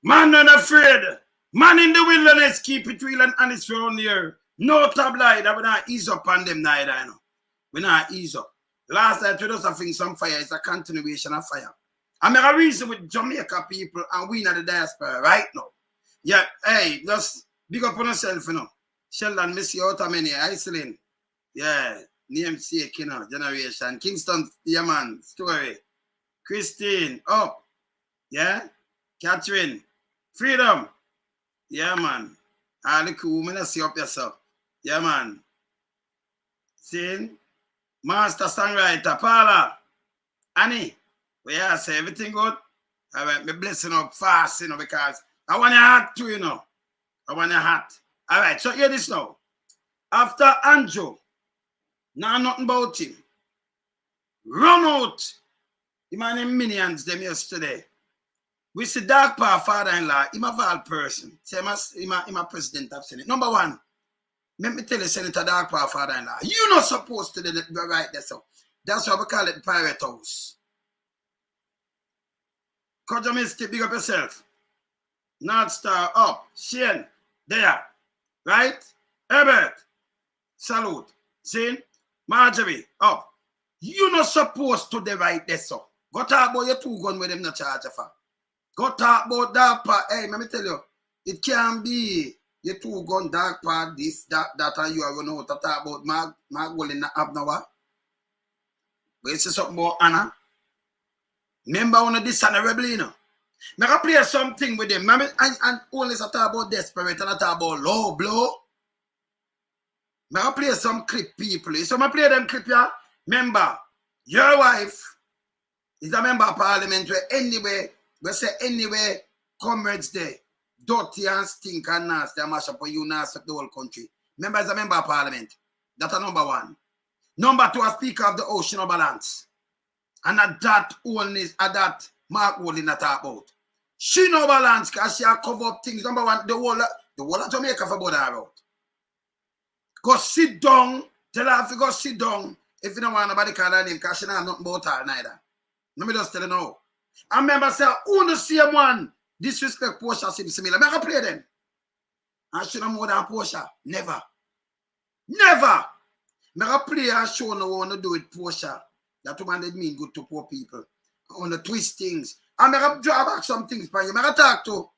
Man not afraid. Man in the wilderness keep it real and honest around here. No tabloid. I will not ease up on them neither. You know. We not ease up. Last night we just having some fire. It's a continuation of fire. I make a reason with Jamaica people and we in the diaspora right now. Yeah, hey, just big up on yourself, you know. Sheldon, miss you out of many. Iceland. Yeah, namesake, you know, generation. Kingston, yeah, man, story. Christine, up. Yeah. Catherine, freedom. Yeah, man. All the cool, man, see up yourself. Yeah, man. See? Master songwriter, Paula. Annie, we are say everything good. All right, me blessing up fast, you know, because I want your heart too, you know. I want your heart. All right, so hear this now. After Andrew, now nothing about him. Run out. The man in minions them yesterday. We see Dog Paw Father-in-law, him a val person. Say him a president of Senate. Number one, let me tell you, Senator Dog Paw Father-in-law, you're not supposed to do right there, so. That's why we call it the Pirate House. Kojamistic, big up yourself. North Star up. Shane, there. Right? Herbert, salute. Zane, Marjorie, up. You're not supposed to do right there, so. Go talk about your 2 guns with them not charge for. Go talk about Dog Paw. Hey, let me tell you, it can be your 2 gun Dog Paw, this, that, and you are going to talk about my goal in the Abnawa. But you say something about Anna. Remember one of this honorable, you know. I can play something with them. And only talk about desperate and I talk about low blow. I can play some clip, people. So I play them clip, yeah. Remember, your wife is a member of Parliamentary. Anyway, we say anyway, comrades there, dirty and stink and nasty and mash up for you nasty the whole country. Remember, as a member of Parliament. That's a number 1. Number 2, a Speaker of the Ocean of Balance. And at that Holness, at that Mark Wolin that talk about. She no balance because she a cover up things. Number 1, the whole of Jamaica for bother about. Go sit down. Tell her to go sit down. If you don't want nobody call her name, because she don't have nothing about her neither. Let me just tell you now. I remember say, who the same one disrespect Portia similar. I'm going to play them. And she no more than Portia. Never. Never. I'm going to play and show no want to do with Portia. That woman did mean good to poor people. I want to twist things. I'm going to draw back some things for you. I'm going to talk to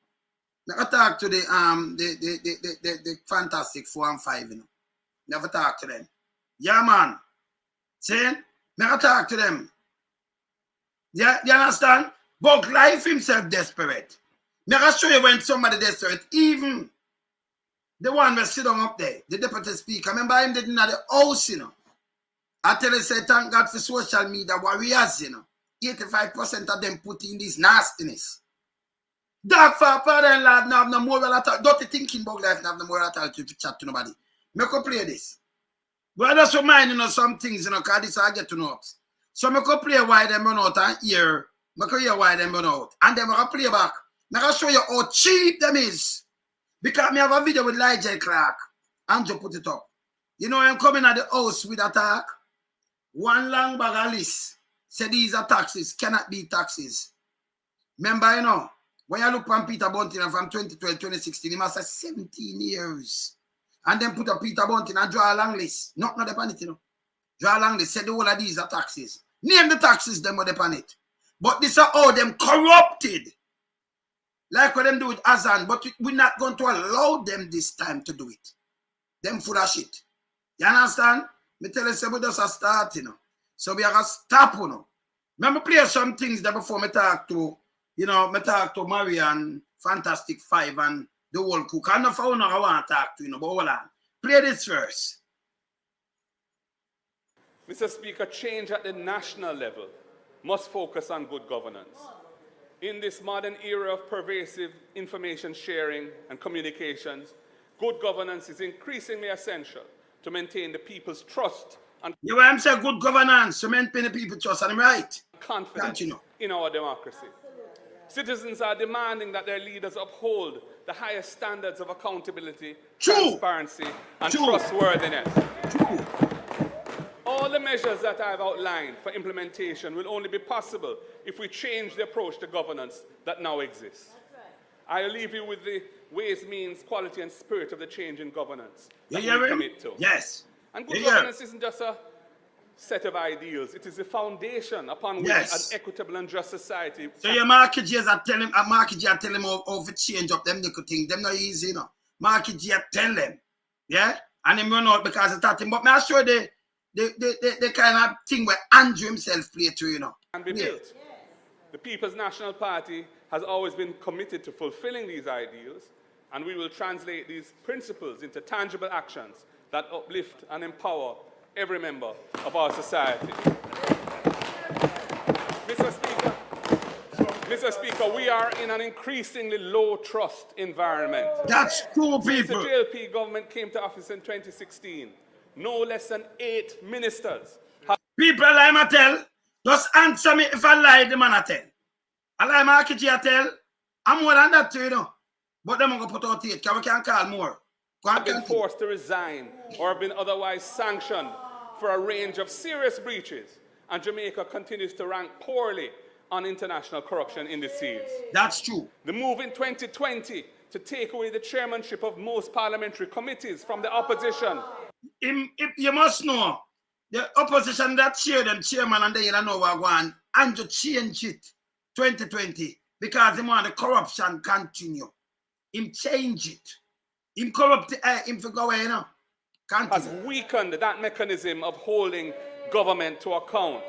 the Fantastic 4 and 5, you know. Never talk to them. Yeah, man. See? Never talk to them. Yeah, you understand? But life himself desperate. Never show you when somebody desperate. Even the one that sit down up there, the deputy speaker. Remember him did not the house, you know. I tell you, say, thank God for social media warriors, you know. 85% of them put in this nastiness. Dog Paw Father-in-law have no moral at all. Don't thinking about life have no moral at all to chat to nobody. Make up play this. But I just remind you know some things, you know, because this I get to know. So I can play why them run out and hear. I can hear why them run out. And then I can play back. I can show you how cheap them is. Because I have a video with Elijah Clark. Andrew put it up. You know, I'm coming at the house with attack. One long bag of list. Say these are taxes. Cannot be taxes. Remember, you know, when you look on Peter Bunting from 2012, 2016, he must have 17 years. And then put up Peter Bunting and draw a long list. Not upon it, you know. Draw a long list. Say the whole of these are taxes. Name the taxes them upon it. But this are all them corrupted. Like what them do with Azan. But we're not going to allow them this time to do it. Them full of shit. You understand? Me tell you, say we just a start, you know. So we are going to stop, you know. Remember play some things that before me talk to, you know, me talk to Marian, Fantastic 5 and the whole cook. I know for I want to talk to, you know, but hold on. Play this first. Mr. Speaker, change at the national level must focus on good governance. In this modern era of pervasive information sharing and communications, good governance is increasingly essential to maintain the people's trust and say good governance to maintain the people's trust, and I'm right. Confidence in our democracy. Citizens are demanding that their leaders uphold the highest standards of accountability, transparency, and trustworthiness. All the measures that I've outlined for implementation will only be possible if we change the approach to governance that now exists. I leave you with the ways, means, quality, and spirit of the change in governance that You hear we him? commit to. Yes. And good You hear? governance isn't just a set of ideals. It is the foundation upon which Yes. an equitable and just society. So your marketeers are telling him, how to change up them little things. Them not easy, you know. Marketeer tell them, yeah, and him run out because of that thing. But I'm sure the kind of thing where Andrew himself play to, you know. Can be built. The People's National Party has always been committed to fulfilling these ideals, and we will translate these principles into tangible actions that uplift and empower every member of our society. Mr. Speaker, we are in an increasingly low trust environment. That's true, Since the people. JLP government came to office in 2016, no less than 8 ministers have People lie I tell, just answer me if I lie, the man I tell. I lie marketeer tell, I'm more than that too, you know. But them going to put out it, because we can call more. been forced to resign or have been otherwise sanctioned for a range of serious breaches, and Jamaica continues to rank poorly on international corruption indices. That's true. The move in 2020 to take away the chairmanship of most parliamentary committees from the opposition. You must know, the opposition that cheer them chairman and they don't know what going, and to change it 2020 because they want the corruption continue. Him change it. Him corrupt him for go away, you know. Has Continue. weakened that mechanism of holding government to account.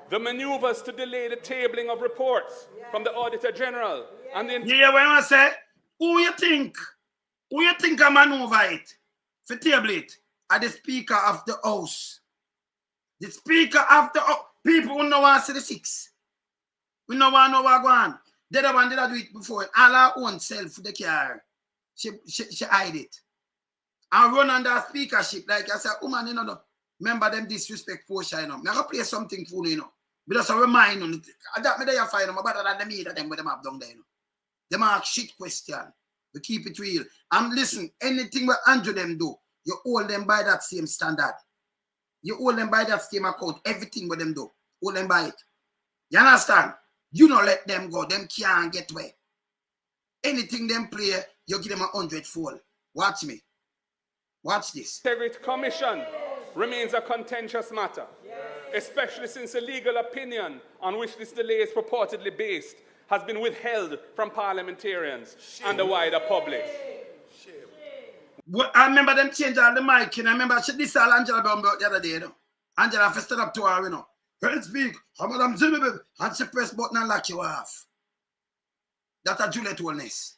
The maneuvers to delay the tabling of reports from the Auditor General and the You hear what I say? Who you think I maneuver it for table it? Are the Speaker of the House. The Speaker of the House. People who know want to see the 6. We know what go on. They the one did do it before. All our own self the car. She hide it. And run under a speakership. Like I said, woman, you know, remember them disrespect portion, you know. I'm gonna play something for you know. But just a remind on it. That me there find them better than the media them with them up down there, you know. Them ask shit question. We keep it real. And listen, anything what Andrew them do, you hold them by that same standard. You hold them by that same account. Everything what them do, hold them by it. You understand? You don't let them go. Them can't get away. Anything them play, you give them 100-fold. Watch me. Watch this. Integrity Commission remains a contentious matter, especially since the legal opinion on which this delay is purportedly based has been withheld from parliamentarians and the wider public. I remember them change all the mic, and I remember this all Angela about the other day, you know. Angela stood up to her, you know. Let's speak. And she press button and lock you off. That's a Juliet Holness.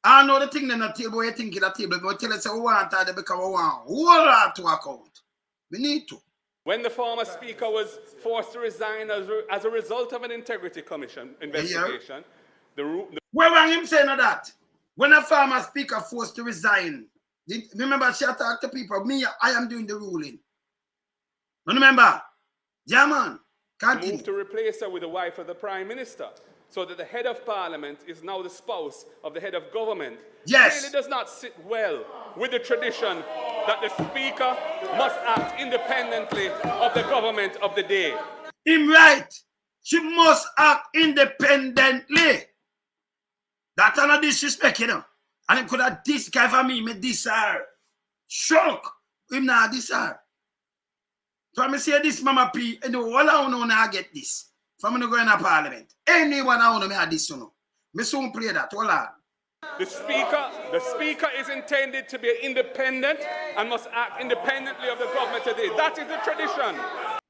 I know the thing in the table, you think in the table, but tell us we want to become a one. Whole lot to account. We need to. When the former speaker was forced to resign as a result of an Integrity Commission investigation, where wrong him saying that? When a former speaker forced to resign, remember she attacked the people, me, I am doing the ruling. Remember? Yeah, man. Continue. Moved to replace her with the wife of the Prime Minister, so that the head of Parliament is now the spouse of the head of government. Yes. Really does not sit well with the tradition that the Speaker must act independently of the government of the day. Him right. She must act independently. That's not disrespect, you know. And him could have this guy for me this her. Shock. Him not this her. So I say this, Mama P, and all I know now get this. If I'm going to go in a parliament. Anyone I want to have this, you know. Me soon play that. Hold on. The speaker is intended to be independent and must act independently of the government today. That is the tradition.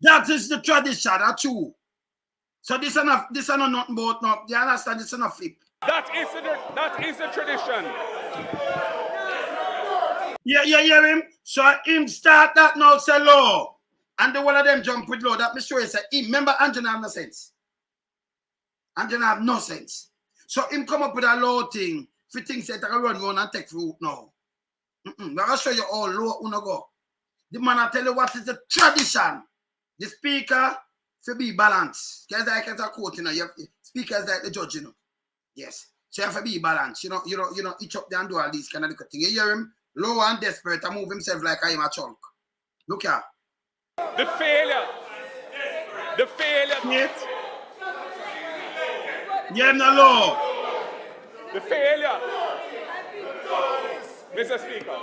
That is the tradition, that's true. So this is not nothing about no. You understand? This is not flip. That is the tradition. Yeah, you hear him? So him start that now say law. And the one of them jump with law. That me sure say him. Remember, Angela have no sense. Angela have no sense. So him come up with a law thing. If you think that I can run around and take fruit now. I'll show you all law uno go. The man I tell you what is the tradition. The speaker should be balanced. Because like as a court, you know, speaker is like the judge, you know. Yes. So you have to be balanced. You know, each up there and do all these kind of things. You hear him? Low and desperate and move himself like I am a chunk. Look here. The failure. Yes. Yeah, no law. The failure. Mr. Speaker.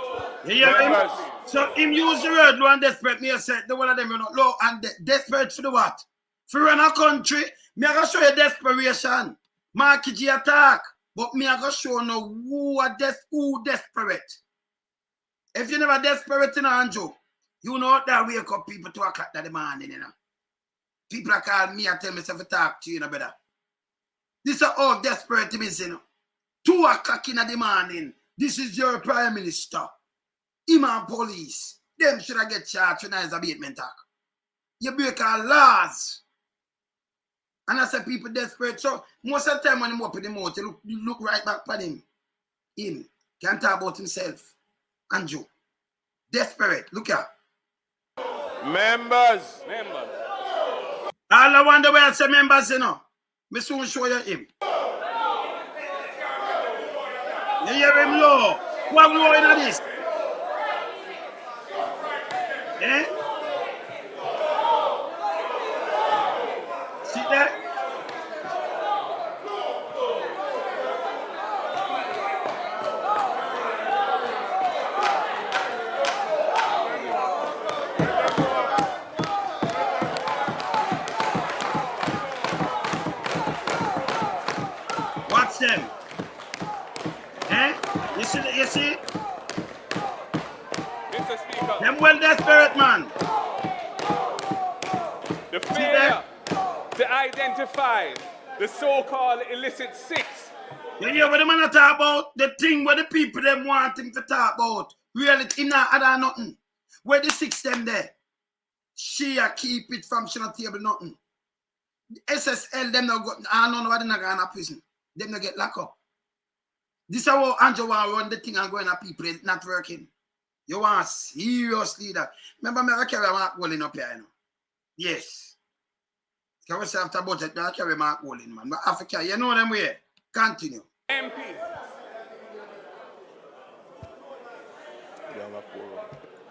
Yeah, so him use the word low and desperate. Me said the one of them, you know, low and desperate for the what? For run a country, me I gonna show you desperation. Market G attack, but me I gonna show no who desperate. If you never desperate in Andrew, you know that wake up people to o'clock that the morning, you know. People are call me and tell me to talk to you, know, brother. This is all desperate to me, you know. 2 o'clock in the morning. This is your prime minister. Him and police. Them should have get charged for nice abatement act. You break our laws. And I say people desperate. So most of the time when him up in the mouth, you look right back at him. Him can't talk about himself. Andrew. Desperate. Look at. Members. All I wonder where I say members, you know. Me soon show you him. You hear him low? What low in this? Eh? See that? Watch them. Eh? You see? Mr. Speaker. Them well desperate, man. The failure to identify the so-called illicit six. You hear what the man talk about? The thing where the people them want him to talk about. Really, him not add nothing. Where the 6 them there? She keep it from she not table nothing. SSL them not go. I don't know why they not going to prison. Them not get locked up. This is how Andrew want run the thing and going to people not working. You want serious leader. Remember me I carry Mark Walling up here, you know. Yes. Can we say after budget, I carry Mark Walling, man. But Africa, you know them way. Continue. MP.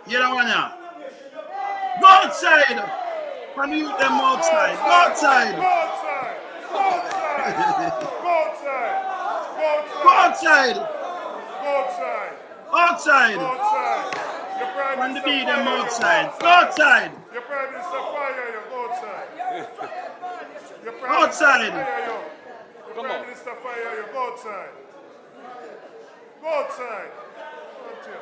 You know one now. Go outside. Can you them outside? Go outside. Go outside. Go outside. Go outside. Go outside. Go outside. Outside. Go outside. Your Prime When the Minister be them fire you. outside. Go outside. Your Prime Minister fire you. Go outside. Your Prime Outside. Minister fire you. Your Come Prime on. Minister fire you. Go outside. Go outside. Thank you.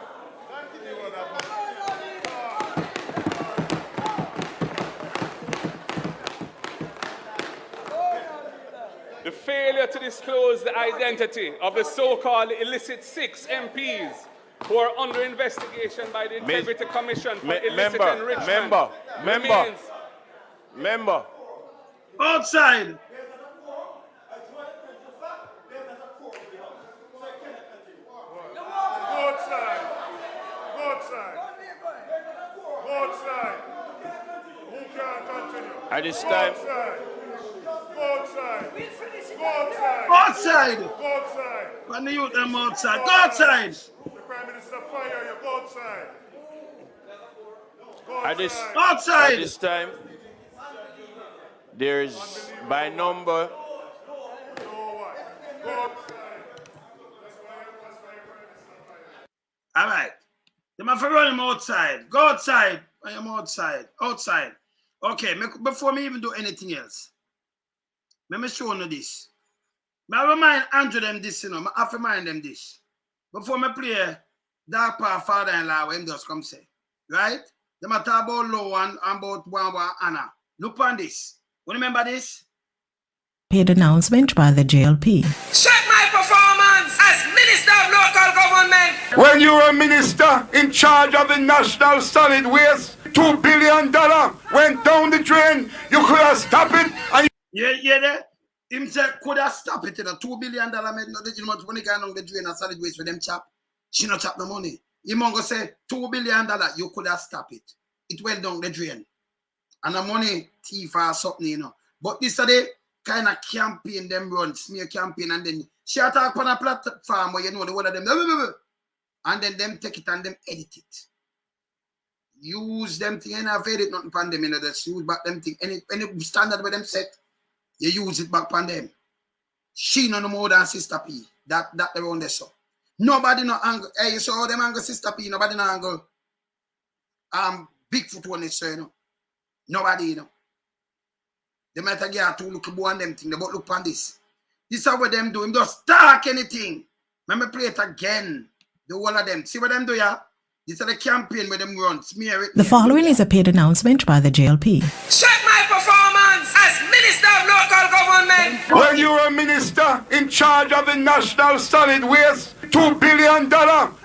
The failure to disclose the identity of the so-called illicit 6 MPs who are under investigation by the Integrity Commission for illicit enrichment Member. Outside. Go outside. Go outside. Go outside. Who can continue? At this Go time, outside. Go outside. Go outside. Outside. Go outside. When you them outside. Go outside. The Prime Minister fire you. Go outside. Go at this, outside. at Outside. this time, there is by number Go outside. All right. Them have to run him outside. Go outside. I am outside. Outside. Okay, before me even do anything else, let me show you this. I remind Andrew them this, you know. I have to remind them this. Before me play Dog Paw Father-in-law when just come say. Right? They talk about Low and about Wawa Anna. Look on this. You remember this? Paid announcement by the JLP. Check my performance as Minister of Local Government. When you were a minister in charge of the National Solid Waste, $2 billion went down the drain. You could have stopped it. And Yeah, there. Him say could have stopped it, you know. $2 billion made no much money going on the drain and solid waste for them chap. She not chop the money. Him go say $2 billion, you could have stopped it. It went down the drain. And the money thief or something, you know. But this is the kind of campaign them run, smear campaign, and then she attack on a platform where you know the one of them, and then them take it and them edit it. Use them thing, and I've edit nothing upon them, you know, that's use back them thing. Any standard where them set, you use it back upon them. She no more than Sister P. That around there so. Nobody no angle. Hey, you saw them angle Sister P. Nobody no angle. Bigfoot one is so you know. Nobody you know. They might have got to look about them thing. They but look on this. This is what them do. Him just talk anything. Let me play it again. The whole of them. See what them do, yeah? This is the campaign where them run. Smear it. The following is a paid announcement by the JLP. Check my performance as Minister of Local Government. When you were a minister in charge of the National Solid Waste, $2 billion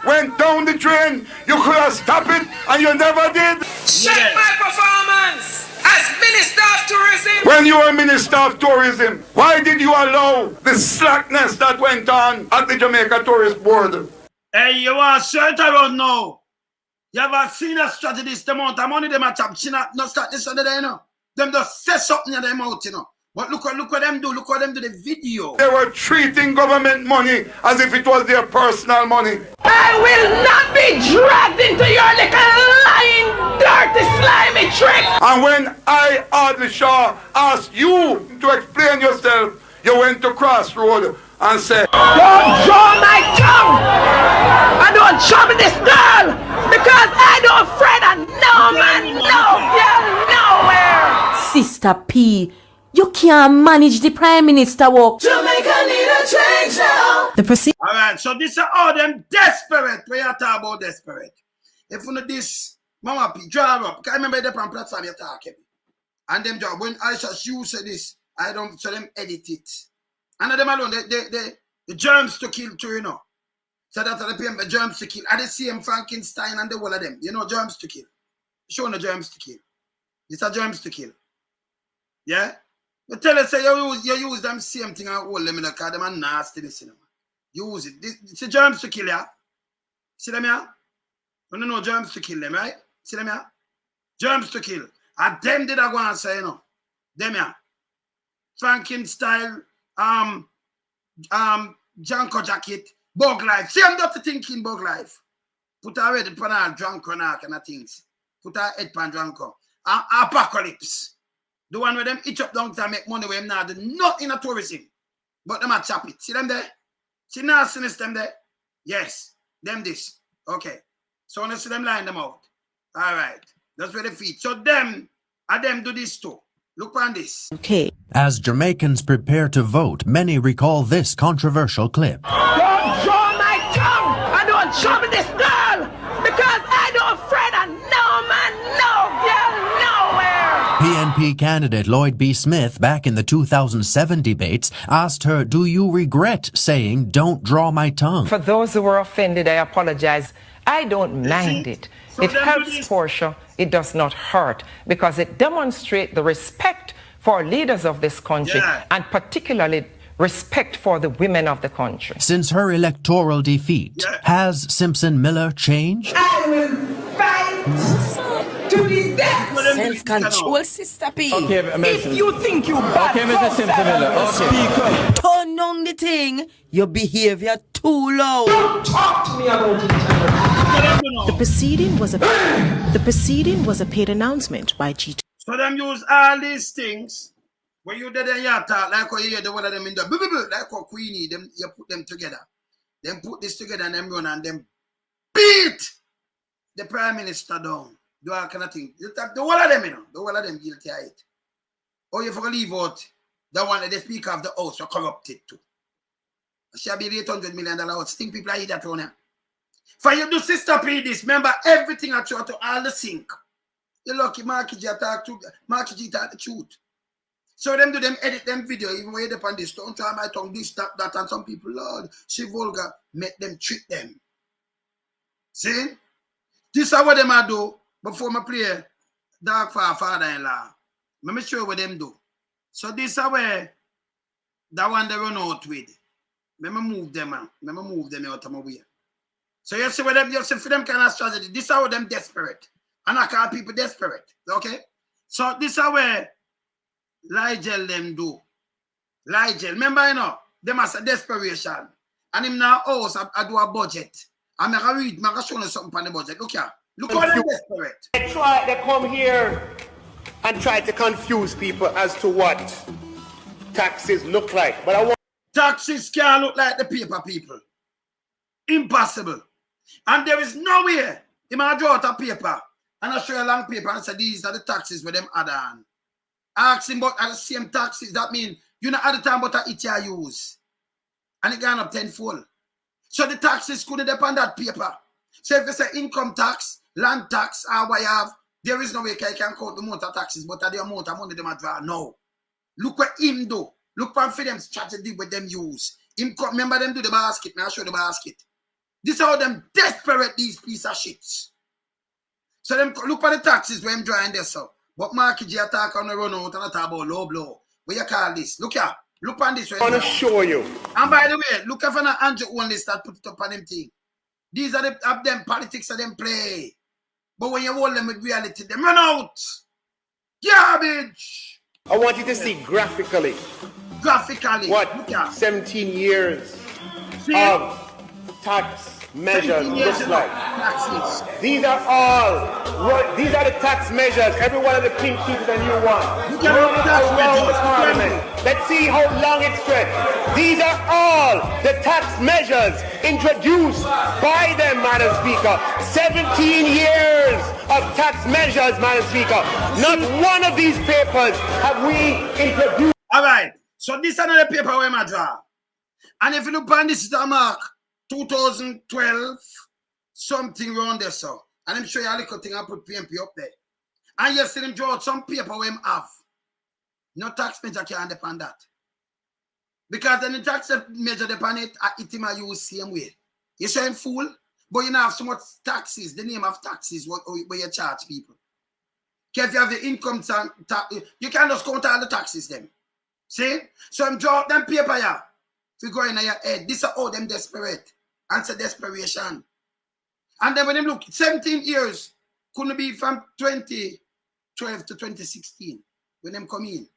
went down the drain. You could have stopped it, and you never did. Check my performance as Minister of Tourism. When you were Minister of Tourism, why did you allow the slackness that went on at the Jamaica Tourist Board? Hey, you want shirt around now? You ever seen a strategist, the amount of money them a chop? She not start this other day, you know? Them just say something in them out, you know? But look what them do. Look what them do the video. They were treating government money as if it was their personal money. I will not be dragged into your little lying, dirty, slimy trick. And when I, Audley Shaw, asked you to explain yourself, you went to Crossroad and said, Don't draw my tongue. I don't trouble this girl because I don't afraid of no man, no girl, nowhere. Sister P, you can't manage the Prime Minister work. Jamaica need a change now. The proceed. All right, so this is all them desperate. We are talking about desperate. If you know this, Mama P, draw up. Because I remember the platform you're talking. And them job, when Aisha Shoe said this, I don't, so them edit it. And them alone, the germs to kill too, you know. So that's the germs to kill. I did see him Frankenstein and the whole of them. You know, germs to kill. Show the germs to kill. These are germs to kill. Yeah? But tell us, say you use them same thing and hold them in the car. Them are nasty, this cinema. Use it. It's a germs to kill, yeah? See them here? You don't know germs to kill them, right? See them here? Germs to kill. And them did I go and say, you know. Them here. Frankenstein, Janko jacket, bug life. See, I'm not thinking bug life. Put her head upon her drunk on her kind of things. Put her head upon drunko. Apocalypse. The one where them itch up down to make money where them now do not in a tourism. But them a chop it. See them there? See nastiness them there? Yes. Them this. Okay. So when you see them line them out. All right. That's where they feed. So them do this too. Look on this. Okay. As Jamaicans prepare to vote, many recall this controversial clip. Don't draw my tongue. I don't trouble this girl because I don't afraid of no man, no girl, nowhere. PNP candidate Lloyd B. Smith, back in the 2007 debates, asked her, "Do you regret saying, 'Don't draw my tongue'?" For those who were offended, I apologize. I don't mind it. It helps Portia. It does not hurt because it demonstrates the respect for leaders of this country and particularly respect for the women of the country. Since her electoral defeat, has Simpson Miller changed? I will fight to the death. Self-control, Sister P. Okay, If you think you bad, okay, Mr. Simpson Miller. Speak up. Turn on the thing. Your behavior too low. Don't talk to me about it. The proceeding was a paid announcement by G2. So them use all these things when you did in your talk, like how you hear the one of them in the like how Queenie, them you put them together. Then put this together and them run and them beat the Prime Minister down. Do all kind of thing. The whole of them, you know, the whole of them guilty of it. Or you forgot leave out the one that the Speaker of the House are corrupted too. Shall be $800 million out. Think people are that one here. For you do Sister P this, remember everything I try to all the sink. You lucky Marky talk to Marky talk the truth. So them do them edit them video, even when you depend on this, don't try my tongue, this, that, and some people, Lord, she vulgar, make them trick them. See? This is what them I do before I play Dog Paw Father-in-law. Let me show you what them do. So this is where that one they run out with. Let me move them out. Let me move them out of my way. So you see what them, you see for them kind of strategy. This is how them desperate. And I call people desperate. Okay? So this is where Ligel them do. Ligel. Remember, you know, them has a desperation. And him now house I do a budget. And I read, I show you something on the budget. Look here. Look how they're desperate. They come here and try to confuse people as to what taxes look like. But I want Taxes can't look like the paper, people. Impossible. And there is no way he might draw out a paper and I show you a long paper and say these are the taxes with them add on. Ask him about the same taxes. That means you know at the time but it you use. And it gone up tenfold. So the taxes couldn't depend on that paper. So if you say income tax, land tax, or what you have, there is no way you can count the amount of taxes, but the amount of money they might draw. No. Look what him do. Look what for them strategy with them use. Him come, remember them do the basket. Now I'll show the basket. This is how them desperate these piece of shits. So them look at the taxes when I'm drawing this up. But market you attack on the run out and talk about low blow. What you call this? Look here. Look on this. I want to show you. And by the way, look at an Andrew only start put it up on them thing. These are the of them politics of them play. But when you hold them with reality, they run out. Garbage. I want you to see graphically. Graphically. What 17 years of tax measures looks like. These are the tax measures. Every one of the pink sheets a new one. Around the Parliament. Let's see how long it stretched. These are all the tax measures introduced by them, Madam Speaker. 17 years of tax measures, Madam Speaker. Not one of these papers have we introduced. All right. So this is another paper where I draw. And if you look on this, is a mark 2012, something around there, so. And I'm sure you a little thing I put PMP up there. And you see them draw out some paper where I have. No tax measure can depend that. Because then the tax measure depend it, it might use same way. You say I'm fool, but you don't have so much taxes, the name of taxes where you charge people. If you have the income tax, you can just count all the taxes them. See? So I'm draw them paper here. If you go in your head, this is all them desperate. Answer desperation. And then when them look, 17 years couldn't be from 2012 to 2016 when them come in.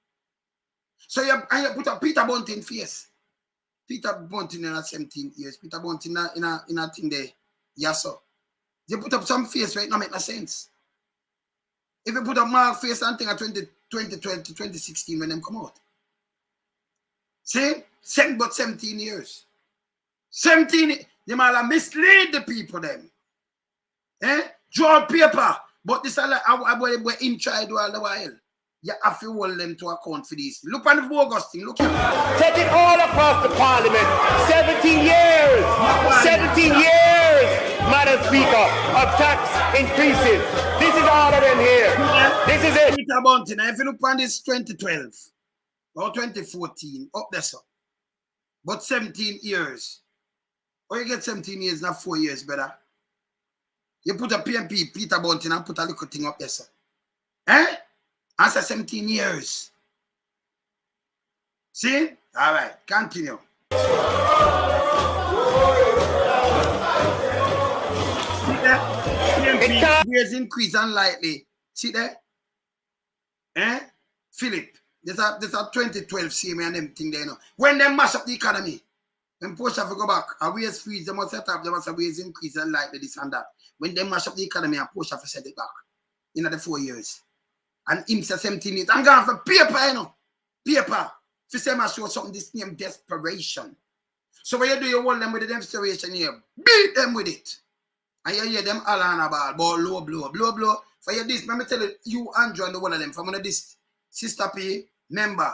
So you put a Peter Bunting face. Peter Bunting in 17 years. Peter Bunting in a thing there. Yes, sir. You put up some face right now, make no sense. If you put up Mark face and thing at 2012 to 2016 when them come out. See? But 17 years. 17, they might have mislead the people then. Draw paper. But this is like we're in try do all the while. You have to hold them to account for this. Look on the bogus thing. Look here. Take it all across the Parliament. 17 years. 17 years, Madam Speaker, of tax increases. This is all of them here. This is it. Peter Bunting. If you look on this 2012 or 2014, up there, sir. But 17 years. Or you get 17 years, not 4 years, better. You put a PMP, Peter Bunting, and put a little thing up there, sir. Answer 17 years. See? All right, continue. See there? PMP years increase unlikely. See there? Philip. There's a 2012 CMA and them thing there, you know. When they mash up the economy, when Porsche have to go back, a wage freeze, they must set up, there must a wage increase and like this and that. When they mash up the economy and Porsche have to set it back in the 4 years. And him say 17 years. I'm going for paper, you know. Paper. If you say I show something, this name desperation. So when you do, you hold them with the desperation here. Beat them with it. And you hear them all on about low blow. For you this, let me tell you, Andrew and the one of them, from one of this sister P member.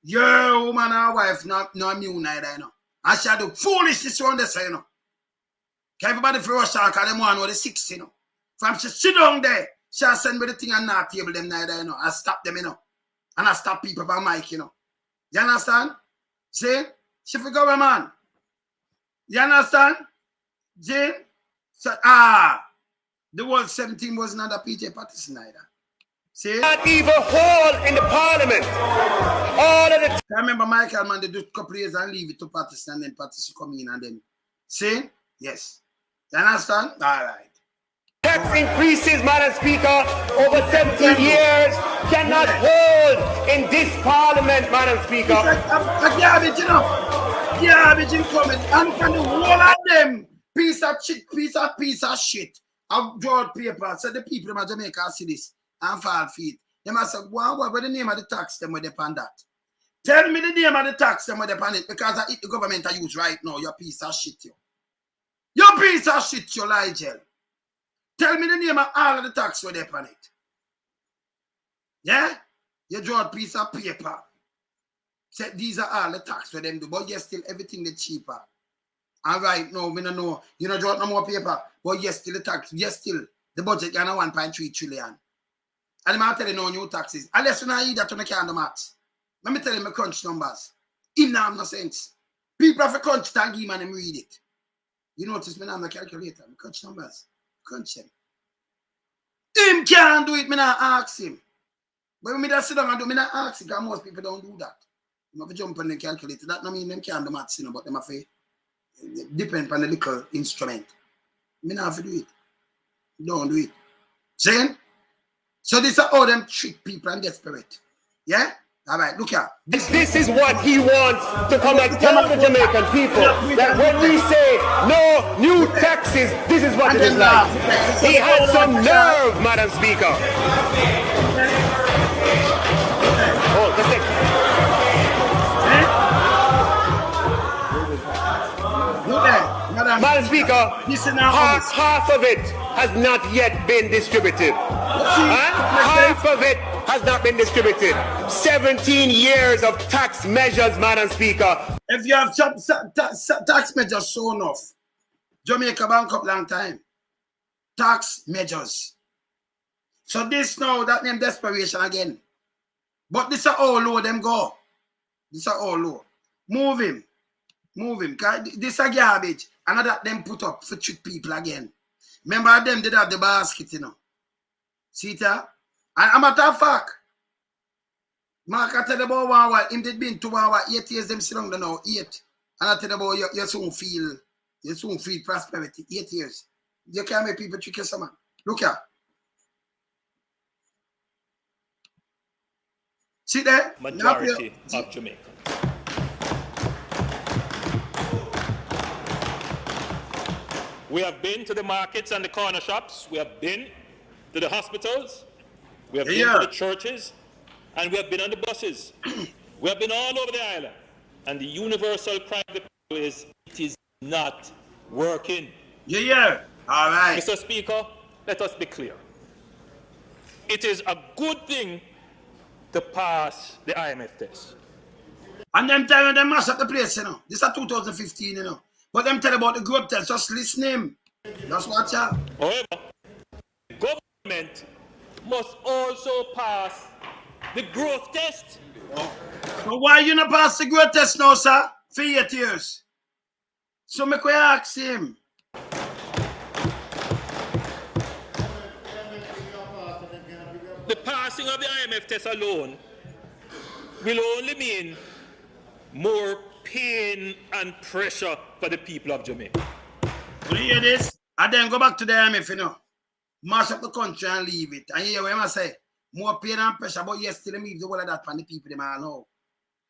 Your woman and wife not immune neither, you know. And she do foolishness around this, you know. Everybody for rush her, because them one know the 6, you know. From she sit down there, she'll send me the thing and not table them neither, you know. I stop them, you know. And I stop people by mic, you know. You understand? See? She forgot my man. You understand? See? So, the world 17 was not a PJ Patterson either. See? Not even hold in the Parliament. All of the I remember Michael, man, they do a couple of years and leave it to Patterson, and then Patterson come in and then. See? Yes. You understand? All right. Tax increases, Madam Speaker, over 17 years cannot hold in this Parliament, Madam Speaker. A garbage, you know. Garbage incoming. And from the whole of them, piece of shit. I've drawn paper. So the people in Jamaica see this and fall feet. They must say, wow, what the name of the tax them where they pan that? Tell me the name of the tax them with on it because I eat the government I use right now. Your piece of shit, you. Your piece of shit, you lie, gel. Tell me the name of all of the tax with on it. Yeah? You draw a piece of paper. Say these are all the tax for them do, but yes, still everything the cheaper. All right, no, we don't know. You know, draw no more paper, but yes, still the tax. Yes, still the budget gonna 1.3 trillion. And I'm telling you no new taxes. Unless you not eat that on the can do maths. Let me tell you my crunch numbers. Him now have no sense. People have a crunch tag him and him read it. You notice me now, I'm a calculator. I crunch numbers. Crunch them. Him can't do it, me not ask him. But when me just sit down and do, me not ask him, because most people don't do that. You have to jump on the calculator. That don't mean them can't do maths, you know, but them have to depend on the little instrument. Me not have to do it. Don't do it. Saying? So this is how them trick people and desperate. Yeah? All right, look here. This is what he wants to come and tell the Jamaican people. That when we say no new taxes, this is what it is like. He had some nerve, Madam Speaker. Oh, that's it. Madam Speaker, half of it has not yet been distributed. Half of it has not been distributed. 17 years of tax measures, Madam Speaker. If you have tax measures so enough, Jamaica bank up long time. Tax measures. So this now, that name desperation again. But this are all low them go. This are all low. Move him. Move him. This are garbage. Another them put up for trick people again. Remember them did have the basket, you know. See it? And a matter of fact, Mark, I tell you about 1 hour, him did been 2 hours, 8 years, them sit down there now, 8. And I tell you about you soon feel prosperity, 8 years. You can't make people trick you, man. Look here. See there? Majority of Jamaica. We have been to the markets and the corner shops. We have been to the hospitals. We have been to the churches. And we have been on the buses. We have been all over the island. And the universal cry of the people is, it is not working. Yeah. All right. Mr. Speaker, let us be clear. It is a good thing to pass the IMF test. And them tell them mash up the place, you know. This is 2015, you know. But them tell about the growth test, just listen him. Just watch out. However, the government must also pass the growth test. So why you not pass the growth test now, sir? For 8 years. So make we ask him. The passing of the IMF test alone will only mean more pain and pressure for the people of Jamaica. You hear this? And then go back to the IMF, you know. Mash up the country and leave it. And you hear what I say? More pain and pressure, but yes, still leave the whole of that for the people, them all know.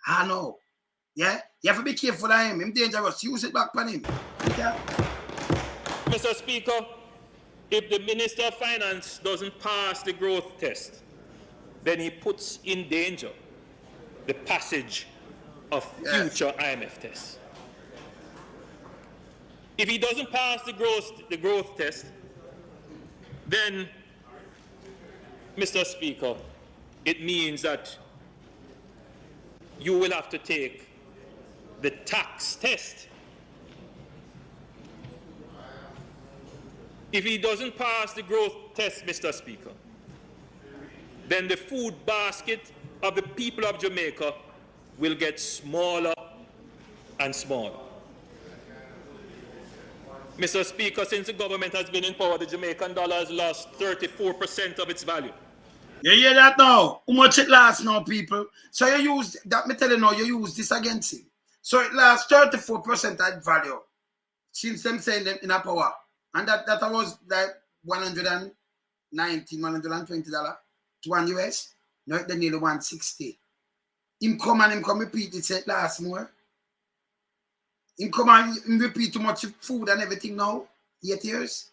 I know. Yeah? You have to be careful of him. Him dangerous. Use it back on him. Yeah? Mr. Speaker, if the Minister of Finance doesn't pass the growth test, then he puts in danger the passage of future IMF tests. If he doesn't pass the growth test, then, Mr. Speaker, it means that you will have to take the tax test. If he doesn't pass the growth test, Mr. Speaker, then the food basket of the people of Jamaica will get smaller and smaller. Mr. Speaker, since the government has been in power, the Jamaican dollar has lost 34% of its value. You hear that now? How much it lasts now, people? So you use, that me tell you now, you use this against him. So it lasts 34% at value. Since them saying them in a power. And that was like $119, $120 to $1 US. Now it's nearly 160. Him come repeat it, say it lasts more. Him come and repeat too much food and everything now. 8 years.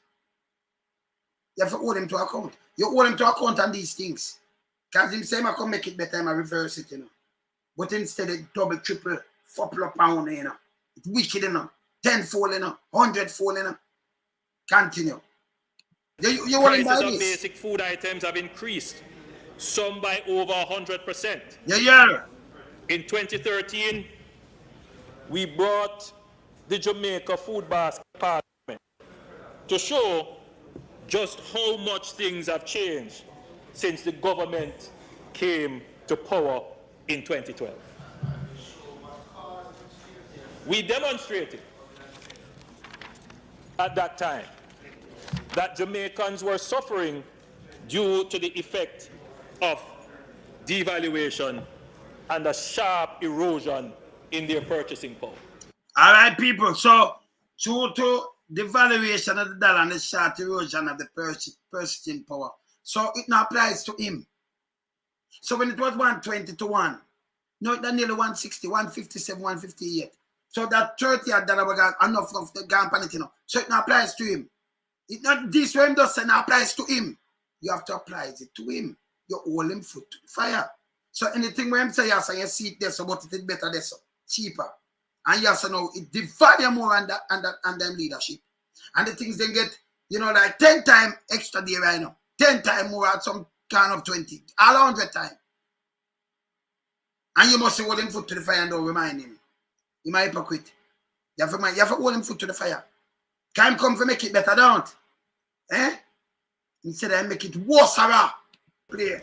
You have to hold him to account. You hold him to account on these things. Because him say I come make it better, I reverse it, you know. But instead they double, triple, $4 pound, you know. It's wicked, you know. 10-fold, you know. 100-fold, you know. Continue. You Prices of basic food items have increased, some by over 100%. Yeah. In 2013, we brought the Jamaica Food Basket Parliament to show just how much things have changed since the government came to power in 2012. We demonstrated at that time that Jamaicans were suffering due to the effect of devaluation and a sharp erosion in their purchasing power. All right, people. So, due to the valuation of the dollar and the sharp erosion of the purchasing power, so it now applies to him. So when it was 120 to 1, no, it's nearly 160, 157, 158. So that $30 was enough of the gun, you know. So it now applies to him. It not this way does say now applies to him. You have to apply it to him. You hold him foot to the fire. So anything when him say yes, and you see it there, so but it is better there, so cheaper. And yes, so now it devalue more and them leadership. And the things they get, you know, like 10 times extra there right now. 10 times more at some kind of 20. All 100 times. And you must hold him foot to the fire and don't remind him. He might hypocrite. You have to hold him foot to the fire. Can come for make it better, don't? Eh? Instead of make it worse, play.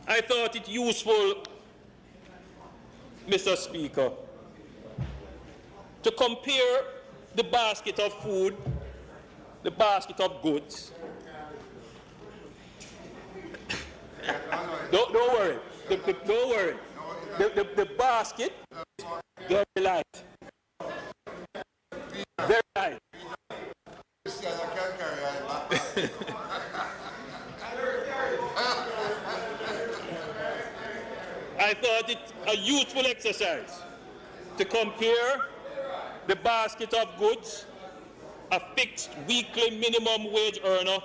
I thought it useful, Mr. Speaker, to compare the basket of food, the basket of goods. Don't worry. Don't worry. The basket is very light. Very light. I thought it a useful exercise to compare the basket of goods a fixed weekly minimum wage earner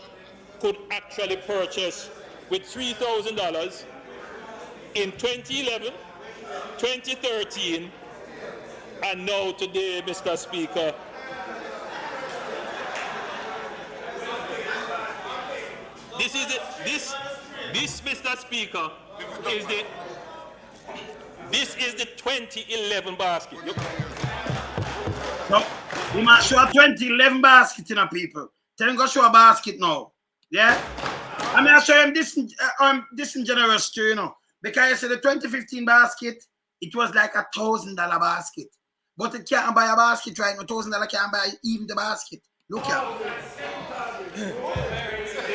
could actually purchase with $3,000 in 2011, 2013, and now today, Mr. Speaker. This, Mr. Speaker, this is the 2011 basket. No, you must show a 2011 basket, you know, people. Tell him go show a basket now. Yeah? I mean, I show him disingenuous too, you know. Because I said the 2015 basket, it was like $1,000 basket. But it can't buy a basket right now. $1,000 can't buy even the basket. Look here. In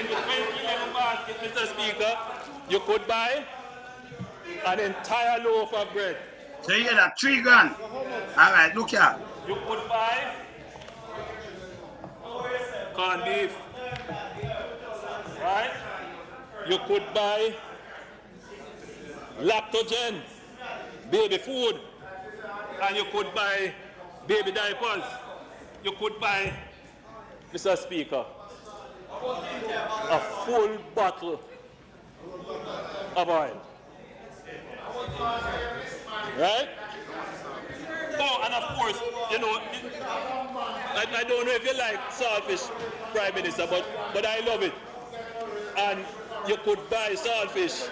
the 2011 basket, Mr. Speaker, you could buy an entire loaf of bread. So you hear that? $3 grand. All right, look here. You could buy corned beef. Right? You could buy lactogen, baby food, and you could buy baby diapers. You could buy, Mr. Speaker, a full bottle of oil. Right? Oh, and of course, you know, I don't know if you like saltfish, Prime Minister, but I love it. And you could buy saltfish.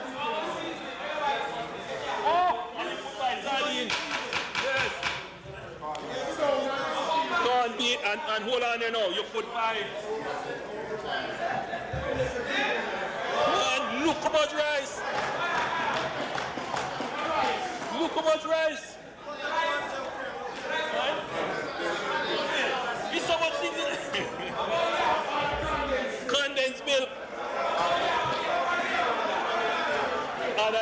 Oh, and you could buy sardines. Yes. Corned beef, and hold on there now, you could buy. And look how much rice. Look how much rice. Right? It's so much things in it. Condensed milk. And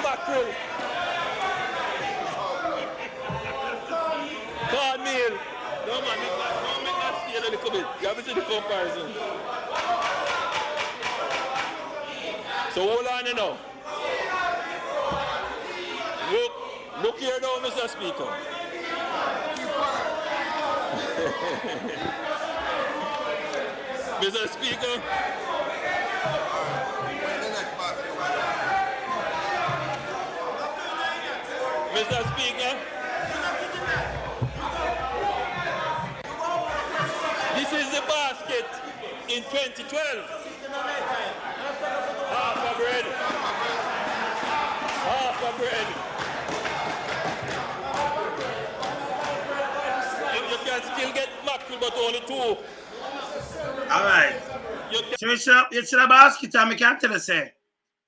mackerel. Cornmeal. No man, make that stay a little bit. You have to see the comparison. So hold on you know. Look here now, Mr. Speaker. Mr. Speaker. Mr. Speaker, this is the basket in 2012. Half a bread. Half a bread. You can still get mackerel, but only 2. All right. So it's a basket, and we can't tell us, say,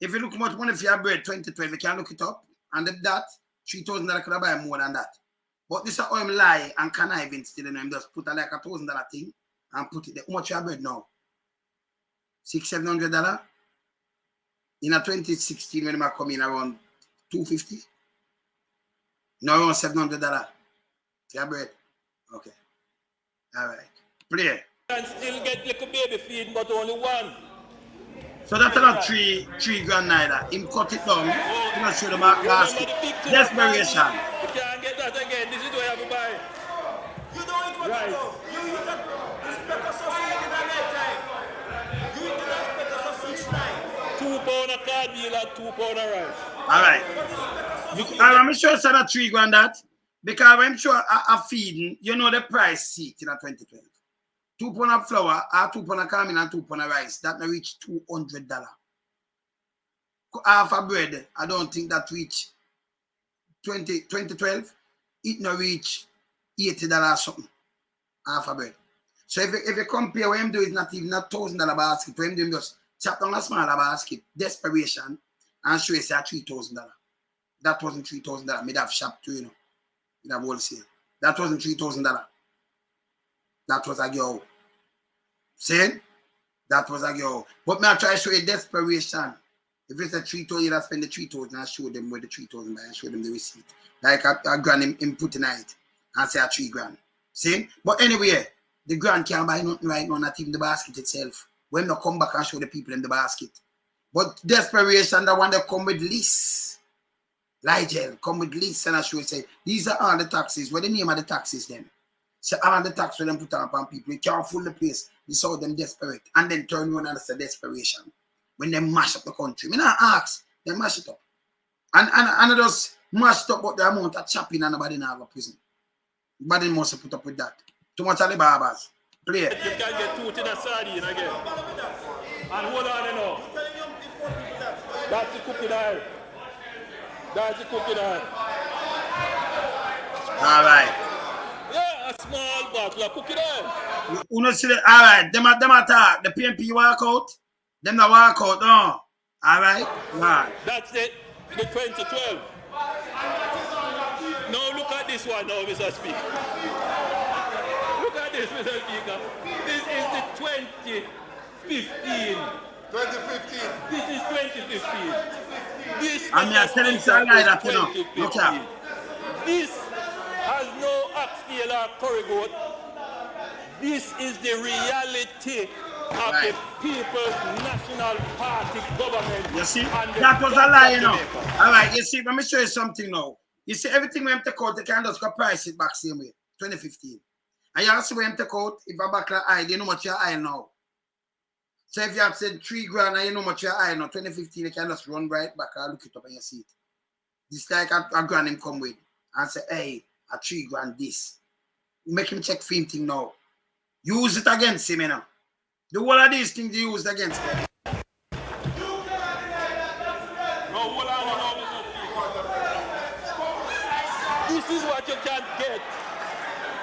if you look how much money for your bread 2012, we can look it up, and if that, $3,000 could buy more than that. But this is how him lie and conniving still in him, just put like a $1,000 thing and put it there. How much your bread now? $600-700? In a 2016 when I come in around $250? No, around $700. Your bread? Okay. All right. Play. You can still get little baby feed, but only 1. So that's not $3 grand neither. Him cut it down. You not show the basket. Desperation. You can't get that again. This is what you have to buy. You don't eat what right. You eat this pepper sausage in the night time. You eat the pepper sausage night. 2 pounds of cornmeal and 2 pounds of rice. All right. I'm sure it's not $3 grand that. Because I'm sure a feeding, you know the price seat in a 2012. 2 pounds of flour, 2 pounds of cornmeal and 2 pounds of rice. That may reach $200. Half a bread, I don't think that reach 2012. It no reach $80 or something. Half a bread. So if you compare what I'm doing, it's not even a $1,000 basket. What I'm doing just chop down a smaller basket, desperation, and show you say $3,000. That wasn't $3,000. Made have shop too, you know. Made have wholesale. That wasn't $3,000. That was a girl. See? That was a girl. But me I try to show you desperation. If it's a $3,000, you spend the $3,000 and show them where the $3,000 and show them the receipt. Like a grand in put in it and say a $3 grand. See? But anyway, the grand can't buy nothing right now, not even the basket itself. When they come back and show the people in the basket. But desperation, the one that come with lease. Ligel, come with lease and I show you say, these are all the taxes. What the name of the taxes then? So all the tax for them put up on people. You can't fool the place. You saw them desperate. And then turn around and say desperation. When they mash up the country. I not ask, they mash it up. And it just mashed up about the amount of chopping and nobody now have a prison. Nobody must have put up with that. Too much of the barbers. Play. You can get 2 tin of sardine again. And hold on, you know. That's the cooking oil. That's the cooking oil. All right. Yeah, a small bottle of cooking oil. You know, see, all right. Them attack. The PNP walk out. Them not walk out, no. All right? Right. That's it. The 2012. Now look at this one now, Mr. Speaker. Look at this, Mr. Speaker. This is the 2015. 2015. This is 2015. This I'm not telling you like that, you know. Look at. This has no oxtail or curry goat. This is the reality of the People's National Party government. You see, that was a lie, you know. All right, you see, let me show you something now. You see, everything we have to take out, they can just go price it back same way, 2015. And you also we have to take out, if I back like eye, you know what your eye now. So if you have said $3 grand and you know what your eye now, 2015, you can just run right back and look it up and you see it. This like a grand him come with and say, hey, a $3 grand this. Make him check for him thing now. Use it against him, you know. The whole of these things you used against him. This is what you can get.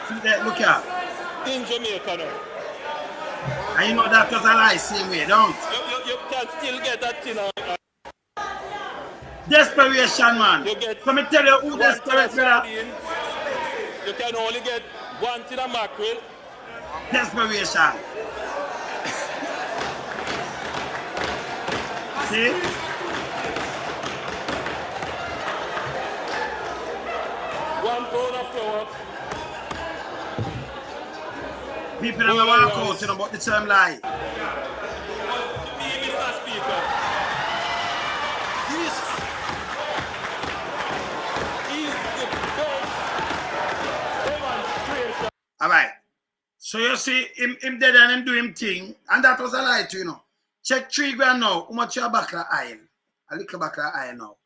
See that, look at. In Jamaica now. And you know that was a lie same way, don't you can still get that thing. Desperation, man. Let me tell you who desperate, brother. You can only get 1 tin of mackerel. Desperation. See? $1 pound of flour. People never walk out, you know, but the term lie. To me, Mr. Speaker, this is the best demonstration. All right. So you see him dead and him do him thing, and that was a lie to you know. Check $3 grand now. How much your back of iron? A little back of iron now.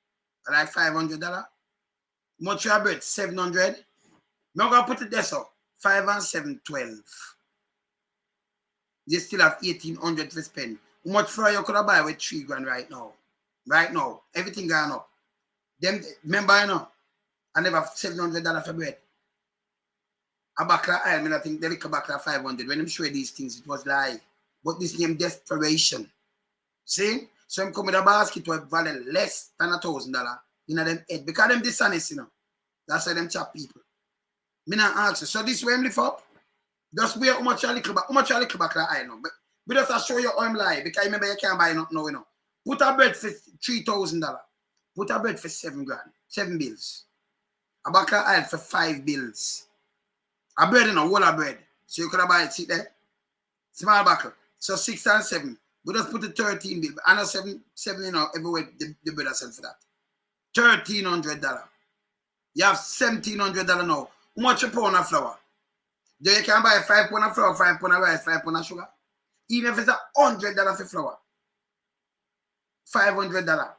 Like $500. Much your bread? 700. I'm going to put it there, so 5 and 7, 12. You still have 1,800 to spend. How much flour you could have buy with 3 grand right now? Right now. Everything gone up. Them, remember, you know, I never have $700 for bread. A backla I mean, I think they liquor backla 500. When I'm showing these things, it was lie. But this name desperation. See? So I'm coming with a basket with value less than $1,000 in them head. Because them dishonest, you know. That's why them chop people. Me not ask you. So this way I'm lift up. Just wear how much a little back I know. But we just show you how I'm lie. Because remember you can't buy nothing now, you know. Put a bread for $3,000. Put a bread for 7 grand. 7 bills. A back aisle for 5 bills. A bread, you know, whole of bread. So you could have buy it, see there? Small buckle. So 6 and 7. We just put the 13 bill. I know 7, you know, everywhere the bread sell for that. $1,300. You have $1,700 now. How much a pound of flour? Then you can buy 5 pounds of flour, 5 pounds of rice, 5 pounds of sugar. Even if it's $100 for flour. $500.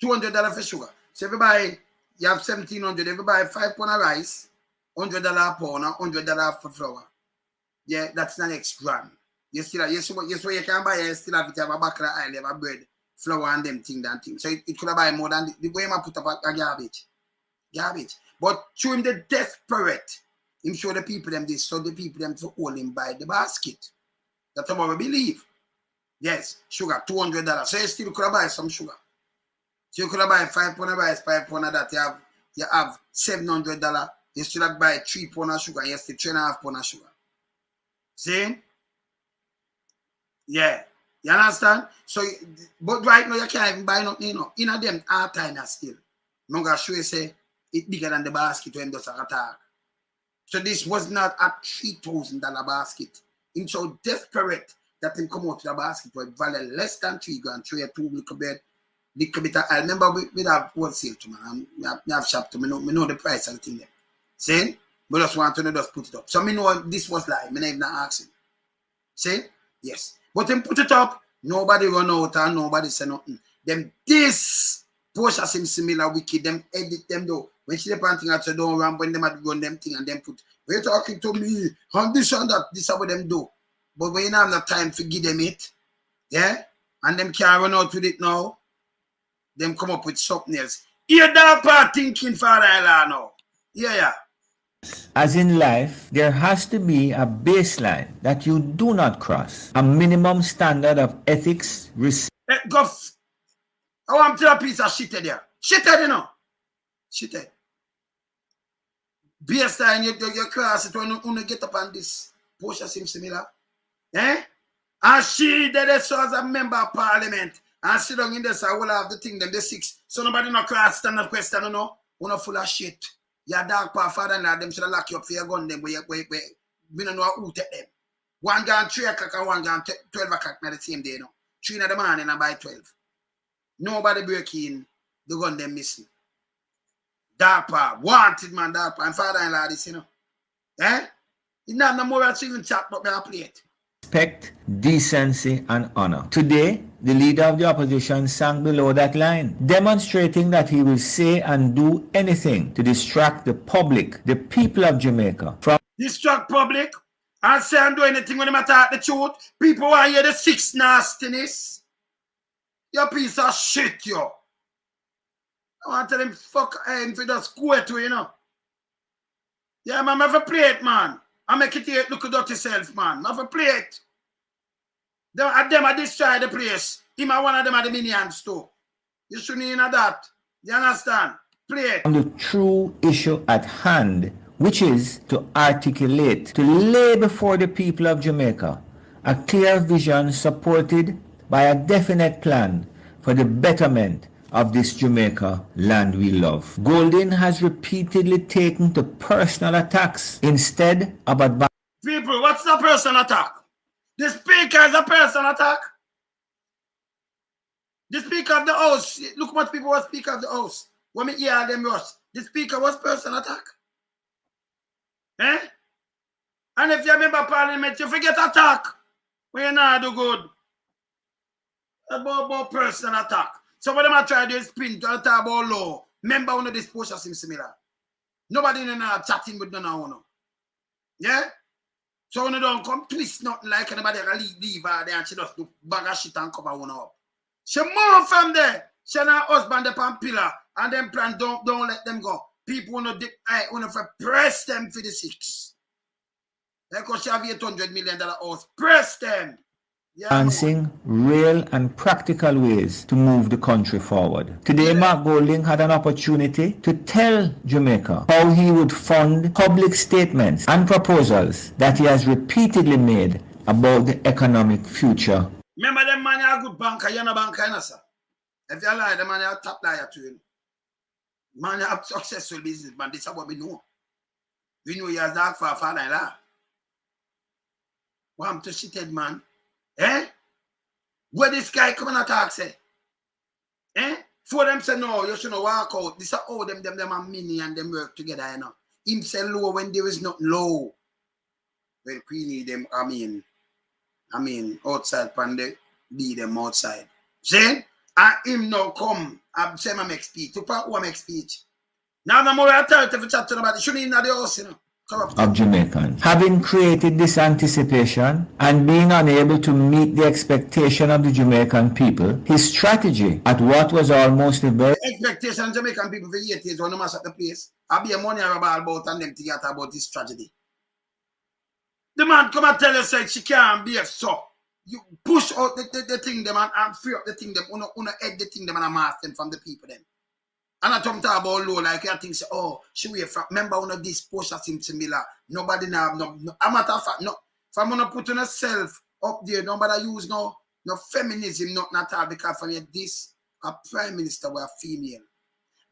$200 for sugar. So if you buy, you have 1,700. If you buy 5 pounds of rice, $100 a pound, $100 for flour. Yeah, that's the next grand. You still have, yes, what you can buy, you still have it, you have a back of the aisle, you have a bread, flour, and them thing. So it could have buy more than the way I put up a garbage. Garbage. But show him the desperate. Him show the people them this, so the people them to hold him by the basket. That's what we believe. Yes, sugar, $200. So you still could have buy some sugar. So you could have buy 5 pounds of rice, 5 pounds of that. You have $700. You still have buy 3 pounds of sugar. You still 3.5 pounds of sugar. See? Yeah. You understand? So, but right now you can't even buy nothing, you know. In a them hard time still. I'm going to show you say it's bigger than the basket when does attack. So this was not a $3,000 basket. He's so desperate that him come out to the basket with value less than 3 grand. So you have 2 little bit. I remember we have wholesale to man. I have shop to me know the price and thing there. See? But just want to know, just put it up. So me know this was lie. Me even not asking. See? Yes. But him put it up, nobody run out and nobody say nothing. Them this Portia seem similar wicked, them edit them though. When she depend thing out, so don't run when them had run them thing and them put, we're talking to me, and this and that, this is what them do. But when you have no time to give them it, yeah, and them can't run out with it now, them come up with something else. You're Dog Paw thinking father-in-law now. Yeah. As in life, there has to be a baseline that you do not cross. A minimum standard of ethics, respect. I want to a piece of shit there. Shithead, you know. Shithead. Baseline, you cross it when you get up on this. Portia seems similar. Eh? And she did it so as a member of parliament. And sit down in this, I will have the thing, them the 6. So nobody no cross stand up question, you know. You're not full of shit. Your Dog Paw Father and them should have locked you up for your gun, them, where we don't know who take them. One gone 3 o'clock and one gone 12 o'clock the same day, you know. 3 in the morning and by 12. Nobody breaking the gun, them missing. Dog Paw, wanted man, Dog Paw, and father-in-law this, you know. Eh? It's not no more to even chat, but I play it. Respect, decency, and honor. Today, the leader of the opposition sank below that line, demonstrating that he will say and do anything to distract the public, the people of Jamaica, from distract public and say and do anything when they attack the truth. People want to hear the 6 nastiness. You piece of shit, yo. I want to tell them fuck if you just go to, you know. Yeah, man, I have to play it, man. I make it here, look at yourself, man. I have to play it. Them I destroy the place. Him one of them are the minions too. You shouldn't know that. You understand? Play it. On the true issue at hand, which is to articulate, to lay before the people of Jamaica a clear vision supported by a definite plan for the betterment of this Jamaica land we love. Golden has repeatedly taken to personal attacks instead of advancing. People, what's the personal attack? The speaker is a personal attack. The speaker of the house, look what people were speaker of the house. When me hear them rush, the speaker was personal attack. Eh? And if you remember Parliament, you forget attack when you not do good. About personal attack. So what them I try to spin to talk about law. Remember one of this post seems similar. Nobody in there chatting with none of you. Yeah? So when you don't come twist nothing like anybody leave her there and she just do bag of shit and cover one up. She move from there. She and her husband up on pillar and them plan don't let them go. People wanna press them for the 6. Because she have $800 million house. Press them. Advancing real and practical ways to move the country forward. Today, Mark Golding had an opportunity to tell Jamaica how he would fund public statements and proposals that he has repeatedly made about the economic future. Remember them man are good banker, you're not banker, sir. If you lie, the man are top liar to you. Man are successful businessman, this is what we know. We know he has Dog Paw Father and law. What I'm to shithead man? Eh? Where this guy come and attack say? Eh? For them say no, you shouldn't walk out. This is how them are mini and them work together, you know. Him say low when there is nothing low. When Queenie them, I mean outside pande be them outside. See? And him now come and say I make speech. To part who I make speech. Now the more I tell you to chat to nobody, shouldn't in the house, you know. Of Jamaicans. Having created this anticipation and being unable to meet the expectation of the Jamaican people, his strategy at what was almost a very expectation of Jamaican people for 8 years when they mash up the place, I'll be a money about and them to get about this tragedy. The man come and tell us that she can't be so. You push out the thing them and free up the thing them, una head the thing them and mask them from the people them. And I talk about low, like I think, oh, she will remember one of these posts seem similar. Nobody now, no, a matter of fact, no. If I'm gonna put on herself up there, nobody use no feminism, not at all, because for me, this a prime minister were female.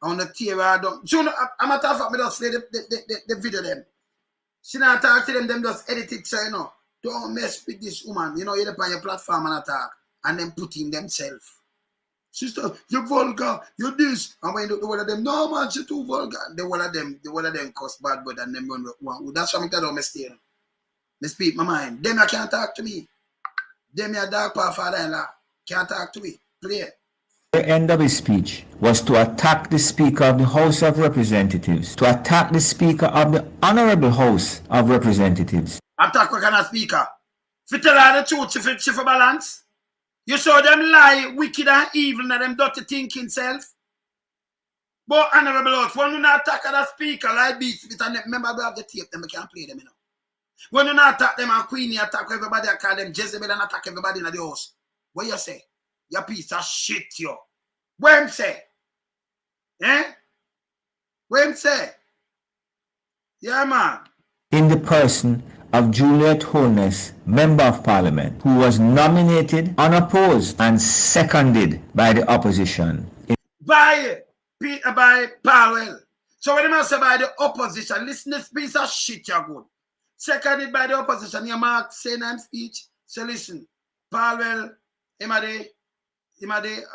I wanna tear her down. So, a matter of fact, me just play the video them. She not talk to them just edit it, so you know, don't mess with this woman. You know, you're on your platform and attack, and then put in themselves. Sister, you're vulgar, you're this. And when the one of them, no man, you're too vulgar. The one of them cuss bad but and them run one. That's why I don't stay. I speak my mind. Them can't talk to me. Them your Dog Paw Father-in-law can't talk to me. Play. The end of his speech was to attack the Speaker of the House of Representatives, to attack the Speaker of the Honorable House of Representatives. Attack what kind of speaker? If you tell her the truth, she for balance. You saw them lie, wicked and evil, and them dirty thinking self. But honorable house, when you not attack the speaker, like beats, and remember we have the tape, them we can't play them, you know. When you not attack them and Queenie attack everybody, I call them Jezebel and attack everybody in the house. What you say? You piece of shit, yo. What him say? Eh? What him say? Yeah, man. In the person of Juliet Holness, Member of Parliament, who was nominated, unopposed, and seconded by the opposition. By Powell. So when I say by the opposition, listen to this piece of shit you're good. Seconded by the opposition, you mark saying I'm speech. So listen, Powell, him a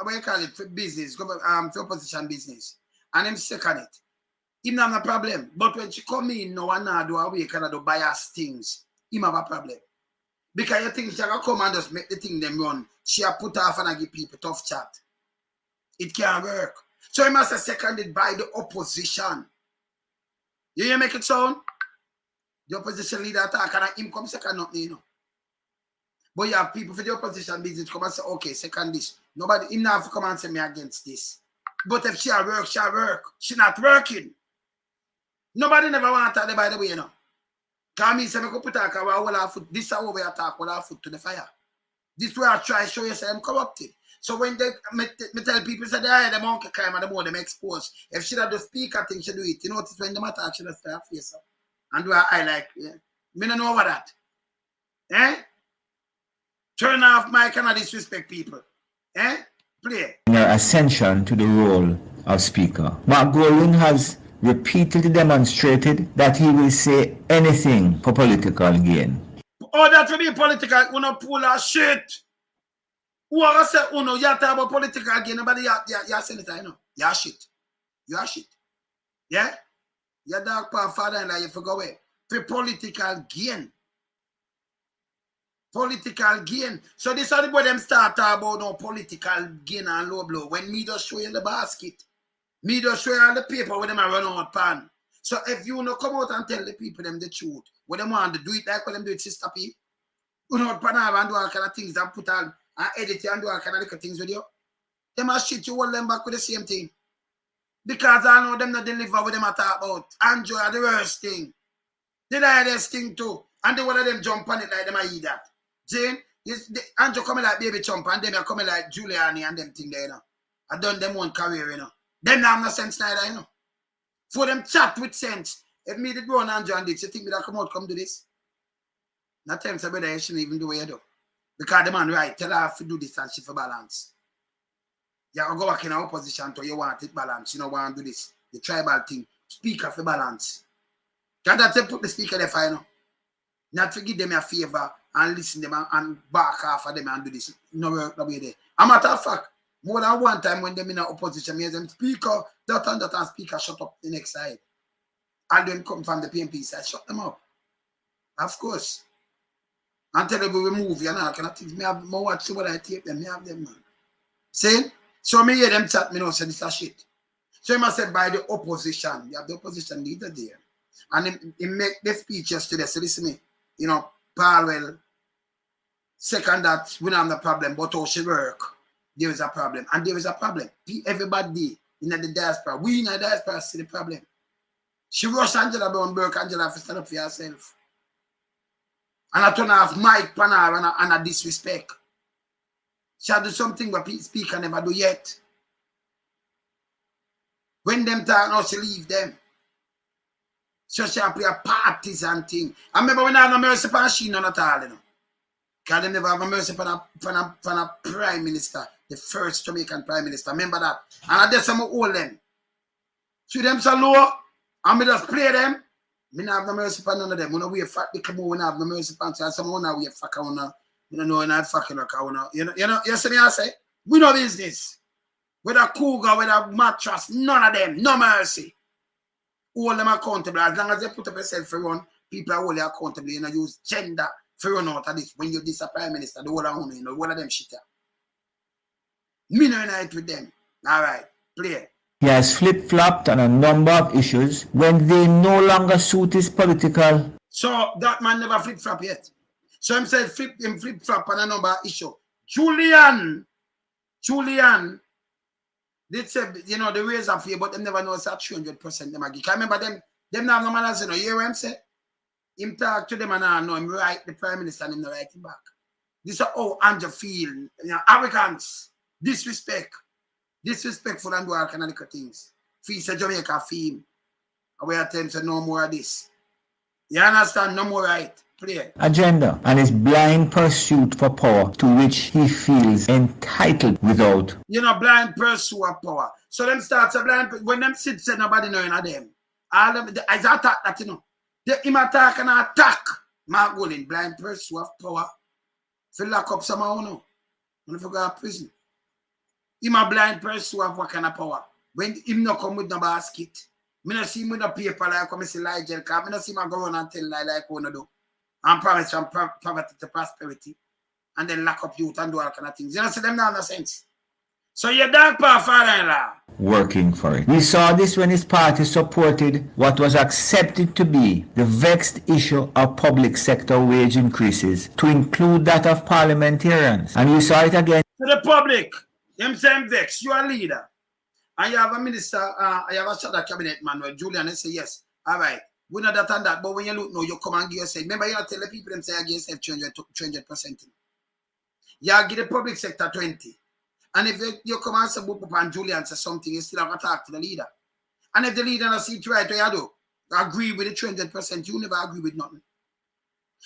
what you call it, for business, for opposition business. And him second it. Him have no problem. But when she come in, no one now do away kind of do bias things. Him have a problem. Because you think she can come and just make the thing them run. She have put off and give people tough chat. It can't work. So he must have seconded by the opposition. You hear make it sound? The opposition leader attack and him come second nothing, you know. But you have people for the opposition business come and say, okay, second this. Nobody, him now have to come and say me against this. But if she'll work, she'll work. She not working. Nobody never want her, by the way, you know. Because me say, I could put her, all our foot, this is how we attack, all our foot to the fire. This is where I try to show you, say, I'm corrupted. So when they, me tell people, say, the monkey crime and the more them exposed. If she had the speaker thing, she do it. You notice when the matter, she just start face up. And do I like, yeah. Me don't know about that. Eh? Turn off mic and disrespect people. Eh? Play. In her ascension to the role of Speaker, Mark Golding has repeatedly demonstrated that he will say anything for political gain. Oh, that will be political. Uno pull a shit. Who are say uno? You talk about political gain. Nobody you senator, you know. You shit. You shit. Yeah. Your Dog Paw Father and you forgo away for political gain. Political gain. So this is what them start about no political gain and low blow. When me just show you the basket. Me just show you all the paper when them a run out pan. So if you no come out and tell the people them the truth, what them want to do it like what them do it Sister P, you know pan and do all kind of things and put on and edit and do all kind of little things with you. Them a shit you hold them back with the same thing. Because I know them not deliver what them a talk about. Andrew are the worst thing. They die this thing too. And they one of them jump on it like them a eat that. Jane, Andrew coming like baby chump and them are coming like Giuliani and them thing there, you know. I done them one career, you know. Them have no sense neither, you know. For them chat with sense. If me did go on Andrew and this, you think me that come out come do this? Not time so brother, you shouldn't even do what you do. Because the man right, tell her to do this and shit for balance. You go back in our opposition to you want it balance. You know want to do this. The tribal thing. Speaker for balance. Because that's put the speaker there for you know. Not to give them a favor and listen to them and back off of them and do this. No work the way there. A matter of fact, more than one time when them in our opposition, me them speaker, that and speaker shut up the next side. And them come from the PMP side, shut them up. Of course. Until they will remove you know, cannot think me have more watch what I tape them, me have them man. See? So me hear them chat, me know say this a shit. So he must say by the opposition. You have the opposition leader there. And he make the speech yesterday. So listen me, you know, Parwell, second that we don't have the problem, but how she work, there is a problem. And there is a problem. Everybody in the diaspora, we in the diaspora see the problem. She rushed Angela Brown Burke, Angela to stand up for herself. And I turn off Mike Panar and a disrespect. She do something what speaker never do yet. When them talk now, she leave them. So she play a partisan thing. I remember when I have no mercy upon she none at all, you know. Because they never have no mercy upon a prime minister, the first Jamaican prime minister. Remember that. And I just hold them. See them so low, and me just play them. Me not have no mercy upon none of them. We know we a fuck the come we not have no mercy upon. So someone now we a fuck you know, not fucking like you know, you see me I say? We know business. With a cougar, with a mattress, none of them, no mercy. Hold them accountable. As long as they put up yourself for run, people are only accountable. You know, use gender for run out of this. When you dis a prime minister, the whole of you know, one of them shit. Me no unite with them. Alright, play. He has flip-flopped on a number of issues when they no longer suit his political. So that man never flip-flop yet. So him said flip-flop on a number of issues. Julian, they said, you know, the raise of fear, but them never know it's at 300% them again. I remember them have no manners, you know, you hear what I'm saying? Him talk to them and I know him right, the prime minister and him no write him back. This is how Andrew feel, you know, arrogance, disrespectful and do all kind of little things. Feel say Jamaica feel. And we attempt to no more of this. You understand? No more right. Play. Agenda and his blind pursuit for power to which he feels entitled without. You know, blind pursuit of power. So them start to blind, when them sit, say nobody knowing of them. All them, I attack that, you know. They him attack and attack. Mark Golden, blind pursuit of power. Feel lock up somehow, no. When you go to prison. Him a blind pursuit of what kind of power. When him not come with no basket. Me not see him with no paper like come see lie jail card. Me not see him go run and tell lie like one do. And promise from poverty to prosperity. And then lock up youth and do all kind of things. You know, see them now no sense. So your Dog Paw Father-in-law. Working for it. We saw this when his party supported what was accepted to be the vexed issue of public sector wage increases to include that of parliamentarians. And we saw it again. To the public, them same vex, you are a leader. And you have a minister, you have a shadow cabinet man where Julian say yes. All right. We know that and that, but when you look now, you come and give yourself. Remember, you tell the people them say give yourself 300%. You give the public sector 20. And if you come and say boop and Julian say something, you still have to talk to the leader. And if the leader doesn't see it right, what you do? Agree with the 300%, you never agree with nothing.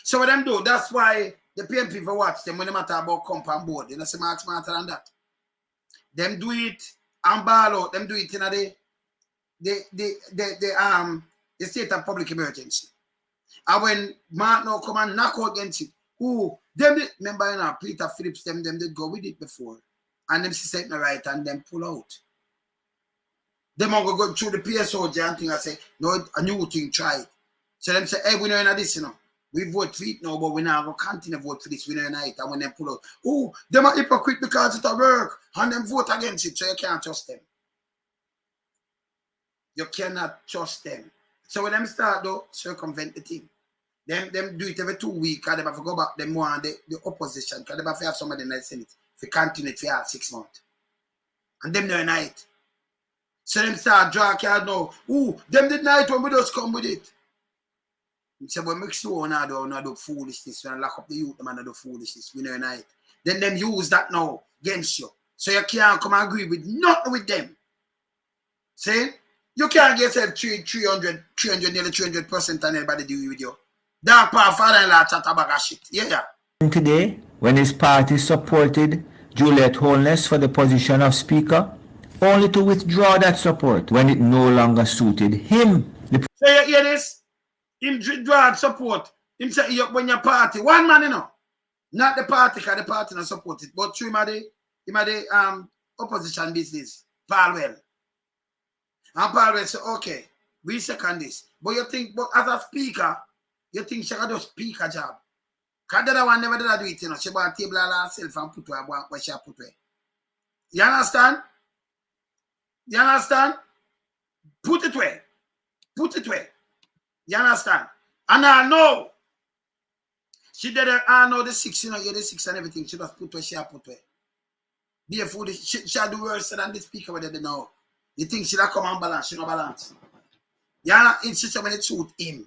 So what them do, that's why the PMP for watch them when they matter about compound board. You know, say Mark smarter than that. Them do it and ball out, them do it in the state of public emergency. And when Mark now come and knock out against it, who them did, remember, you know, Peter Phillips, them did go with it before. And them say no right and them pull out. Them all go through the PSOJ and thing and say, no, a new thing, try it. So them say, hey, we know in this, you know. We vote for it now, but we now go continue to vote for this, we know in it. And when them pull out, oh, them are hypocrite because it a work. And them vote against it, so you can't trust them. You cannot trust them. So when them start though, circumvent the thing. Them do it every 2 weeks, and they have to go back them more on the opposition, because they have to have somebody in the Senate if you continue it for 6 months. And them no night. So them start draw card now. Ooh, them did night when we just come with it. Say, well, make sure we do foolishness. We lock up the youth, man, do foolishness. We know night. Then them use that now against you. So you can't come and agree with nothing with them. See? You can't get yourself 300, nearly 300% and everybody deal with you. Dog Paw Father-in-law chat a bag of shit. Yeah. Today, when his party supported Juliet Holness for the position of Speaker, only to withdraw that support when it no longer suited him. So you hear this? Him withdraw support. Him say when your party, one man, you know. Not the party, because the party not support it. But through him had the opposition business. Parliamentary. And Parliamentary say, okay, we second this. But you think, but as a speaker, you think she got to speak a job. Because the other one never did do it, you know. She bought a table all herself and put her where she put her. You understand? You understand? Put it away. Put it away. You understand? And I know. She did it, I know the 6, you know, the 6 and everything. She just put where she put where. Be a fool. She do worse than the speaker where they know. You think she'll come and balance, she no balance. Yeah, it's just when it suit him.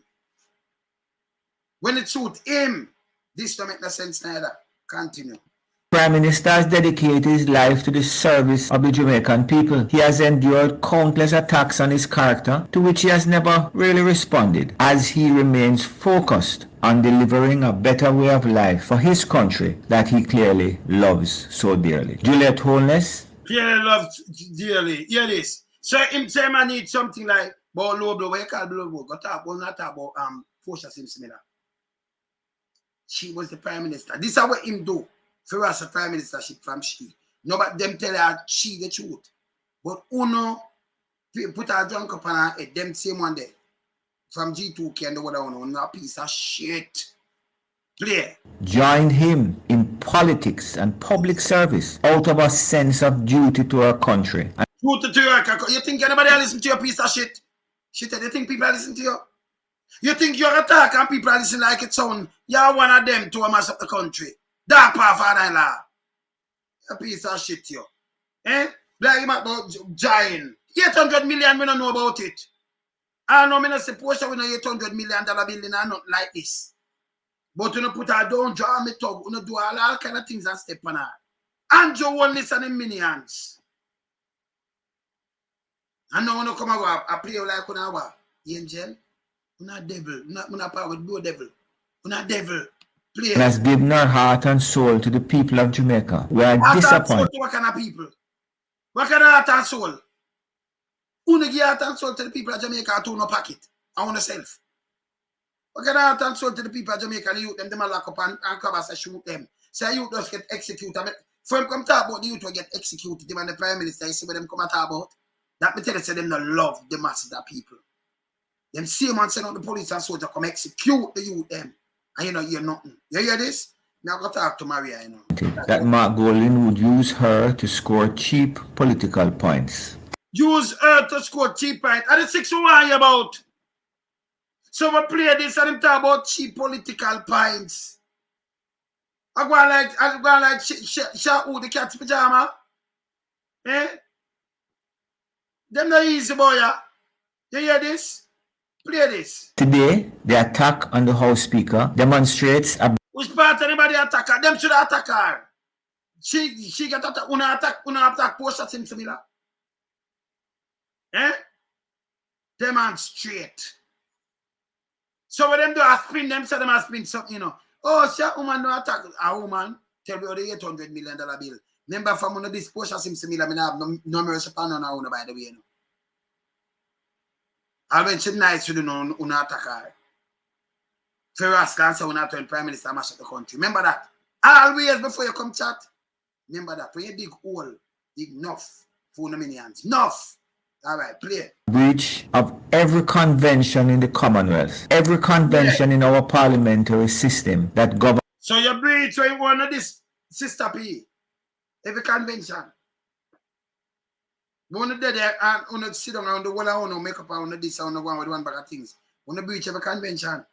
When it suit him, this don't make no sense neither. Continue. Prime Minister has dedicated his life to the service of the Jamaican people. He has endured countless attacks on his character, to which he has never really responded, as he remains focused on delivering a better way of life for his country that he clearly loves so dearly. Juliet Holness. Clearly loves dearly. Hear this. So him say man need something like low blow, what you call blow blow. Go talk about not talk about Portia Simpson. She was the Prime Minister. This is what him do. For us, a prime ministership from she. No, but them tell her she the truth. But Uno put her drunk up on her head. Them same one there. From G2K and the other one. A piece of shit. Play. Joined him in politics and public service out of a sense of duty to our country. Duty to your country. You think anybody listen to your piece of shit? Shit, you think people listen to you? You think you're a talk and people listen like it sound? You're one of them to mass up the country. Dog Paw Father-in-law. A piece of shit, yo. Eh? Like him about giant. 800 million, we don't know about it. I know, I not suppose we know $800 million building and not like this. But you know, put her down, draw me tug, you know, do all kind of things and step on her. Andrew Holness and the minions. And now you come and go, I play like you know, angel. You're not devil. You're not power with no devil. You're not devil. And has given her heart and soul to the people of Jamaica. We are disappointed. What kind of people? What kind of heart and soul? Who give heart and soul to the people of Jamaica to no pocket? I want to self. What kind of heart and soul to the people of Jamaica and the youth them lock up and cover say shoot them. Say youth just get executed. From come talk about the youth will get executed, them and the Prime Minister, you see what them come and talk about? That me tell you, say them don't love the masses of people. Them same man send out the police and soldier come execute the youth them. And you know, you're nothing. You hear this? Now go talk to Maria, you know. That Mark Golding would use her to score cheap political points. Use her to score cheap points. And the 6 who are you about? So we play this and them talk about cheap political points. I go like who the cat's pajama. Eh? Them not easy boy, yeah. You hear this? Play this. Today, the attack on the House Speaker demonstrates a... Which part anybody attack her? Them should attack her. She get attack. Una attack Portia Simpson. Eh? Demonstrate. So when them do a spin, them say them a spin something, you know. Oh, she a woman no attack. A woman tell me the $800 million bill. Remember from one of this Portia Simpson, I mean, I have no mercy upon her, by the way, you know. I went to nice to do no attack her. Ferras can say when I turn Prime Minister mash up the country. Remember that. Always before you come chat. Remember that. When you dig hole, dig enough for the minions. Enough. All right, play. Breach of every convention in the Commonwealth. Every convention in our parliamentary system that governs. So you breach when you want this Sister P. Every convention. When you there and you sit down on the wall and you make up on this and one with one bag of things. When you breach of a convention.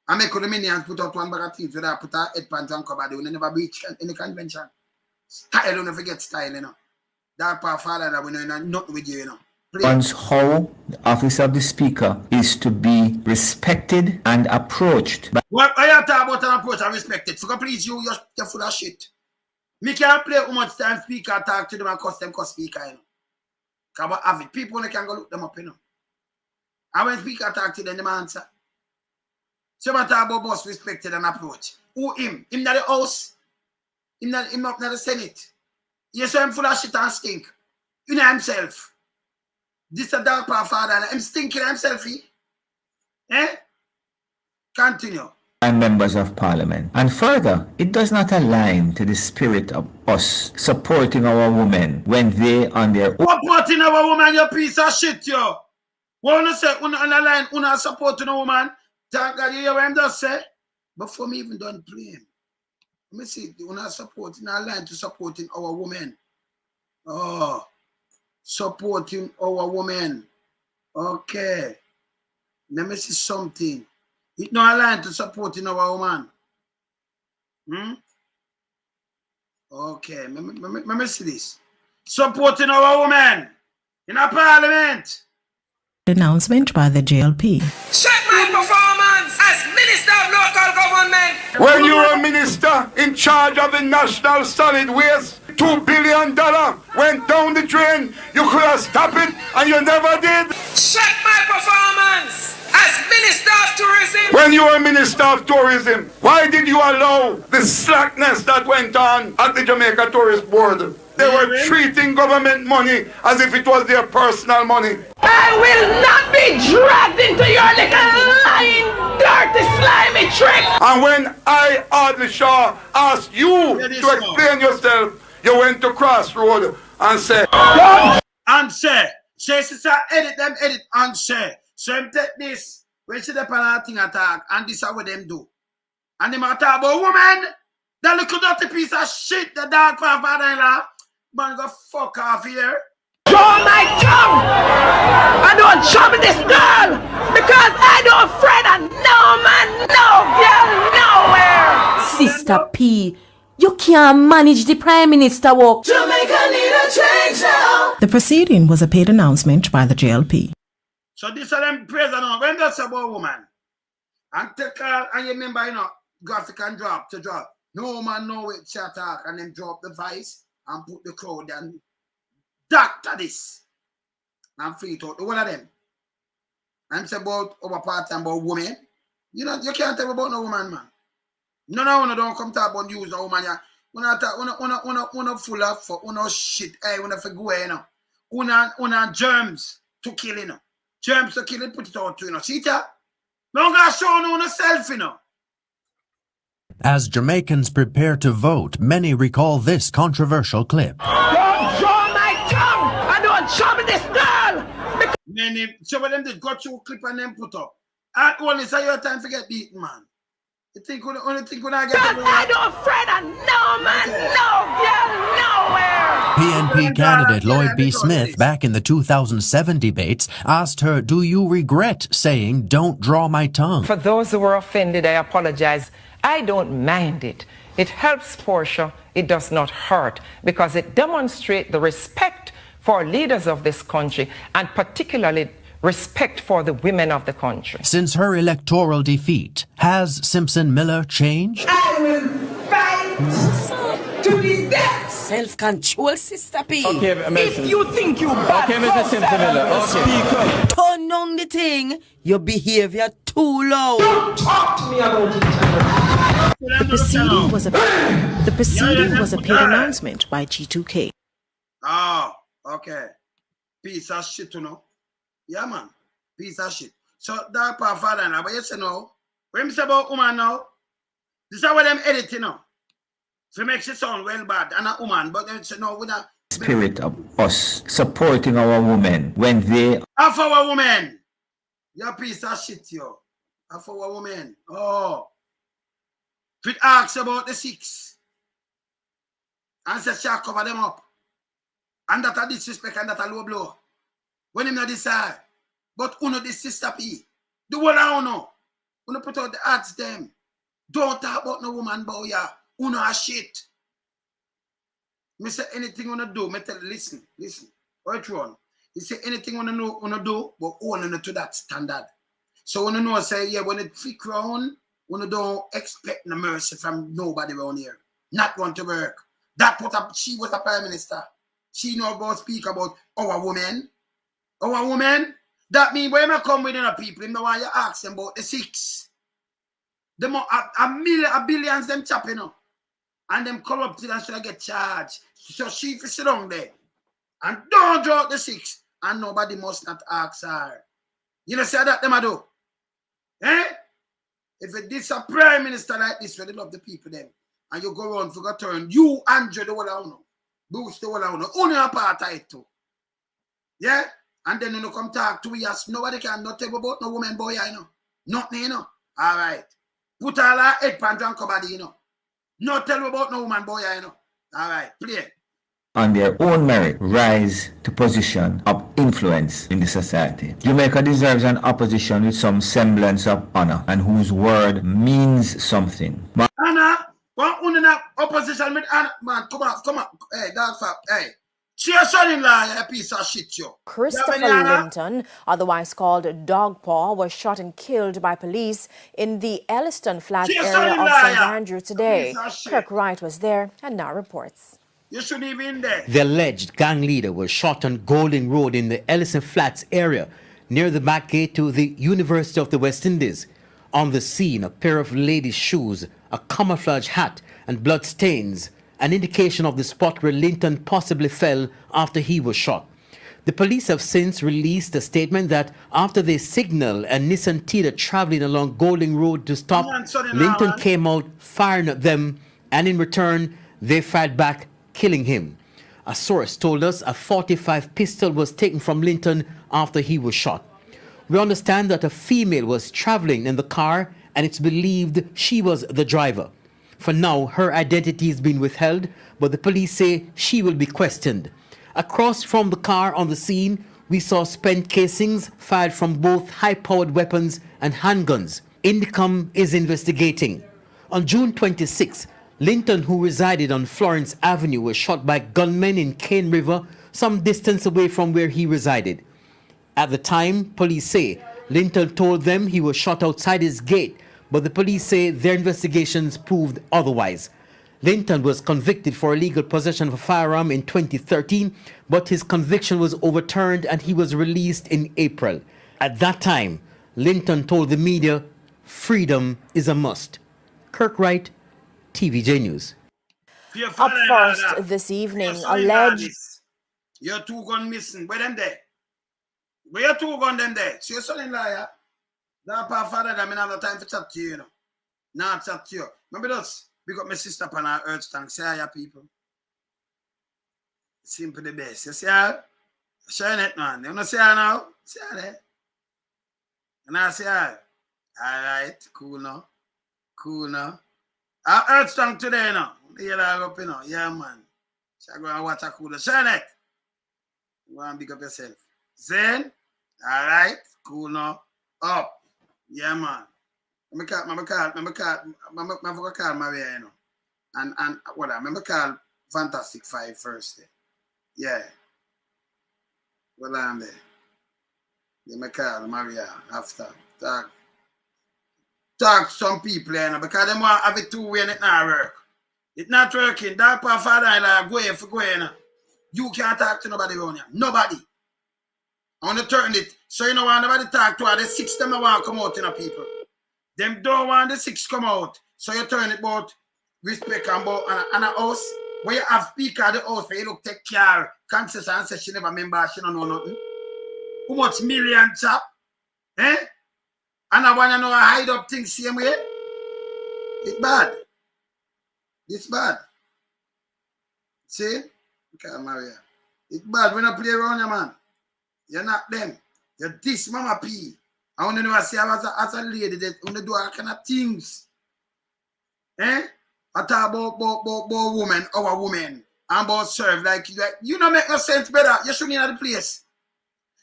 I make the minions put out one bag of things whether I put a headpants and cover, they will never breach any convention. Style, don't forget style, you know. Dog Paw Father that we know nothing with you, you know. Once how the office of the speaker is to be respected and approached. What are you talking about an approach and respect it? So please you're full of shit. Me can't play how much time speaker talk to them and cuss them cuss speaker, you know. Because have it. People can go look them up, you know. And when speaker talk to them, them answer. So what talk about boss respected and approach? Who him? Him not the house? Him not the Senate? Yes, so him full of shit and stink. You know himself. This a Dog Paw Father and him stinking himself, eh? Continue. And members of parliament. And further, it does not align to the spirit of us supporting our women when they on their own. Supporting our woman, you piece of shit, yo. What you say, on the line, you supporting a woman? Thank God you hear what I'm just say? Before me even done playing. Let me see, you're not supporting a line to supporting our women. Oh, supporting our women. Okay. Let me see something. It's not aligned to supporting our woman. Okay, let me see this. Supporting our woman in a parliament. Announcement by the JLP. Check my performance as Minister of Local Government. When you're a minister in charge of the National Solid Waste, $2 billion went down the drain. You could have stopped it and you never did. Check my performance as Minister of Tourism. When you were Minister of Tourism, why did you allow the slackness that went on at the Jamaica Tourist Board? They were treating government money as if it was their personal money. I will not be dragged into your little lying, dirty, slimy trick. And when I, Audley Shaw, asked you to explain yourself, you went to Crossroad and said, and say, sister, edit them, edit and say. So them take this, when she dep on a thing attack, and this is what them do. And them talk about women, that little dirty piece of shit, the Dog Paw Father-in-law. Man, go fuck off here. Draw my tongue! I don't trouble this girl because I don't afraid of no man, no girl, nowhere. Sister P, you can't manage the Prime Minister work. Jamaica need a change now. The proceeding was a paid announcement by the JLP. So this is them praise and when that's about woman. And take and you remember, you know, graphic and drop to drop. No man know it chat talk and then drop the voice and put the crowd and doctor this. And free to out the one of them. I'm saying about our part time about women. You know, you can't tell about no woman, man. No, don't come talk about use no woman. Una full of for una shit. Hey, una for go, you know. Una germs to kill, you know. Germs to kill it, put it out to, you know. See that? Don't go show no self, you know. As Jamaicans prepare to vote, many recall this controversial clip. Don't draw my tongue! I don't trouble this girl! Many, some of them just got you clip and then put up. And only say your time to get beaten, man. You think only think when I get I don't afraid of no man, no girl, nowhere! PNP candidate Lloyd B. Smith, back in the 2007 debates, asked her, "Do you regret saying, 'Don't draw my tongue'?" For those who were offended, I apologize. I don't mind it. It helps Portia. It does not hurt because it demonstrates the respect for leaders of this country and particularly respect for the women of the country. Since her electoral defeat, has Simpson Miller changed? I will fight to the death. Self-control, Sister P. Okay, if you think you bad, okay, Mr. Simpson Miller, okay. Turn on the thing. Your behavior too low. Don't talk to me about it. The proceeding was a paid announcement by G2K. Oh, okay. Piece of shit, you know. Yeah, man. Piece of shit. So, Dog Paw Father now, but you say no. When you say about woman now, this is what them edit, you know. So it makes it sound well bad. And a woman, but then say no, with a spirit of us supporting our women when they half our women. You piece of shit, yo. Half our women. Oh. If it asks about the 6 and say shall cover them up. And that a disrespect and that a low blow. When him not decide. But uno this sister P. The whole of uno. Uno put out the ads them. Don't talk about no woman bow ya. Uno a shit. Me say anything uno do, me tell listen. Which one? He say anything uno do, but uno to that standard. So uno know say, yeah, when it freak round, uno don't expect no mercy from nobody around here. Not want to work. That put up, she was a prime minister. She know about speak about our women. Our women. That mean when I come within a people, you know why you ask them about the 6. Them a billions them chopping up. And them corrupted and should get charged. So she fi sit down there. And don't draw the 6. And nobody must not ask her. You know say that them a do? Eh? If it is a prime minister like this, where they love the people them, and you go around for a turn, you Andrew the whole of boost the whole of only a part of it too. Yeah? And then you come talk to us, nobody can not tell about no woman boy, I know. Nothing, you know. All right. Put all our head pan and cover you know. Not tell about no woman boy, I know. All right, play. On their own merit, rise to position of influence in the society. Jamaica deserves an opposition with some semblance of honor and whose word means something. Anna, what opposition with Anna? Man, come on. Hey, Dog Paw, hey. She a son-in-law, a piece of shit, yo. Christopher Linton, otherwise called Dog Paw, was shot and killed by police in the Elliston Flats area of St. Andrew today. Kirk Wright was there and now reports. You shouldn't even there. The alleged gang leader was shot on Golding Road in the Ellison Flats area, near the back gate to the University of the West Indies. On the scene, a pair of ladies' shoes, a camouflage hat, and blood stains, an indication of the spot where Linton possibly fell after he was shot. The police have since released a statement that after they signaled a Nissan Tiida traveling along Golding Road to stop, Linton came out firing at them, and in return, they fired back, killing him. A source told us a .45 pistol was taken from Linton after he was shot. We understand that a female was traveling in the car and it's believed she was the driver. For now, her identity has been withheld, but the police say she will be questioned. Across from the car on the scene, we saw spent casings fired from both high-powered weapons and handguns. Indicom is investigating. On June 26, Linton, who resided on Florence Avenue, was shot by gunmen in Cane River, some distance away from where he resided. At the time, police say Linton told them he was shot outside his gate, but the police say their investigations proved otherwise. Linton was convicted for illegal possession of a firearm in 2013, but his conviction was overturned and he was released in April. At that time, Linton told the media, "Freedom is a must." Kirk Wright, TVJ News. Up first this evening, alleged... Your 2 gun missing. Where them there? Where your 2 gun them there? So your son-in-law, yeah? Dog Paw Father, I mean, I have no time to chat to you, you know. Not chat to you. Remember those? Big up my sister upon our earth stank. Say hi, people. Simple the best. You see her? Shine it, man. You want to say her now? Say her there. And I say her. All right. Cool now. Cool now. Our earth stank today, now. You know, up, you know. Yeah, man. So go and watch a cooler. Shine it. Go and big up yourself. Zen. All right. Cool now. Up. Yeah, man. I'm gonna call Maria, you know. And what I'm gonna call Fantastic 5 first. Yeah. Well, I'm there. Then I call Maria after. Talk some people, you know, because they want to have it 2 way and it not work. It's not working. Dog Paw Father, like, go here for go here, you know. You can't talk to nobody around here. Nobody. I want to turn it. So you know why nobody talk to her. The 6 them don't want to come out, you know, people. Them don't want the 6 come out. So you turn it about respect and about and a house. Where you have speaker at the house where you look take care. Concession and say she never remember, she don't know nothing. How much million chap? Eh? And I want to know I hide up things same way. It's bad. It's bad. See? Okay, Maria. It's bad when I play around you, man. You're not them. You're this Mama P. I want to know I say as a lady that want to do all kind of things. Eh? I talk about women, our women. and about serve. Like you don't make no sense, brother. You shouldn't in the place.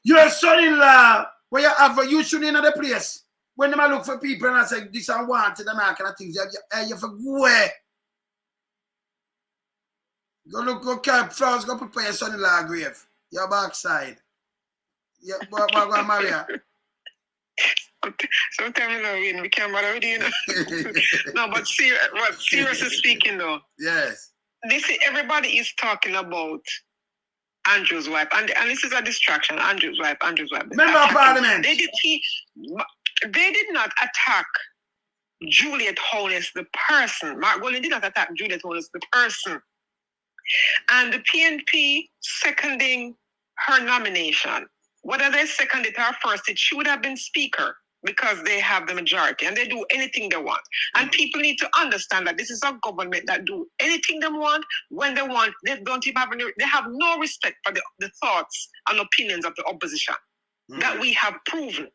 Your son-in-law, where you have you shouldn't in the place. When they look for people and I say this and wanted and all kind of things, you for go away. Go carry flowers, go prepare your son-in-law grave. Your backside. Yeah, go marry her. Sometimes we can't bother with you, No, but seriously speaking though. Yes. Everybody is talking about Andrew's wife, and this is a distraction. Andrew's wife. Member of Parliament. They did not attack Juliet Holness, the person. Mark Golding did not attack Juliet Holness, the person. And the PNP seconding her nomination, whether they seconded her first, she would have been speaker because they have the majority and they do anything they want. And people need to understand that this is a government that do anything they want when they want. They don't even they have no respect for the thoughts and opinions of the opposition that we have proven.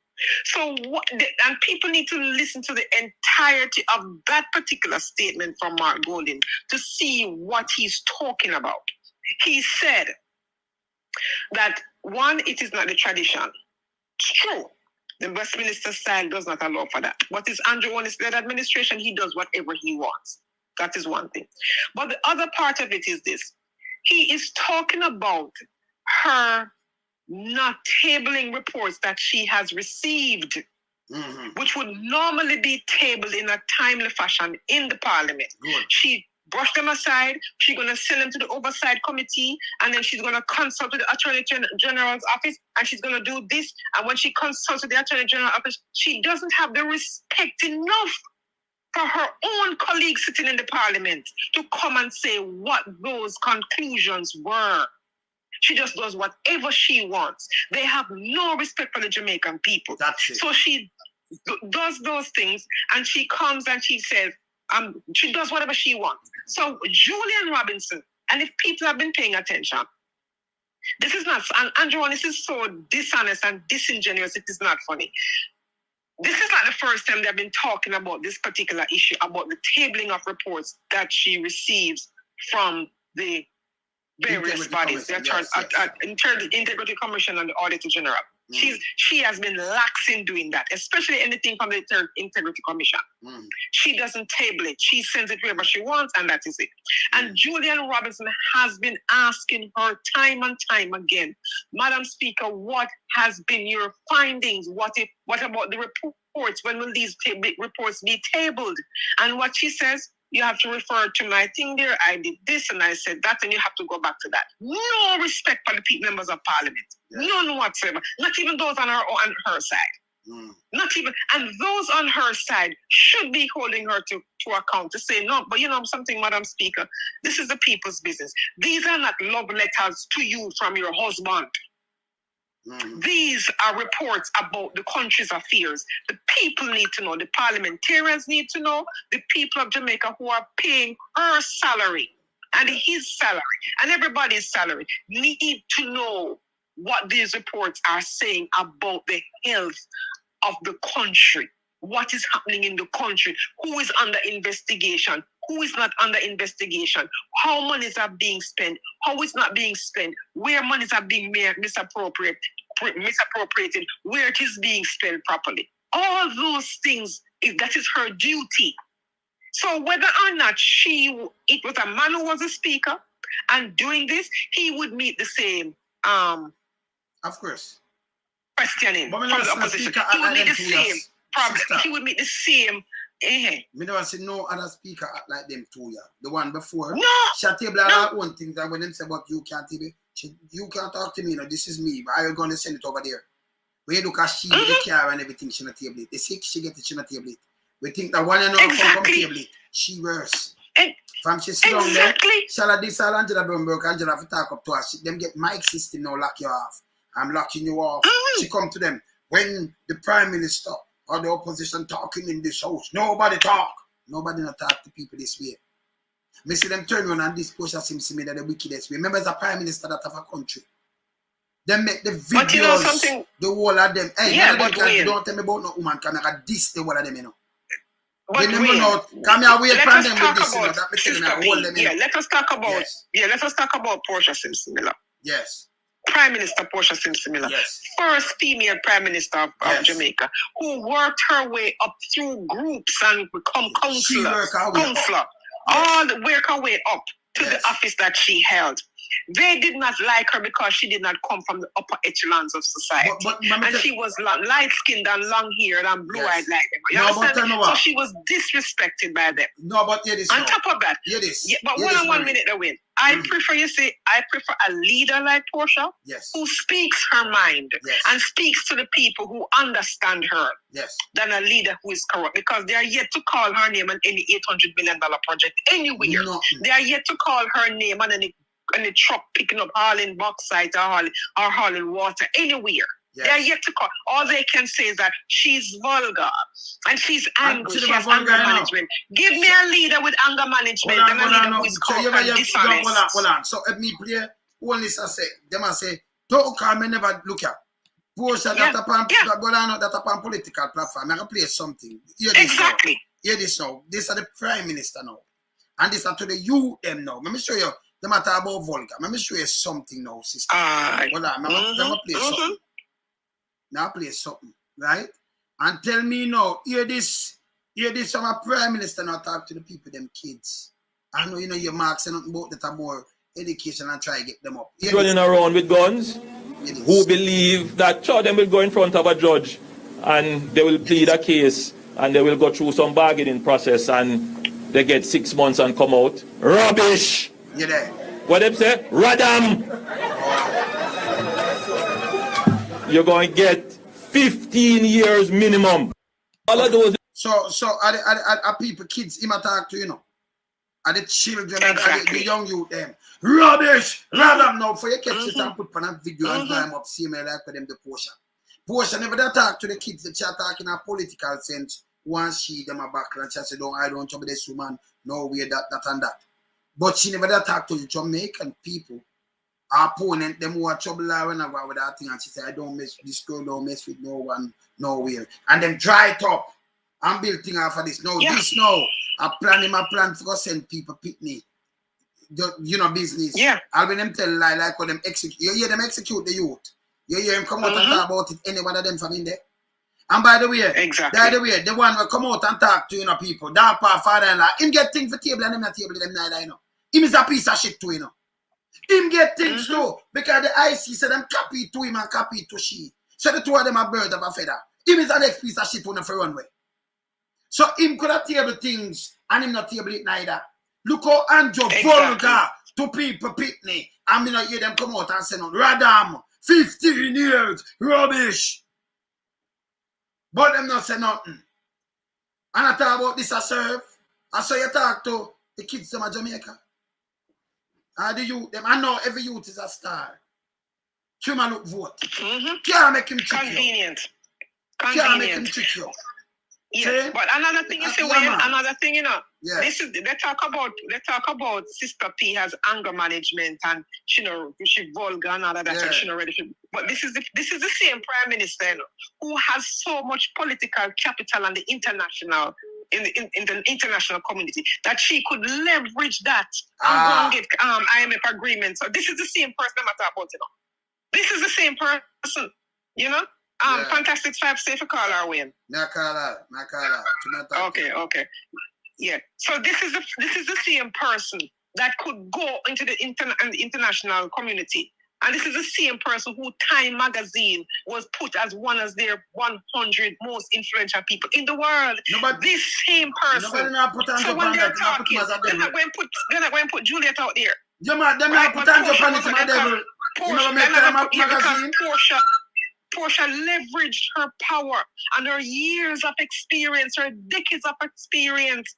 So and people need to listen to the entirety of that particular statement from Mark Golding to see what he's talking about. He said that one, it is not the tradition. It's true. The Westminster style does not allow for that. But it's Andrew Holness-led administration, he does whatever he wants. That is one thing. But the other part of it is this. He is talking about her not tabling reports that she has received, which would normally be tabled in a timely fashion in the Parliament. Good. She brushed them aside. She's going to send them to the Oversight Committee, and then she's going to consult with the Attorney General's office, and she's going to do this. And when she consults with the Attorney General's office, she doesn't have the respect enough for her own colleagues sitting in the Parliament to come and say what those conclusions were. She just does whatever she wants. They have no respect for the Jamaican people. That's it. So she does those things, and she comes and she says, she does whatever she wants. So Julian Robinson, and if people have been paying attention, this is not, and Andrew, this is so dishonest and disingenuous, it is not funny. This is not the first time they've been talking about this particular issue, about the tabling of reports that she receives from the various bodies, the Integrity Commission and the Auditor General. She has been lax in doing that, especially anything from the Integrity Commission. She doesn't table it. She sends it wherever she wants, and that is it. And Julian Robinson has been asking her time and time again, Madam Speaker, what has been your findings? What about the reports? When will these reports be tabled? And what she says, you have to refer to my thing there. I did this and I said that, and you have to go back to that. No respect for the members of Parliament. Yes. None whatsoever. Not even those on her side. Not even. And those on her side should be holding her to account to say, no, but you know something, Madam Speaker, this is the people's business. These are not love letters to you from your husband. These are reports about the country's affairs. The people need to know. The parliamentarians need to know. The people of Jamaica who are paying her salary and his salary and everybody's salary need to know what these reports are saying about the health of the country. What is happening in the country? Who is under investigation? Who is not under investigation? How monies are being spent? How is not being spent? Where monies are being misappropriated? Where it is being spent properly? All those things, that is her duty. So whether or not it was a man who was a speaker and doing this, he would meet the same of course questioning from the opposition. He would meet the same problem. He would meet the same. Me never see no other speaker act like them too, yeah. The one before. No. She table her own things, and when them say, but you can't table, you can't talk to me, this is me. But I'm going to send it over there. When you look at she with the car and everything, she not table it. The sick, she get it, she not table it. We think that one and all come table it. She worse. From she sit down there, shall I this all Angela Bromberg, Angela have to talk up to us. Them get mic system now lock you off. I'm locking you off. She come to them. When the Prime Minister or the opposition talking in this house, nobody talk. Nobody not talk to people this way. Me see them turn around and this push seems to me that the wickedest way. Remember as a Prime Minister that of a country. Them make the videos, but you know something? The whole of them. Hey, yeah, but don't tell me about no woman can make a diss the whole of them, you know. But let us talk about Portia Simpson Miller. Yes. Prime Minister Portia Simpson Miller. Yes. First female Prime Minister of Jamaica, who worked her way up through groups and become counselor. All the work her way up to the office that she held. They did not like her because she did not come from the upper echelons of society. And she was light-skinned and long-haired and blue-eyed like them. You understand? So she was disrespected by them. No, but hear this. On top of that, but hold on 1 minute, Win. I prefer a leader like Portia who speaks her mind and speaks to the people who understand her than a leader who is corrupt, because they are yet to call her name on any $800 million project anywhere. They are yet to call her name on any truck picking up hauling bauxite or hauling water anywhere. They are yet to call. All they can say is that she's vulgar and she's angry. She has anger management. Give me a leader with anger management and a leader who is corrupt and dishonest. Hold on. So if me play, Holness say, don't call me never look at. Portia that upon political platform. I can play something. Exactly. Hear this now. This are the Prime Minister now. And this are to the UM now. Let me show you the matter about vulgar. Let me show you something now, sister. Hold on. Let me play something. Now play something, right? And tell me now, hear this from a Prime Minister now talk to the people, them kids. I know your marks and nothing about that are more education and try to get them up. Running around with guns, who believe that them will go in front of a judge and they will plead a case and they will go through some bargaining process and they get 6 months and come out. Rubbish! You there? What them say? Radam! You're going to get 15 years minimum. All of those. So are people, kids, him talk to, Are the children, the young youth, them. Rubbish! Radam now, for your kids, and put on a video and climb up, see me like for them, the Portia. Portia never talk to the kids, the chat talk in a political sense. Once she them a back and she said, I don't trouble this woman, no way, that and that. But she never talk to the Jamaican people. Our opponent, them who are trouble her and with that thing, and she said, I don't mess with this girl, don't mess with no one, nowhere. And them dry it up and build thing off of this. No, this now, I plan to go send people pitney. Business. Yeah. I'll be them tell lie like what them execute. You hear them execute the youth. You hear them come out and talk about it, any one of them from in there. And by the way, the one will come out and talk to people, Dog Paw Father-in-law, him get things for table and him not table them neither, Him is a piece of shit too, Him get things too, because the IC said them copy to him and copy to she. So the two of them are bird of a feather. Him is the next piece of shit on the runway. So him could have table things and him not table it neither. Look how Andrew vulgar to people pitney. And me not hear them come out and say no, Radam, 15 years, rubbish. But them not say nothing. And I talk about this I serve. I saw you talk to the kids from Jamaica. And the youth, them. I know every youth is a star. Human look vote. Can't make him trick Convenient. Can't make him trick you. Yeah, but another thing is this is they talk about Sister P has anger management and she vulgar and all of that and she not ready for. But this is the same Prime Minister who has so much political capital in the international international community that she could leverage that and go and get IMF agreement. So this is the same person I'm talking about, This is the same person, Fantastic Five, safe call our win. Not call her. Okay. Yeah. So this is the same person that could go into the international community, and this is the same person who Time magazine was put as one of their 100 most influential people in the world. This same person. So when they're talking, they're not going to put Juliet out there. They're not put on the devil. Because Portia leveraged her power and her years of experience, her decades of experience,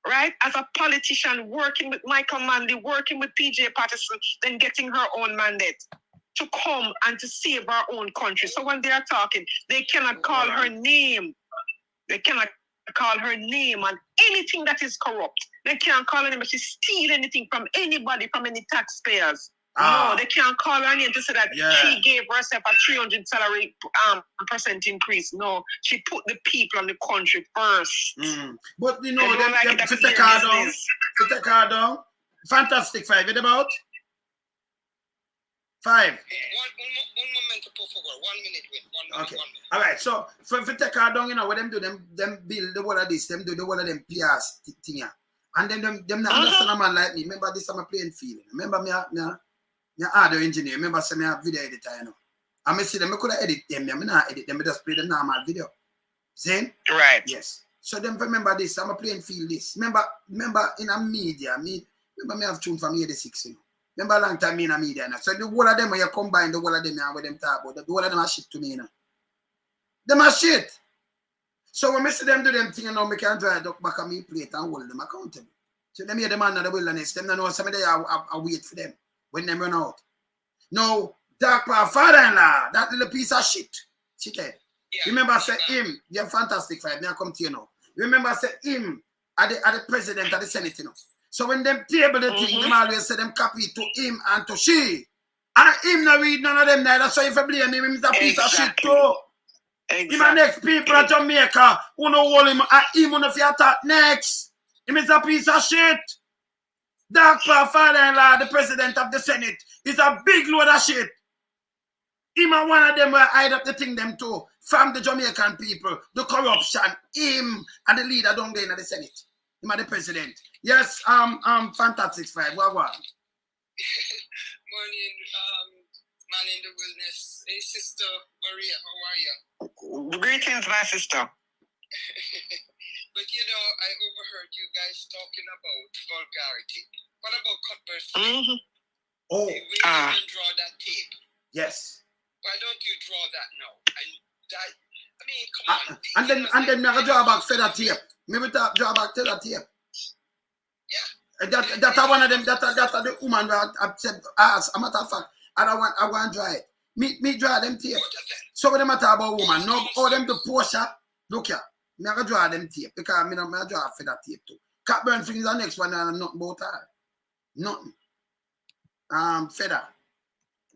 right? As a politician, working with Michael Manley, working with PJ Patterson, then getting her own mandate to come and to save our own country. So when they are talking, they cannot call her name. They cannot call her name on anything that is corrupt. They can't call her name if she steal anything from anybody, from any taxpayers. No, they can't call her name to say that she gave herself a 300 salary percent increase. No, she put the people and the country first. But you know, them to take her down. To take her down. Fantastic 5. It about 5. One moment, por favor. 1 minute, wait. 1 minute. Okay. 1 minute. All right. So for take her down, you know what them do? Them build the whole of this. Them do the whole of them PS thing. And then them not understand a man like me. Remember this? I'm a playing field. Remember me audio engineer. Remember say me a video editor. You know. I see them. I could edit them. I not edit them. I just play the normal video. See? Right. Yes. So them remember this. I'm a playing field this. Remember in a media. Remember me have tune from 86. You know. Remember a long time in a media. Now. So the whole of them when you combine the whole of them and what them talk about. The whole of them are shit to me. You know. Them are shit. So when I see them do them thing, you know, I can try to duck back on me plate and hold them accountable. So them hear the man in the wilderness. Them don't know somebody I wait for them when them run out. No, Dog Paw Father-in-law, that little piece of shit. Shithead. Yeah. Remember I said him, you're fantastic 5. Now come to you now. Remember I said him at the president of the Senate, you know. So when them table the thing, them always say them copy to him and to she. And him not read none of them neither. So if you blame him, he's a piece of shit too. Exactly. Him and next people at Jamaica who know hold him and him who if you attack next. Him is a piece of shit. Dog Paw Father-in-law, the president of the Senate, is a big load of shit. Him and one of them will hide up the thing them too from the Jamaican people, the corruption, him and the leader down there in the Senate. Him and the president. Yes, fantastic 5. What? Morning, man in the wilderness. Hey, Sister Maria, how are you? Greetings, my sister. But you know, I overheard you guys talking about vulgarity. What about Cuthbert Flynn? Oh, we even draw that tape. Yes. Why don't you draw that now? Come on. And then I draw back to that tape. Maybe draw back to that tape. Yeah. That's one of them. That's the woman that I said. As a matter of fact, I want to draw it. Me draw them tape. So when they matter about woman, no, all them to Portia. Look here. Me I draw them tape because I draw for that tape too. Catburn things the next one and nothing about her. Nothing. Feather.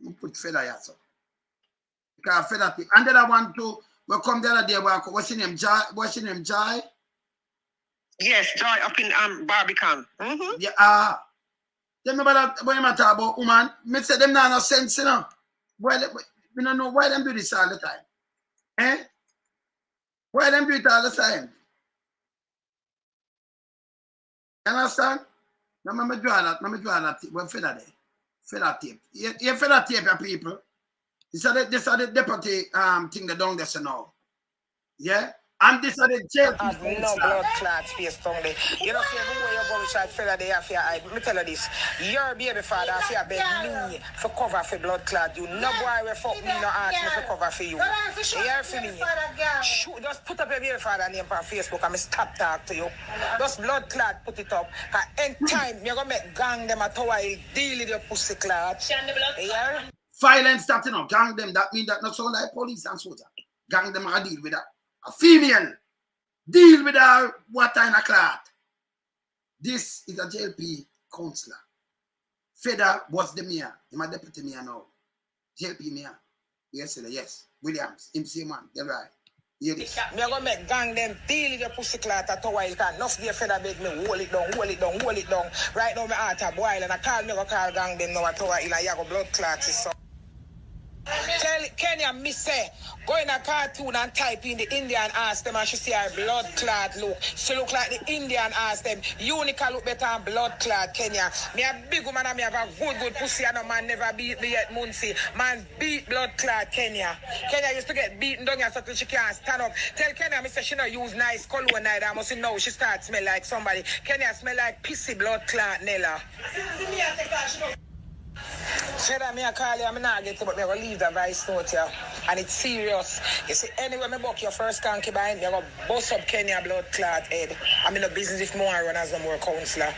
We put feather here so. Because feather tape. And then I want to we come the other day what's your name? Jai? Yes, Joy up in Barbican. Yeah. Tell me about that when you talk about woman. Me say them not no sense, you know. Why we don't know why them do this all the time. Eh? Why them do it all the time? You understand? Now me draw that tape. Well, feather there. Feather tape. You feather tape your people. This are the deputy thing that down there so now. Yeah? And this are the jail. No blood clot space down there. You know, everywhere you go, which I feel that they have here. Let me tell you this. Your baby father have to beg me for cover for blood clot. You no boy will fuck me, no ask me for cover for you. You hear for me? Shoot, just put up your baby father name on Facebook and me stop talk to you. Just blood clot, put it up. Cause anytime you're going to make gang them at how I deal with your pussy clot. Yeah? Violence that, you know, gang them, that means that not so like police and soldier. Gang them are deal with that. A female deal with her what kind of clot. This is a JLP councillor. Feather was the mayor. He's my deputy mayor now. JLP mayor. Yes, yes. Williams. Him same one. They're right. Hear this. Me go make gang them deal with your pussy clot at a while. Cause enough their feather beg me hold it down. Right now my heart a boil and I call gang them now at a while. I go blood clot is so. Tell Kenya, me say, go in a cartoon and type in the Indian ass them and she see her blood clot look. She look like the Indian ass them. Unica look better than blood clot, Kenya. Me a big woman and me have a good pussy and no man never beat me yet, Muncie. Man beat blood clot, Kenya. Kenya used to get beaten down here so she can't stand up. Tell Kenya, me say she not use nice cologne neither. I must know she start smell like somebody. Kenya smell like pissy blood clot, Nella. Said that me a call you, I'm not get to, but me go leave the voice note here. And it's serious. You see, anyway, me book your first concubine, me go bust up Kenya blood clot head. I'm in a business if more run as no more counselor.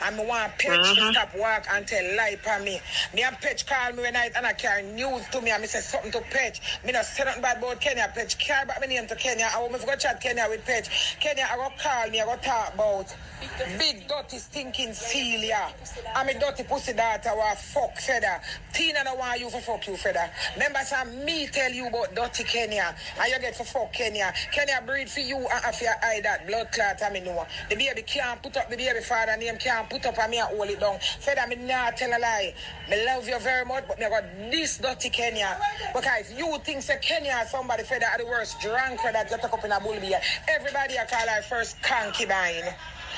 And me want Petch to stop work and tell lie for me. Me and Petch call me when night and I carry news to me and me say something to Petch. Me not say nothing bad about Kenya. Petch carry back my name to Kenya. I want me to go chat Kenya with Petch. Kenya, I go call me, I go talk about big dirty stinking Celia. And me dirty pussy daughter was fuck feather. Tina don't want you for fuck you, Freda. Remember, some me tell you about dirty Kenya, and you get for fuck Kenya. Kenya breed for you and have your eye that blood clot, I mean, no. The baby can't put up the baby father name, can't put up and me and hold it down. Freda, me not tell a lie. Me love you very much, but me got this dirty Kenya. Because if you think say Kenya or somebody, Freda, are the worst drunk that you took up in a bull beer, everybody I call her first concubine.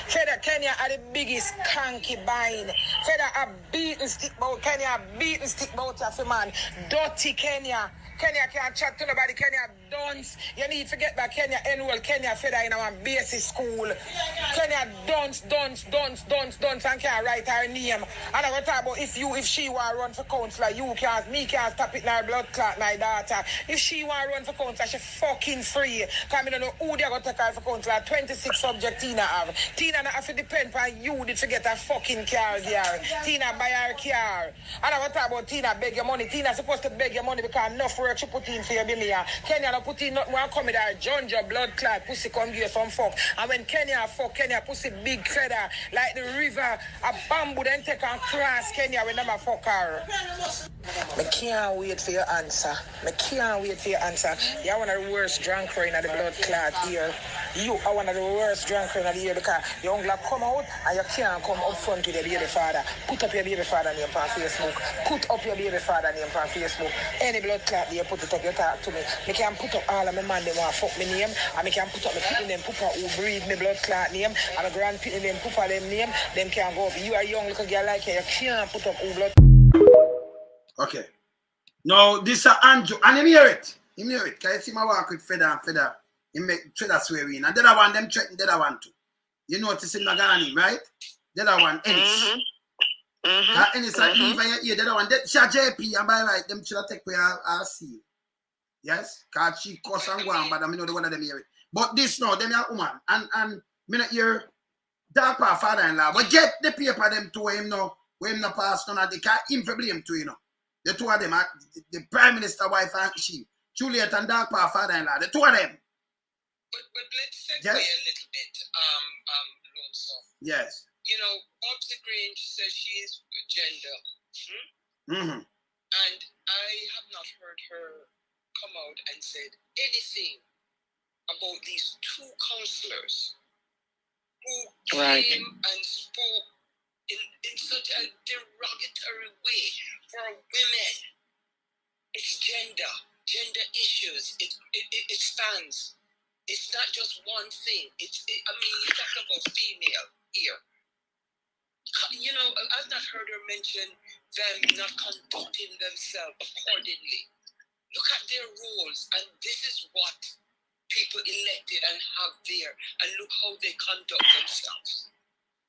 Feda Kenya are the biggest concubine. Feda a beaten stick bout Kenya, beaten stick bout of a man. Dirty Kenya. Kenya can't chat to nobody. Kenya dunce. You need to get back Kenya enroll Kenya Feda in our basic school. Kenya dunce and can't write her name. And I go talk about if she want run for councillor, me can't stop it in her blood clot, my daughter. If she want run for councillor, she fucking free. Because I don't know who they're going to take her for councillor. 26 subject Tina have. Tina not have to depend on you to get a fucking car, girl. Tina buy her car. And I go talk about Tina beg your money. Tina supposed to beg your money because enough work she put in for your belly. Kenya not put in nothing. One come with her Jonja blood clot. Pussy come give you some fuck. And when Kenya fuck, Kenya pussy big feather. Like the river, a bamboo then take and cross Kenya when them a fuck her. I can't wait for your answer. I can't wait for your answer. You're one of the worst drunk in the blood clot here. You are one of the worst drunk in the year because you only come out and you can't come up front with your baby father. Put up your baby father name on Facebook. Put up your baby father name on Facebook. Any blood clot there, put it up, you talk to me. I can put up all of my man, they want to fuck me name. And I can put up my people name, Papa who breed me blood clot name. And my grandpitty name, Papa them name. Them can't go up. You are young little girl like you can't put up who blood. Okay. Now, this is Andrew. And him hear it. Him hear it. Can you see my work with Feda and Feda? He make Feda swear in. And the other one, them threaten the other one too. You notice him not gonna name, right? The other one, Ennis. Ennis and Eve, and you hear the other one. She a JP, and by right, them should have take away our seal. Yes? Because she cuss and go on, but I know the one of them hear it. But this now, them are woman. And me not hear Dog Paw father-in-law. But get the paper them to him now. Where him not pass none of the car, him for blame too, you know. The two of them, the Prime Minister wife and she, Juliet and Dog Paw father-in-law, the two of them. But let's segue a little bit, Lonesome. Yes. You know, Bobsy Grange says she is gender. Mm-hmm. And I have not heard her come out and said anything about these two councillors who came and spoke in such a derogatory way for women. It's gender issues. It spans. It's not just one thing. I mean, you talk about female here. You know, I've not heard her mention them not conducting themselves accordingly. Look at their roles, and this is what people elected and have there, and look how they conduct themselves.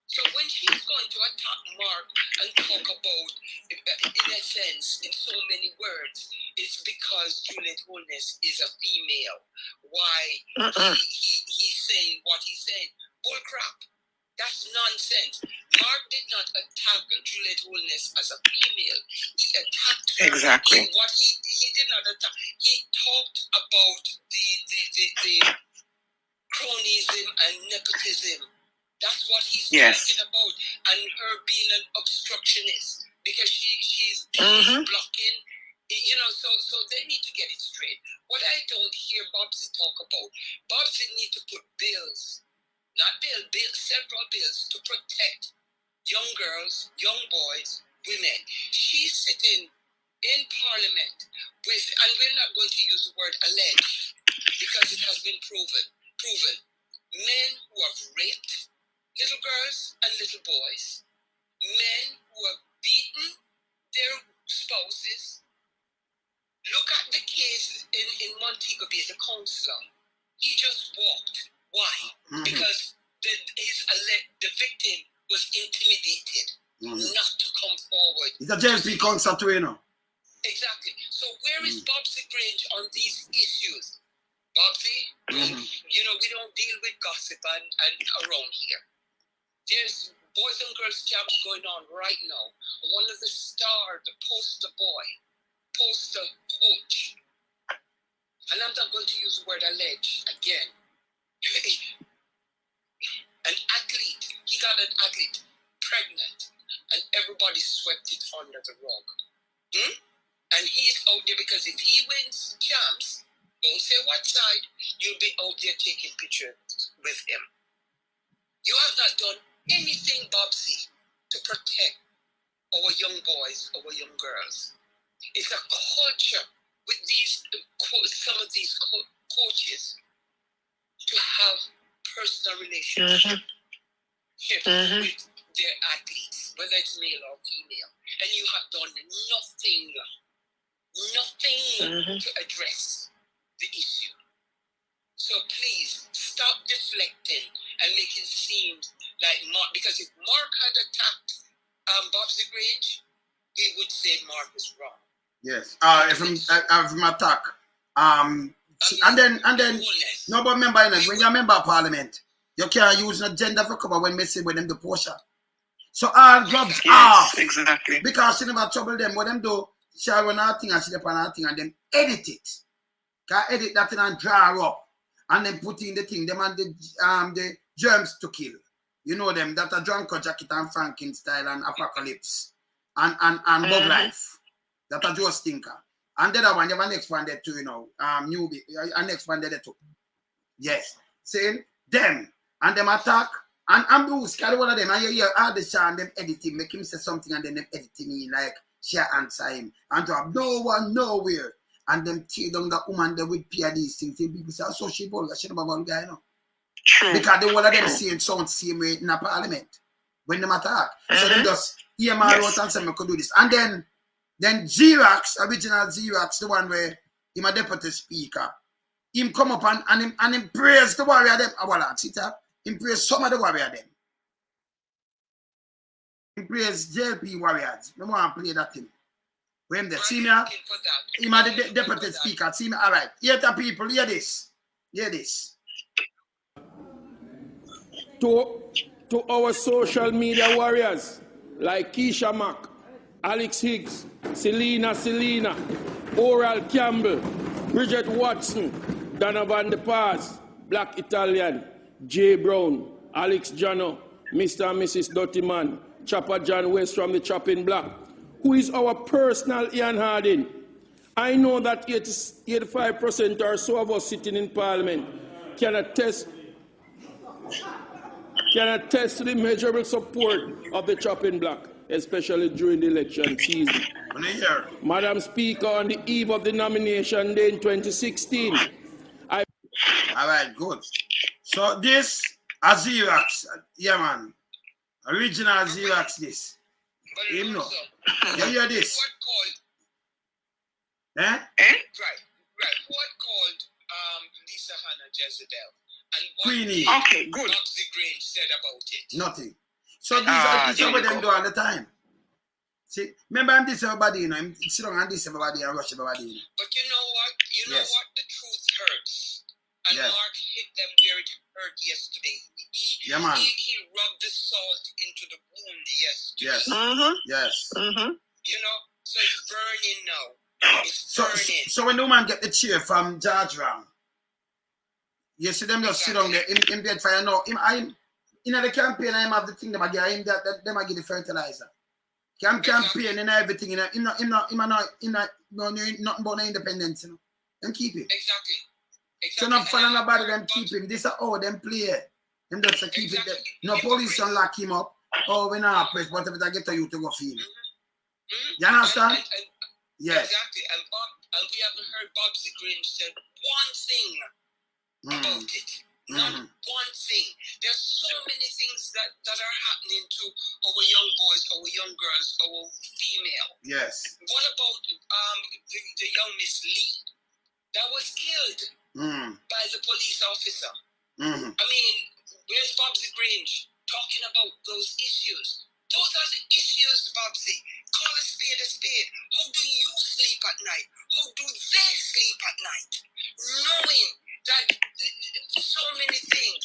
So when she's going to attack Mark and talk about, in a sense, in so many words, it's because Juliet Holness is a female. Why he's saying what he's saying. Bull crap. That's nonsense. Mark did not attack Juliet Holness as a female. He attacked her. Exactly. What he did not attack. He talked about the cronyism and nepotism. That's what he's talking about. And her being an obstructionist. Because she's blocking. You know, so they need to get it straight. What I don't hear Bobsy talk about, Bobsy need to put bills. Not bills, several bills to protect young girls, young boys, women. She's sitting in Parliament with, and we're not going to use the word alleged because it has been proven, men who have raped little girls and little boys, men who have beaten their spouses. Look at the case in Montego Bay, the councillor. He just walked. Why? Because the victim was intimidated not to come forward. It's a JLP councillor too, you know. Exactly. So where is Bobsy Grange on these issues? Bobsy, you know, we don't deal with gossip and around here. There's boys and girls camps going on right now. One of the stars, the poster boy, poster coach, and I'm not going to use the word allege again. An athlete, he got an athlete pregnant, and everybody swept it under the rug. And he's out there because if he wins champs, don't say what side, you'll be out there taking pictures with him. You have not done anything, Bobsy, to protect our young boys, our young girls. It's a culture with these, some of these coaches to have personal relationships with their athletes, whether it's male or female. And you have done nothing to address the issue. So please stop deflecting and making it seem like Mark, because if Mark had attacked Bobsy Grange, we would say Mark was wrong. Yes. From attack. And then no, but remember, when you're a member of Parliament, you can't use no gender for cover when messing with them the Porsche. So all gloves off. Exactly. Because she never trouble them. What them do, she run her thing and she upon her thing and then edit it. Can edit that thing and draw up. And then put in the thing, them and the germs to kill. You know them, that a Drunko Jacket and Frankenstein and Apocalypse. And Bug Life. That a Joe Stinker. And the other one, you have an expanded to, newbie, an expanded to. Yes. Saying them. And them attack. And Bruce, carry one of them. And you hear all the shah and them editing, make him say something and then them editing me like, she answer him. And to have no one nowhere. And them tear down the woman there with peer these things. People say, so she bought she never one guy, no. True. Because the one of them saying sound same way in a Parliament. When them attack. So them just hear my out and say I could do this. And then Xerox, original Xerox, the one where him a deputy speaker, him come up and him praise the warrior them. Him praise some of the warrior them. Him praise JLP warriors. I want to play that thing. When they see me, him a the deputy speaker. See me, all right. Hear the people, hear this. Hear this. To our social media warriors like Keisha Mack, Alex Higgs, Selena, Oral Campbell, Bridget Watson, Donovan De Paz, Black Italian, Jay Brown, Alex Jano, Mr. and Mrs. Dottyman, Chopper John West from the Chopping Block, who is our personal Ian Harding. I know that 85% or so of us sitting in Parliament can attest to the measurable support of the Chopping Block, especially during the election season. Madam Speaker, on the eve of the nomination day in 2016, all right, good. So this a Xerox, yeah man. Original Xerox this. You know. You hear this? Right. What called Lisa Hannah Jezebel? And what Queenie. Okay, good. Bobsy Grange said about it. Nothing. So this is what them do all the time. See, remember I'm this everybody, I'm sit down and this everybody and rush everybody. But you know what? You know what? The truth hurts. And Mark hit them where it hurt yesterday. He rubbed the salt into the wound yesterday. Yes. You know, so it's burning now. It's burning. So when the man get the chair from George Ram, you see them just sit down there in bed fire now. I'm in the campaign, I have the thing them again that them give the fertilizer. Campaign and everything, nothing about independence, you know. Them keep him. Exactly. So not fun nobody them keep him. This is how them play. Them just keep it. No police don't lock him up. Oh, we not press, but if I get to you to go feel. You understand? Yes. Exactly. And we haven't heard Bobsy Grange said one thing about it. Not one thing. There's so many things that are happening to our young boys, our young girls, our female. Yes. What about the young Miss Lee that was killed by the police officer? I mean, where's Bobsy Grange talking about those issues? Those are the issues, Bobsy. Call a spade a spade. How do you sleep at night? How do they sleep at night? Knowing that so many things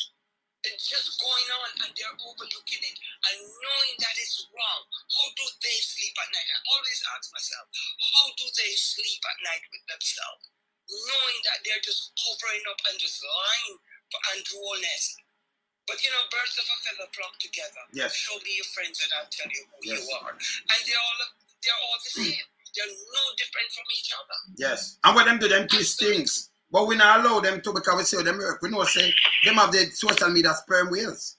are just going on and they're overlooking it and knowing that it's wrong. How do they sleep at night? I always ask myself, how do they sleep at night with themselves? Knowing that they're just covering up and just lying for Andrew Holness. But you know, birds of a feather flock together. Yes. Show me your friends and I'll tell you who you are. And they're all the same. They're no different from each other. Yes. And what them do, them twist things. But we not allow them to because we see them work. We know say them have the social media sperm whales.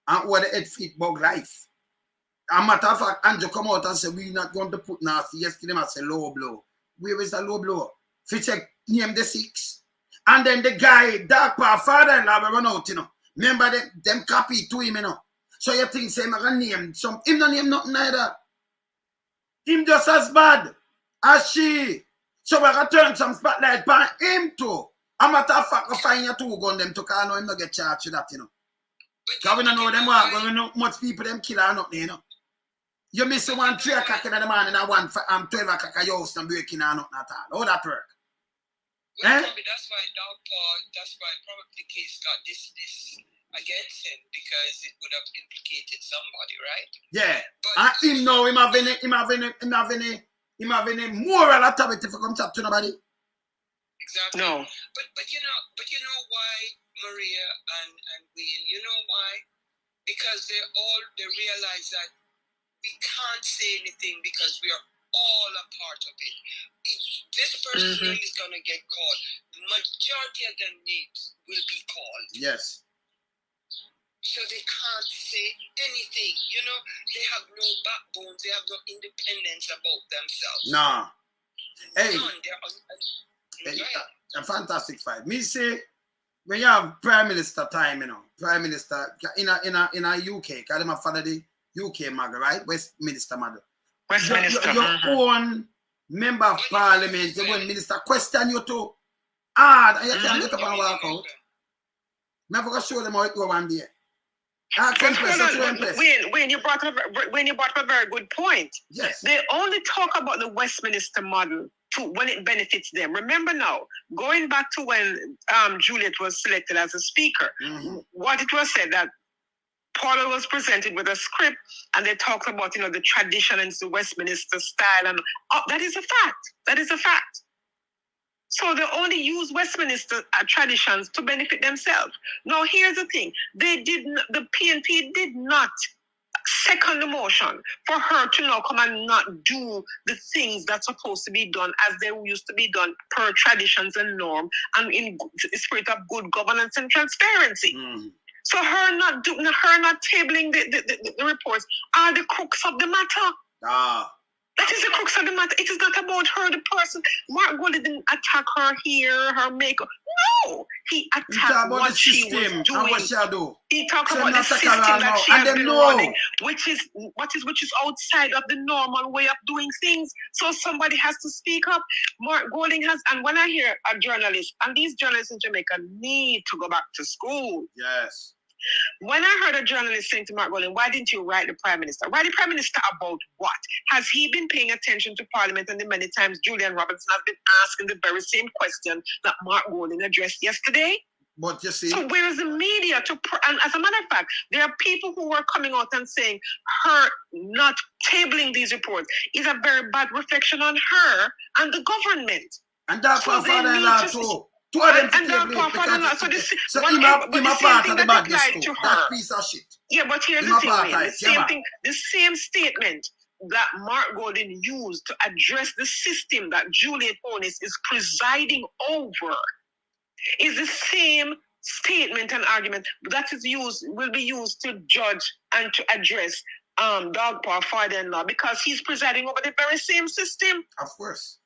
And what the head feet bug life. And matter of fact, Andrew come out and say we're not going to put nasty. Yesterday them say low blow. Where is the low blow? If you check name the 6. And then the guy, Dog Paw Father, we run out, you know. Remember them copy to him, you know. So you think say I'm gonna name some him don't name nothing either. Him just as bad as she. So we're gonna turn some spotlight on him too. A matter of fact, I find you 2 gun them to call no him not get charged with that, you know. Because we don't know them walk, we know much people them kill or nothing, you know. You miss 1 3 o'clock in the morning and 12 o'clock at your house and breaking or nothing at all. How that work? Well, probably that's why Dog Paw, that's why probably the case got dismissed against him, because it would have implicated somebody, right? Yeah. But and him know him have any moral authority for come chat to nobody. Exactly. No. But you know why, Maria and Wayne, you know why? Because they realize that we can't say anything because we are all a part of it. If this person is gonna get caught, the majority of their names will be called. Yes. So they can't say anything. You know, they have no backbone. They have no independence about themselves. Nah. Hey. None. A fantastic fight. Me say, when you have Prime Minister time, you know, Prime Minister in a UK, because them follow the UK model, right? Westminster model. Westminster. Your own member of Parliament, your own minister question you too hard, and you can't get up and walk out. Never gonna show them how it go one day. When you brought up a very good point. Yes. They only talk about the Westminster model when it benefits them. Remember now, going back to when Juliet was selected as a speaker, what it was said that Paula was presented with a script, and they talked about, you know, the tradition and the Westminster style, and that is a fact. That is a fact. So they only use Westminster traditions to benefit themselves. Now, here's the thing: the PNP did not second the motion for her to now come and not do the things that's supposed to be done as they used to be done per traditions and norm, and in the spirit of good governance and transparency. So her not tabling the reports are the crux of the matter. That is the crux of the matter. It is not about her, the person. Mark Goldie didn't attack her here, her makeup. No, he attacked what she was doing. And what she do. He talked about the system that she has been running, which is outside of the normal way of doing things. So somebody has to speak up. Mark Golding has, and when I hear a journalist, and these journalists in Jamaica need to go back to school. Yes. When I heard a journalist saying to Mark Golding, why didn't you write the Prime Minister? Write the Prime Minister about what? Has he been paying attention to Parliament, and the many times Julian Robinson has been asking the very same question that Mark Golding addressed yesterday? But you see, so where is the media and as a matter of fact, there are people who were coming out and saying her not tabling these reports is a very bad reflection on her and the government. And that's our father-in-law too. So he part of the badness too. That piece of shit. Yeah, but here's the thing. The same statement that Mark Golding used to address the system that Juliet Holness is presiding over is the same statement and argument that will be used to judge and to address Dog Paw Father-in-law, because he's presiding over the very same system. Of course.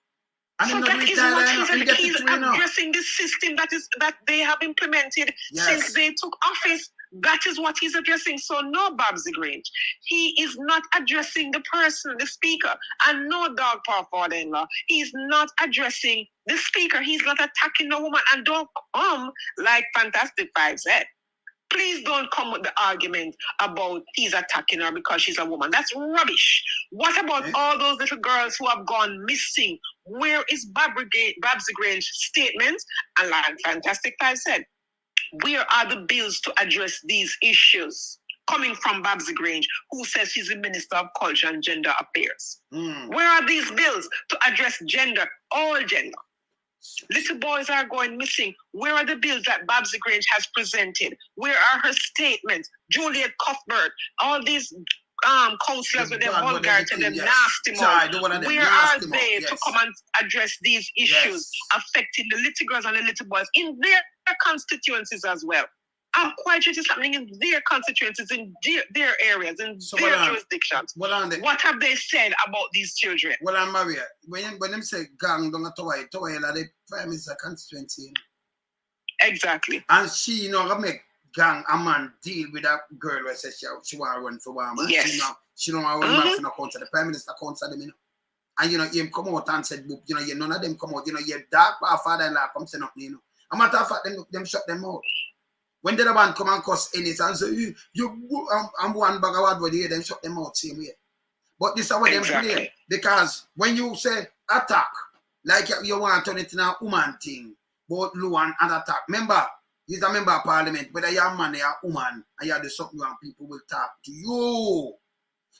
So that is what he's addressing the system that they have implemented since they took office. That is what he's addressing. So no, Babsy Grange, he is not addressing the person, the speaker, and no, Dog Paw Father-in-law, he's not addressing the speaker. He's not attacking the woman. And don't come like Fantastic Five said. Please don't come with the argument about he's attacking her because she's a woman. That's rubbish. What about all those little girls who have gone missing? Where is Babsy Grange's statement? And like Fantastic Five said, where are the bills to address these issues coming from Babsy Grange, who says she's the Minister of Culture and Gender Affairs? Where are these bills to address gender, all gender? Little boys are going missing. Where are the bills that Babsy Grange has presented? Where are her statements? Juliet Cuthbert, all these councillors with them vulgar to them nasty mouth. Where are they to come and address these issues affecting the little girls and the little boys in their constituencies as well? I'm quite sure it's happening in their constituencies, in their areas, in their jurisdictions. What have they said about these children? Well, I'm Maria. When them say gang, don't Toy are the prime minister constituency. You know? Exactly. And she, you know, make gang a man deal with that girl who says she want to run for one man. Yes. She don't want to run back for no council. The prime minister council them, you know. And you know, him come out and said, you know, none of them come out. You know, your Dog Paw Father-in-law come say nothing, you know. A matter of fact, them shut them out. When the other one come and cuss in it and say, I'm one bag of word here, then shut them out same way. But this is what them play. Because when you say attack, like you want to turn it in a woman thing, both Luan and attack. Remember, he's a member of parliament, whether you're a man or a woman, and you do something and people will talk to you.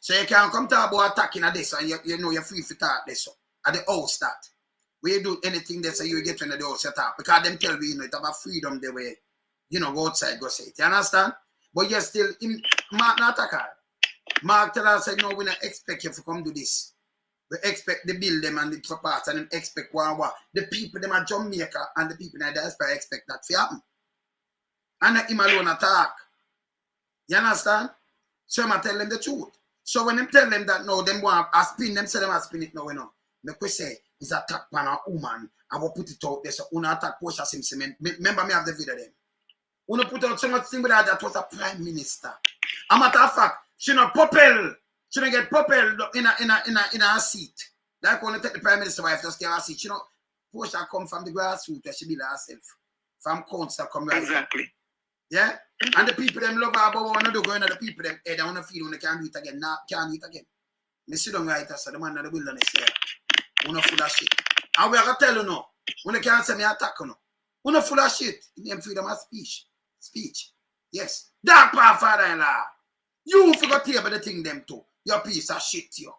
So you can't come talk about attacking at this, and you know you're free to talk this at the house that. When you do anything they say you get when the house you talk. Because them tell you, you know, it have a freedom the way. You know, go outside, go say it. You understand? But you're still in Mark not attacker. Mark tell us, no, we don't expect you to come do this. We expect the build them and the support and them expect what. The people them at Jamaica and the people in the diaspora expect that to happen. And not him alone attack. You understand? So I'm tell them the truth. So when them tell them that no, them want to spin, them say them a spin it now, you know. Make say it's attack on a woman and we put it out there. So una attack Portia Simpson. Remember me have the video them. When you put out so much thing with that was a prime minister. A matter of fact, she not propel. She don't get propelled in a seat. Like when you take the prime minister wife just get a seat. She not Portia come from the grassroots where she build herself. From council come right. Exactly. Yeah? And the people them love her, but when you do go in the people them head, I want to feel when they can't do it again. Nah, can't do it again. They sit down right so the man in the wilderness here. You know full of shit. And we are gonna tell you now, when they can't say me attack you know. You know full of shit. Name freedom of speech. Speech. Yes. Dog Paw Father-in-law. You forgot to hear about the thing them too. Your piece of shit, you.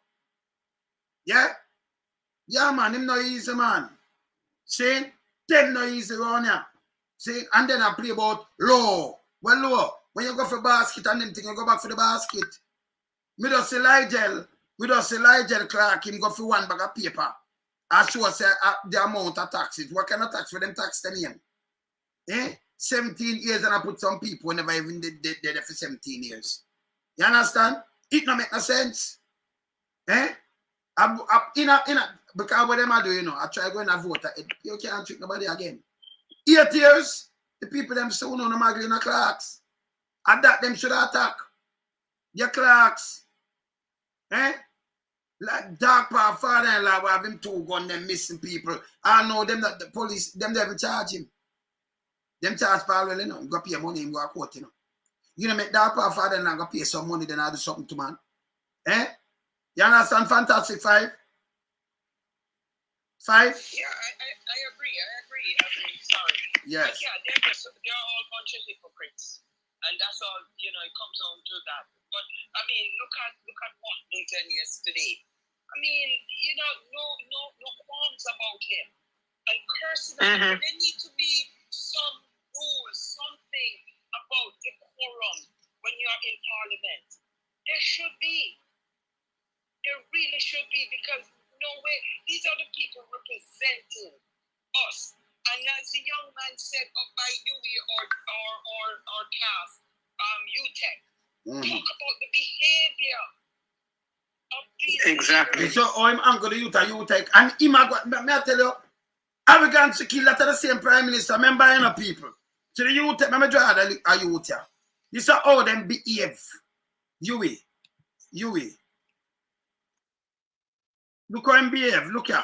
Yeah? Yeah, man. Him no easy, man. See? Them no easy around here. See? And then I play about law. Well, law. When you go for basket and them thing, you go back for the basket. Me just see Ligel Clark, him go for one bag of paper. I show say the amount of taxes. What kind of tax for them tax them in? Eh? 17 years and I put some people never even did there for 17 years. You understand? It don't make no sense. Eh? Because what them I do, you know, I try going to vote. You can't trick nobody again. 8 years, the people them so no magli in the clerks. And that them should attack. Your clerks. Eh? Like Dog Paw Father-in-law have him 2 guns, them missing people. I know them that the police, them never charge him. Them charge Paul, you know, go pay money and go to court, you know. You know, make Dog Paw Father-in-law go pay some money, then I do something to man. Eh? You understand? Fantastic 5? 5? Yeah, I agree. Sorry. Yes. But yeah, they're all a bunch of hypocrites. And that's all, you know, it comes down to that. But I mean, look at what they did yesterday. I mean, you know, no qualms about him. And cursing him. There need to be some rules, something about decorum when you're in parliament. There should be. There really should be, because no way, these are the people representing us. And as the young man said up by UE or CAF, UTEC, talk about the behavior of these. Exactly. So I'm uncle the UTEC, and him may I tell you, arrogant to kill that the same prime minister, member of people. So the UTEC, I'm draw a youth here. This is how them behave. UE. Look how them behave, look here.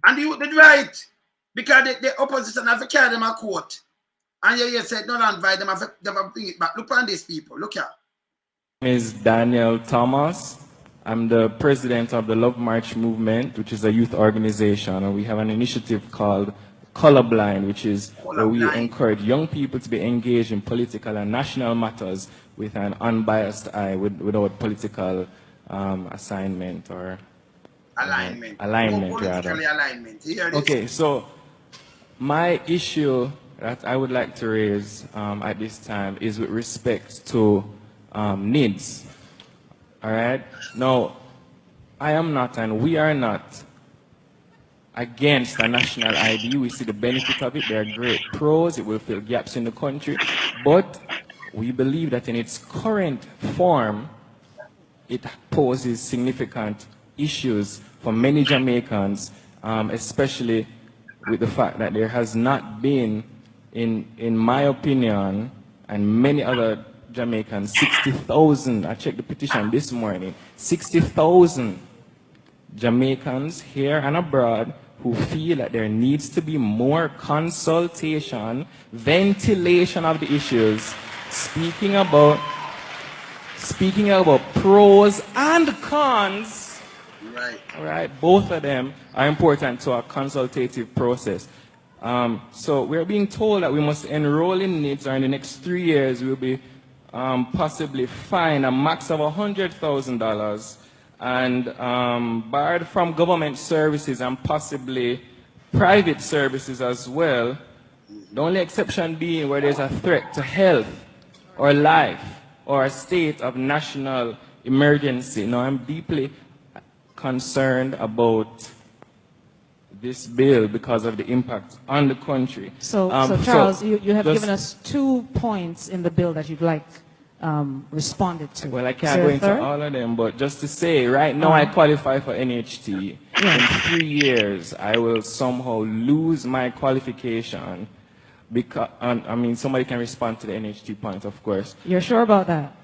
And the right, because the opposition have to carry them a court. And you said, don't invite them, have to bring it back. Look on these people, look here. My name is Daniel Thomas. I'm the president of the Love March Movement, which is a youth organization. And we have an initiative called Colorblind, which is where we encourage young people to be engaged in political and national matters with an unbiased eye, without political assignment or alignment rather. Alignment. Okay, so my issue that I would like to raise at this time is with respect to needs. All right? Now, I am not, and we are not, against a national ID. We see the benefit of it. There are great pros. It will fill gaps in the country. But we believe that in its current form, it poses significant issues for many Jamaicans, especially with the fact that there has not been, in my opinion, and many other Jamaicans, 60,000, I checked the petition this morning, 60,000 Jamaicans here and abroad who feel that there needs to be more consultation, ventilation of the issues, speaking about pros and cons. Right. All right, both of them are important to a consultative process. So we're being told that we must enroll in NIDS, or in the next 3 years we'll be possibly fined a max of $100,000 and barred from government services and possibly private services as well. The only exception being where there's a threat to health or life or a state of national emergency. Now, I'm deeply concerned about this bill because of the impact on the country. So Charles, you have given us 2 points in the bill that you'd like responded to. Well, I can't go into all of them, but just to say, right now I qualify for NHT. In 3 years, I will somehow lose my qualification because, I mean, somebody can respond to the NHT point, of course. You're sure about that?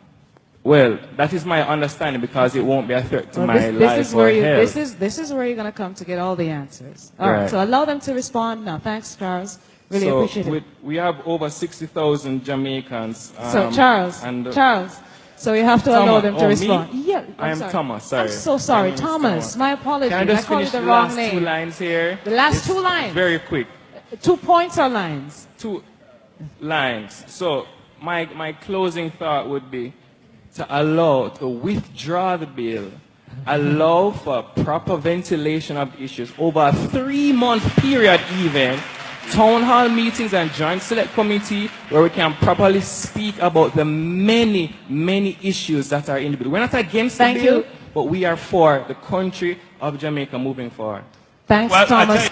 Well, that is my understanding because it won't be a threat to my life or health. This is where you're going to come to get all the answers. All right, so allow them to respond now. Thanks, Charles. Really appreciate it. We have over 60,000 Jamaicans. So Charles, so you have to allow them to respond. Me? Yeah, I am Thomas, sorry. I'm so sorry, Thomas. My apologies. Can I just called finish you the wrong last name. 2 lines here? The last 2 lines? Very quick. 2 points or lines? 2 lines. So my closing thought would be to withdraw the bill, allow for proper ventilation of the issues over a 3-month period even, town hall meetings and joint select committee where we can properly speak about the many, many issues that are in the bill. We're not against the bill, but we are for the country of Jamaica moving forward. Thanks, Thomas.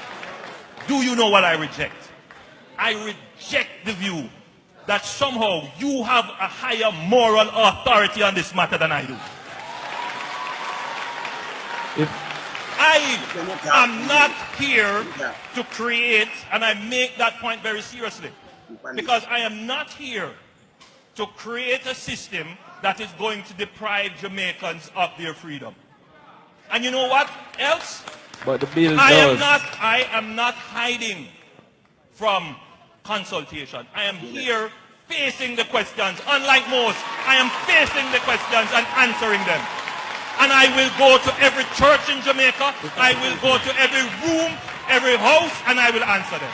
Do you know what I reject? I reject the view that somehow you have a higher moral authority on this matter than I do. I am not here to create, and I make that point very seriously, because I am not here to create a system that is going to deprive Jamaicans of their freedom. And you know what else? But the bill I does. am not hiding from consultation. I am here facing the questions. Unlike most, I am facing the questions and answering them. And I will go to every church in Jamaica. I will go to every room, every house, and I will answer them.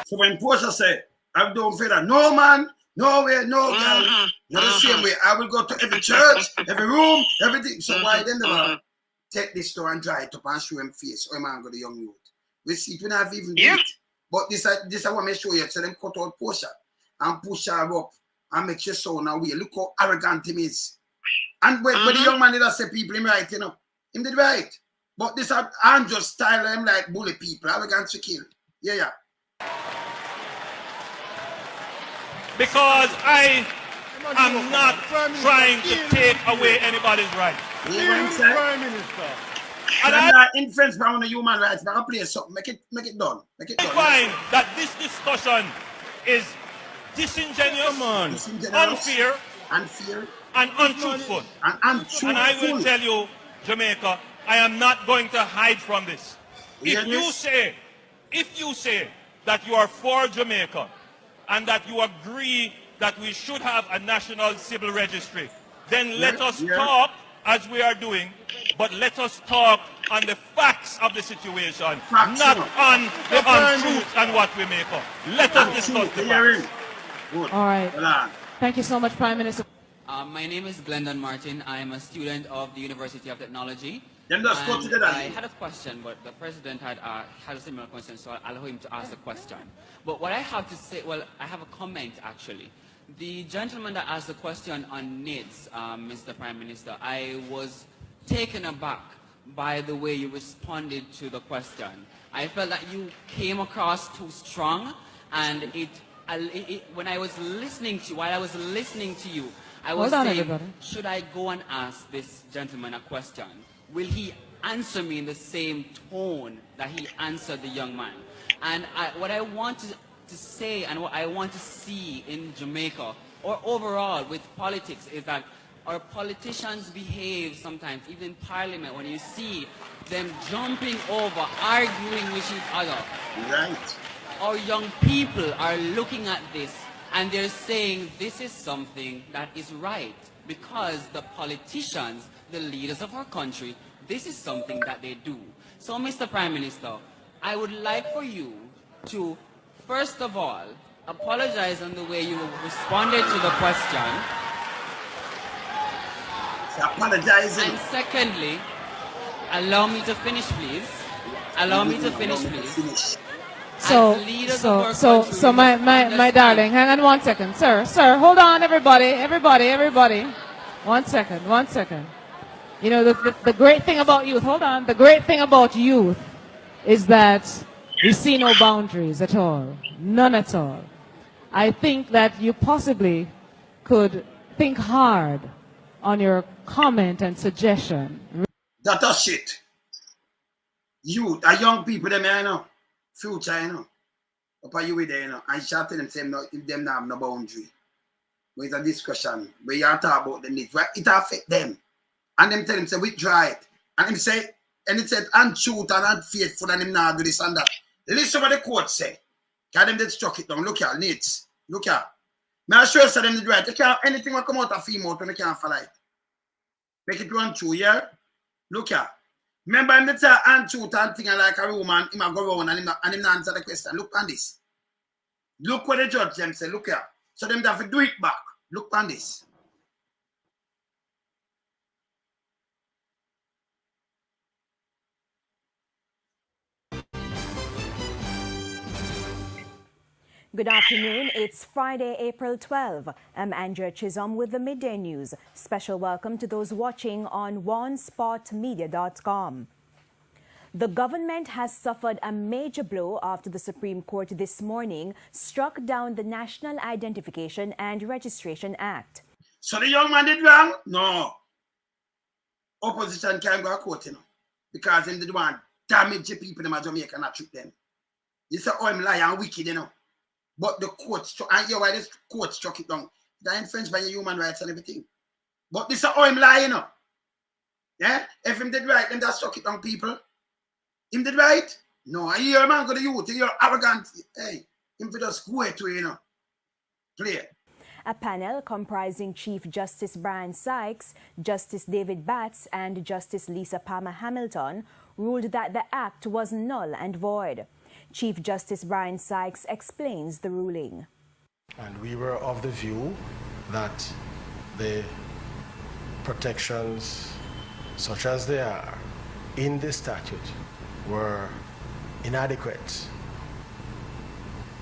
So when Portia say, I don't feel that, no man, no way, no girl, not the same way. I will go to every church, every room, everything. So why then they take this store and dry it up and show him face? Oh man, go the young youth. We see it, we not even do it. But this I want to show you. So them cut out Portia and push her up and make sure so now we look how arrogant him is. And when the young man did say people him right, you know, him did right. But this I'm just style him like bully people, arrogant to kill. Yeah. Because I am not trying to take away anybody's right. And I'm not influenced by one of human rights, but I'll play something. Make it done. Make it done. I find that this discussion is disingenuous, unfair, and untruthful. And I will tell you, Jamaica, I am not going to hide from this. If you say that you are for Jamaica and that you agree that we should have a national civil registry, then let us talk as we are doing, but let us talk on the facts of the situation, not on the untruth and what we make up. Let us discuss the facts. All right. Thank you so much, Prime Minister. My name is Glendon Martin. I am a student of the University of Technology. And I had a question, but the President had a similar question, so I'll allow him to ask the question. But what I have to say, well, I have a comment actually. The gentleman that asked the question on NIDS, Mr. Prime Minister, I was taken aback by the way you responded to the question. I felt that you came across too strong, and when I was listening to you, while I was listening to you, I was saying, should I go and ask this gentleman a question? Will he answer me in the same tone that he answered the young man? And what I want to say and what I want to see in Jamaica or overall with politics is that our politicians behave sometimes, even in Parliament, when you see them jumping over, arguing with each other. Right. Our young people are looking at this and they're saying this is something that is right because the politicians, the leaders of our country, this is something that they do. So, Mr. Prime Minister, I would like for you to, first of all, apologize on the way you responded to the question. Apologizing. And secondly, allow me to finish, please. Allow me to finish, please. So my darling, hang on 1 second. Sir, hold on, everybody. 1 second. You know, the great thing about youth, hold on, the great thing about youth is that we see no boundaries at all. None at all. I think that you possibly could think hard on your comment and suggestion. That's shit. Youth, young people, them, you know, future, you know. Up you with them, you know. I shall tell them, say, no, if them not have no boundary. But it's a discussion where you talk about the needs. Right? It affect them. And them tell them, say, withdraw it. And him say, and it said, untruth and unfaithful, and him not do this and that. Listen what the court say. Because them did struck it down. Look here, needs. Look here. May I sure say them did right. They can't, anything will come out of female when they can't follow it. Make it run through, yeah? Look here. Remember him say untruth and thing like a woman, him a go around and him not answer the question. Look on this. Look what the judge them say. Look here. So them have to do it back. Look on this. Good afternoon. It's Friday, April 12. I'm Andrea Chisholm with the Midday News. Special welcome to those watching on onespotmedia.com. The government has suffered a major blow after the Supreme Court this morning struck down the National Identification and Registration Act. So the young man did wrong? No. Opposition can't go to court, you know, because they did want damage the people in Jamaica and treat them. You say, oh, I'm lying and wicked, you know. But the court struck, and you know why this court struck it down. That infringed by your human rights and everything. But this is how him lying, you know. Yeah? If him did right, then that struck it down, people. Him did right? No, I hear a man go to youth, you're arrogant. Hey, him for just go to, you know. Clear. A panel comprising Chief Justice Brian Sykes, Justice David Batts, and Justice Lisa Palmer Hamilton ruled that the act was null and void. Chief Justice Brian Sykes explains the ruling. And we were of the view that the protections, such as they are in the statute, were inadequate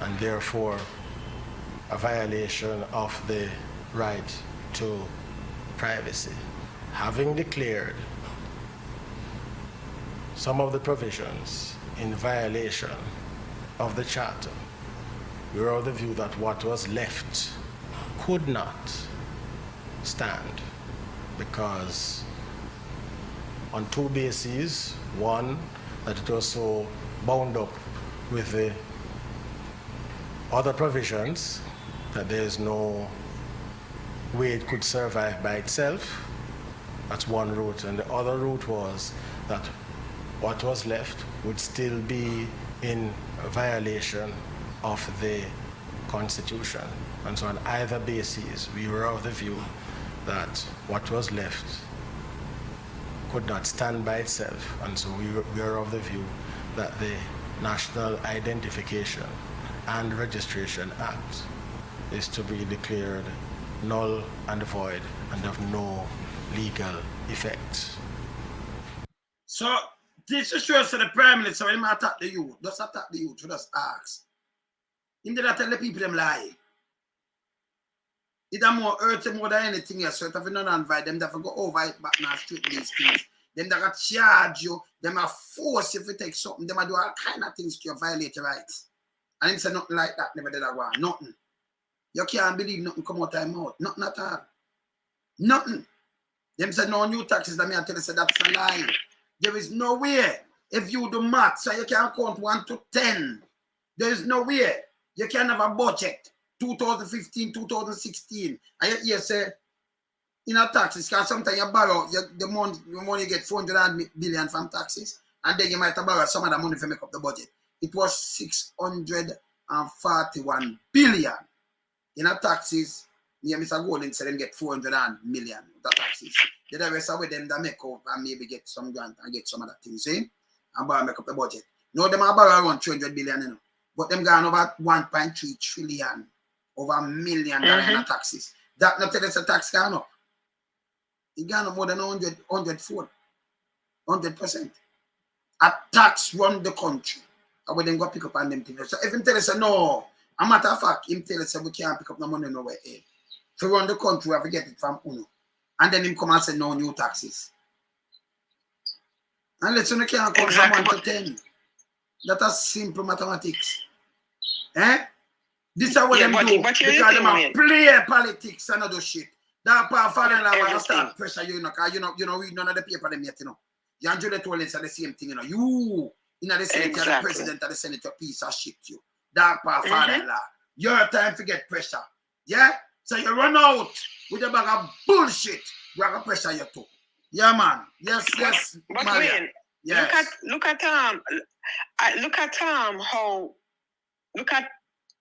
and therefore a violation of the right to privacy. Having declared some of the provisions in violation of the Charter, we were of the view that what was left could not stand because on two bases. One, that it was so bound up with the other provisions that there is no way it could survive by itself. That's one route. And the other route was that what was left would still be in violation of the Constitution. And so on either basis, we were of the view that what was left could not stand by itself. And so we are of the view that the National Identification and Registration Act is to be declared null and void and of no legal effect. So this is sure so the Prime Minister, when he attack the youth, just attack the youth, just ask. He did not tell the people them lie. It's more hurt more than anything else. So if you don't invite them, they have to go over it back now straight these things. Them they got charge you, them are force if you take something, them are do all kind of things to violate your rights. And him say nothing like that, never did that one. Nothing. You can't believe nothing come out of my mouth. Nothing at all. Nothing. Them say no new taxes, that me I tell you say that's a lie. There is no way. If you do math, so you can count 1 to 10. There is no way. You can have a budget. 2015, 2016. And you say, in a taxes, because sometimes you borrow, the money you get 400 billion from taxes, and then you might have borrowed some of the money to make up the budget. It was 641 billion. In a taxes, me and Mr. Golden said them get 400 million the taxes. The rest of them that make up and maybe get some grant and get some other things, see? And borrow make up the budget. No, them are borrow around 300 billion, you know. But them gone over 1.3 trillion, over $1 million in taxes. That not tell us a tax gone up. It gone up more than 100%. A tax run the country. And we then go pick up on them things. So if him tell us no, a matter of fact, him tell us we can't pick up no money nowhere. To run the country, we have to get it from UNO. And then him come and say no new taxes. And let's say we can't come from 1 to 10. That's simple mathematics. This is what them do. Because them are play politics and other shit. Dog Paw Father will start pressure you, because you know read none of the paper them yet, you know. You and Juliet Holness are the same thing, you know. You in the Senate, you're the president of the Senate, your piece of shit, you. Dog Paw Father your time to get pressure. Yeah? So you run out with a bag of bullshit. We are going to pressure you too. Yeah, man. Yes. But Wayne, yes. Look at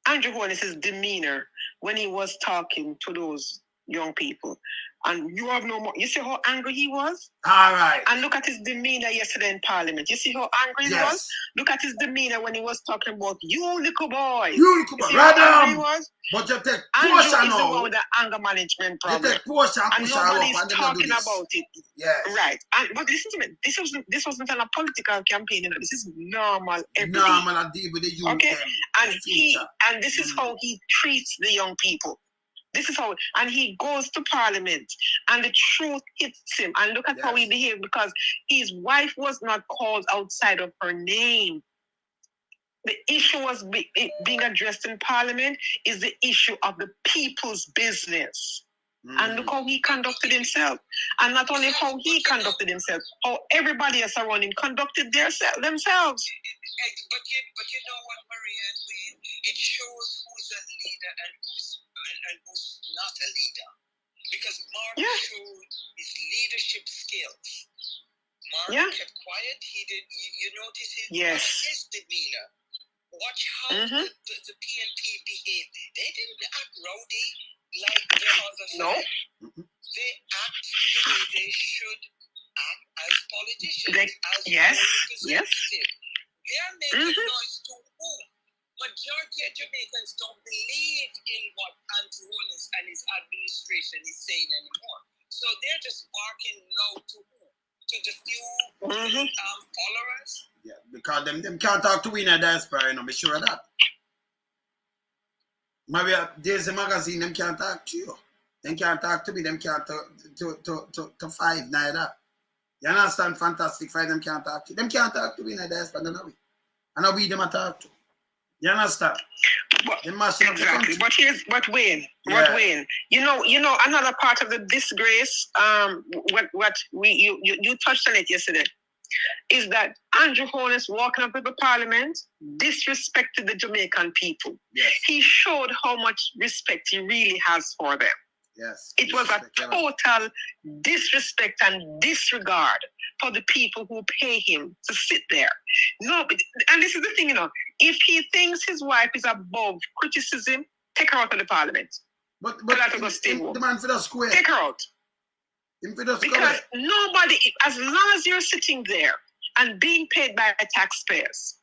Andrew Holness's demeanor when he was talking to those young people. And you have no more. You see how angry he was? All right. And look at his demeanor yesterday in Parliament. You see how angry he was? Look at his demeanor when he was talking about you little boy. You little boy. Right he was? But you take Andrew is portion the now. one with the anger management problem. You take portion and push nobody's up and talking about it. Yes. Right. But listen to me. This wasn't a political campaign. You know. This is normal everyday. Normal and deal with the youth. Okay. And this is how he treats the young people. This is how, and he goes to Parliament, and the truth hits him. And look at how he behaved, because his wife was not called outside of her name. The issue was being addressed in Parliament is the issue of the people's business. And look how he conducted himself. And not only how he conducted himself, how everybody else around him conducted themselves. But you know what, Maria and Wayne? It shows who's a leader and who's not a leader. Because Mark showed his leadership skills. Mark kept quiet. He did. You notice his demeanor. Watch how the PNP behaved. They didn't act rowdy like the other side. They act the way they should act as politicians, as representatives. They are making noise to whom? Majority of Jamaicans don't believe in what Andrew Holness and his administration is saying anymore. So they're just barking loud to who? To the few followers? Yeah, because them can't talk to we in a diaspora, you know, be sure of that. Maybe there's a magazine, them can't talk to you. Them can't talk to me, them can't to Five, neither. You understand? Fantastic Five, them can't talk to you. Them can't talk to me in a diaspora, no we. And we them a talk to. You understand? Exactly. But Wayne, you know, another part of the disgrace, what you touched on it yesterday, is that Andrew Holness walking up with the Parliament disrespected the Jamaican people. Yes. He showed how much respect he really has for them. Yes. It was a total disrespect and disregard for the people who pay him to sit there. No, and this is the thing, you know, if he thinks his wife is above criticism, take her out of the Parliament. But the man for the square. Take her out. Because nobody, as long as you're sitting there and being paid by taxpayers,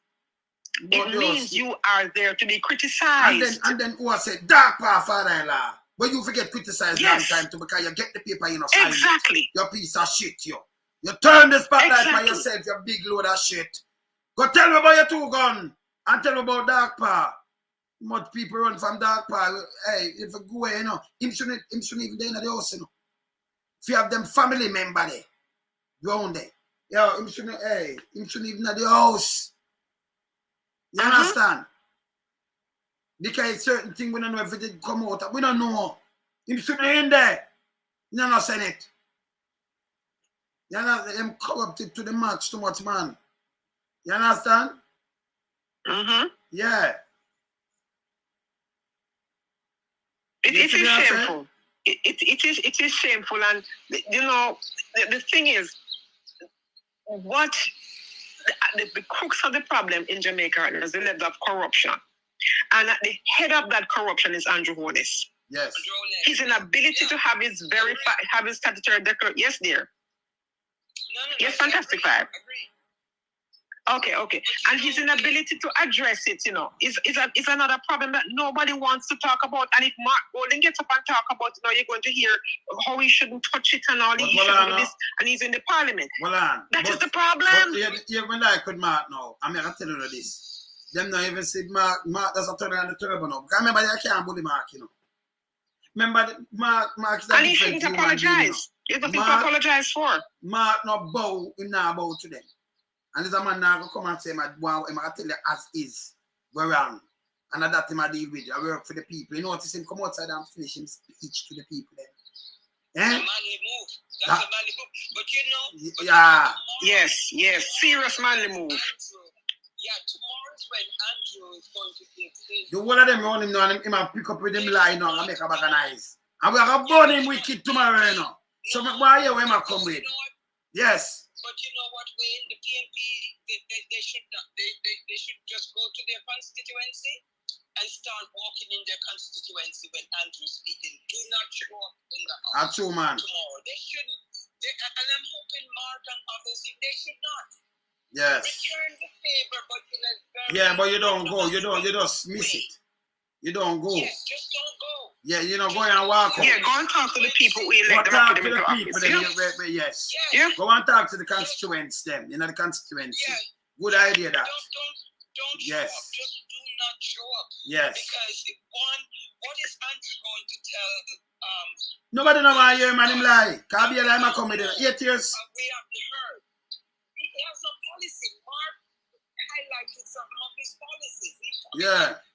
it means you are there to be criticized. And then who said, Dog Paw Father-in-law. But you forget criticize long time too, because you get the paper, you know. Exactly. You piece of shit, you. You turn the spotlight by yourself, you big load of shit. Go tell me about your 2 gun and tell me about Dog Paw. Much people run from Dog Paw. Hey, if you go away, you know, him shouldn't even be in the house, you know. If you have them family member there, round there. Yo, him shouldn't even in the house. You understand? Because certain things we don't know if it did come out. We don't know. Him shouldn't in there. You know, Senate. You know, them corrupted to the max too much, man. You understand? Yeah. It is shameful. It is shameful, and you know the thing is, what the crux of the problem in Jamaica is the level of corruption, and at the head of that corruption is Andrew Holness. Yes. His inability to have his statutory declaration. Yes, dear. Yes, fantastic five. Okay. And his inability to address it, you know, is another problem that nobody wants to talk about. And if Mark Golden gets up and talk about it, now you're going to hear how he shouldn't touch it and all, he shouldn't do this, and he's in the parliament. That is the problem. But when I could Mark now, I'm going to tell you this. Them not even said Mark does not turn on the turbo now. Because remember, you can't bully Mark, you know. Remember, Mark is and he shouldn't apologize. There's nothing to apologize for. Mark not bow, him not bow to them. And there's a man now go come and say, wow, I'm going to tell you as is. We're wrong. And that's him I deal with. I work for the people. You notice him come outside and finish him speech to the people then. That's a manly move. That's a manly move. But you know... Yeah. Yes. Serious manly move. Yeah, tomorrow's when Andrew is going to give his... You one of them run him now and him pick up with him line now and make a bag of nice. And we're going to burn him wicked tomorrow, you know. So why you where I come with? Yes. But you know what, Wayne, the PNP, they should not. They should just go to their constituency and start walking in their constituency when Andrew's speaking. Do not show up in the house tomorrow. They shouldn't. And I'm hoping Mark and others, they should not. Yes. Return the favor, but in a very... Yeah, but you don't go. You just miss it. You don't go. Yes, just don't go. Yeah, you know, go and walk out. Yeah, go and talk to the people we elect. Go talk to the people. Yes. Yeah. Go and talk to the constituents, them. You know, the constituency. Yeah. Good idea, that. Don't show up. Just do not show up. Yes. Because what is Andrew going to tell nobody know why you man him lie. Can't be a lie, come with 8 years. We have heard. He has a policy. Mark highlighted some of his policies.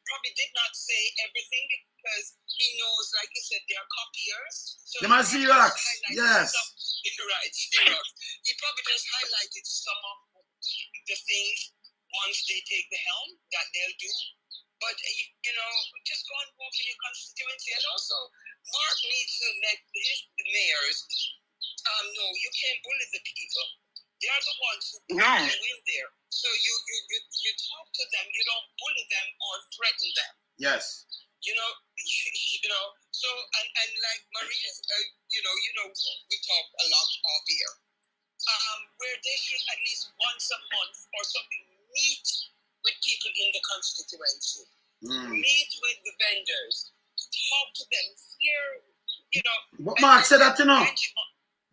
Probably did not say everything because he knows, like you said, they are copiers. So they must Xerox. Yes. Right, Xerox. He probably just highlighted some of the things once they take the helm that they'll do. But, you know, just go and walk in your constituency. And also, Mark needs to let the mayors know you can't bully the people. They are the ones who put you in there. So you talk to them, you don't bully them or threaten them. Yes. You know, so and like Maria's, you know, we talk a lot off here. Where they should at least once a month or something meet with people in the constituency. Meet with the vendors. Talk to them. Hear, you know. But Mark said that, you know.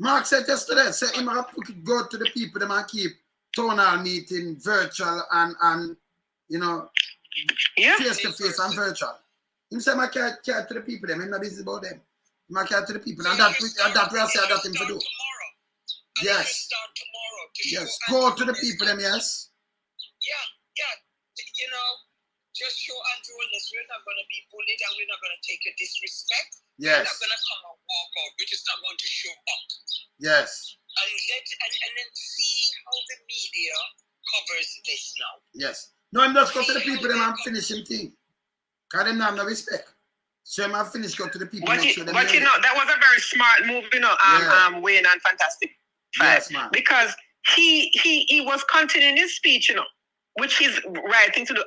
Mark said yesterday, say him have to go to the people, them and keep town hall meeting virtual and you know, face to face and virtual. Him say I can't care to the people, them. I'm not busy about them. I care to the people, and that we are saying that him to do. Yes. Yes. Go to the people, them. Yes. Yeah. You know, just show Andrew Holness we're not going to be bullied and we're not going to take your disrespect. Yes. We're not going to come and walk out. We're just not going to show up. Yes. And then see how the media covers this now. Yes. No, I'm just go to the people them and finish him thing. Because them have no respect. So I'm finish go to the people. But you know, that was a very smart move, you know, Wayne and Fantastic. Yes, man. Because he was continuing his speech, you know, which he's right thing to do.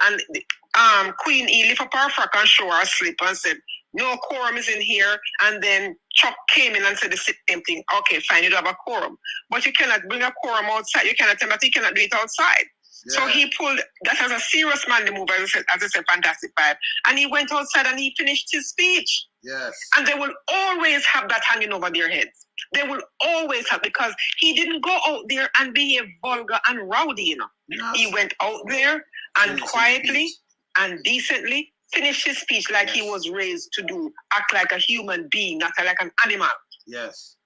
And Queen E lift up her frock and show her slip and said, no quorum is in here. And then Chuck came in and said the same thing. Okay, fine, you don't have a quorum. But you cannot bring a quorum outside. You cannot tell me that you cannot do it outside. Yeah. So he pulled that as a serious manly move, as I said, Fantastic Five. And he went outside and he finished his speech. Yes. And they will always have that hanging over their heads. They will always have, because he didn't go out there and behave vulgar and rowdy, you know. Yes. He went out there and quietly and decently finish his speech like he was raised to do, act like a human being, not like an animal. Yes.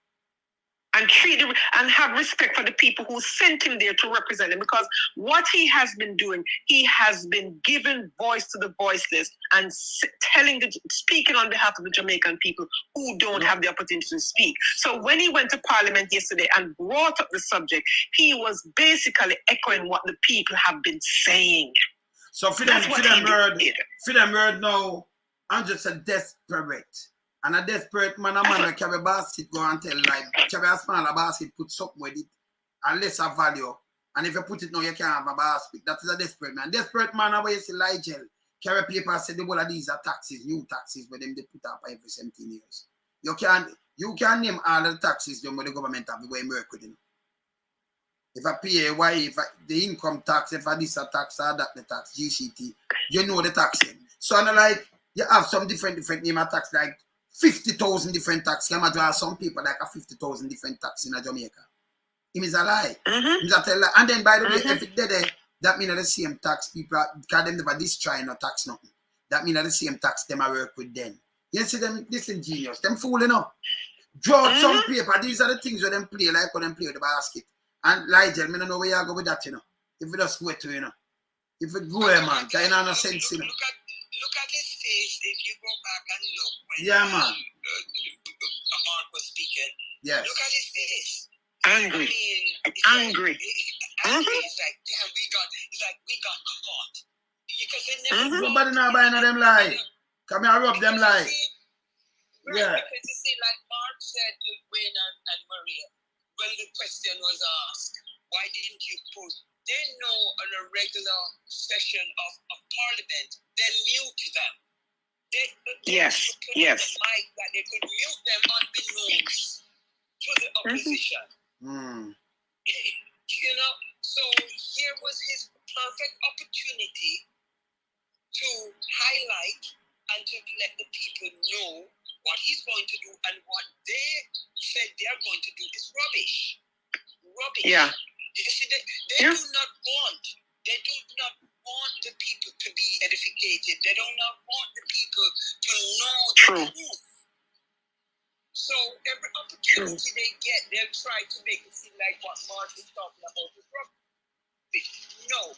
And treat him and have respect for the people who sent him there to represent him. Because what he has been doing, he has been giving voice to the voiceless and speaking on behalf of the Jamaican people who don't have the opportunity to speak. So when he went to Parliament yesterday and brought up the subject, he was basically echoing what the people have been saying. So for them word now, I'm just a desperate. And a desperate man, that carry a basket, go and tell, like, carry a smaller basket, put something with it, and lesser value. And if you put it now, you can't have a basket. That is a desperate man. Desperate man, where you see Ligel, carry paper, say the whole of these are taxes, new taxes, but them they put up every 17 years. You can name all the taxes them with the government have the way work with them. If I pay if the income tax, if I this a tax, or that the tax, GCT, you know the taxing. So I'm like, you have some different name of tax, like 50,000 different tax. You might have some people like a 50,000 different tax in Jamaica. It is a lie. And then by the way, if it did that means the same tax people, because them never destroy no tax nothing. That means the same tax them I work with them. You see them, this ingenious, them fooling up. Draw out some paper. These are the things where them play, like when them play with the basket. And Ligel, I don't know where you go with that, you know. If you just go to, you know. If it go, man, because you know no sense, you know. Look at his face if you go back and look when man. Mark was speaking. Yes. Look at his face. Angry. Angry. It's like, damn, we got caught. Because they never nobody now buying them lie. Come here, rub them lie. Yeah. Because you see, like Mark said to Wayne and Maria, when the question was asked, why didn't you put, they know on a regular session of Parliament, they mute them. Yes. Mic that they could mute them unbeknownst to the opposition. You know, so here was his perfect opportunity to highlight and to let the people know what he's going to do, and what they said they're going to do is rubbish. Yeah. You see, they do not want the people to be edificated. They do not want the people to know the truth. So every opportunity they get, they'll try to make it seem like what Mark is talking about is rubbish. No.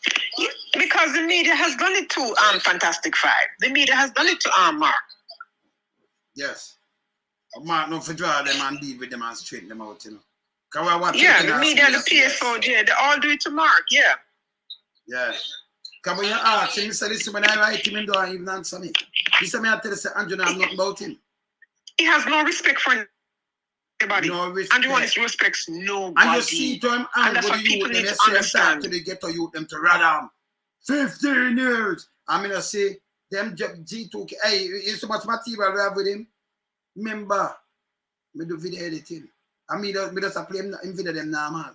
Because the media has done it to Fantastic Five. The media has done it to Mark. Yes. Mark, no for draw them and deal with them and straighten them out, you know. The media and the PSOJ, they all do it to Mark, yeah. Yeah. Because when you ask him, he said, listen, when I write him, he don't even answer me. He said, I tell you, Andrew, I have nothing about him. He has no respect for anybody. No respect. Andrew honestly respects nobody. And you see to him, and that's what people need to understand. To the ghetto youth, them to rather 15 years. I mean, I say, them G2K, hey, is so much material we have with him. Remember, me do video editing. I mean, me just play him video them normal.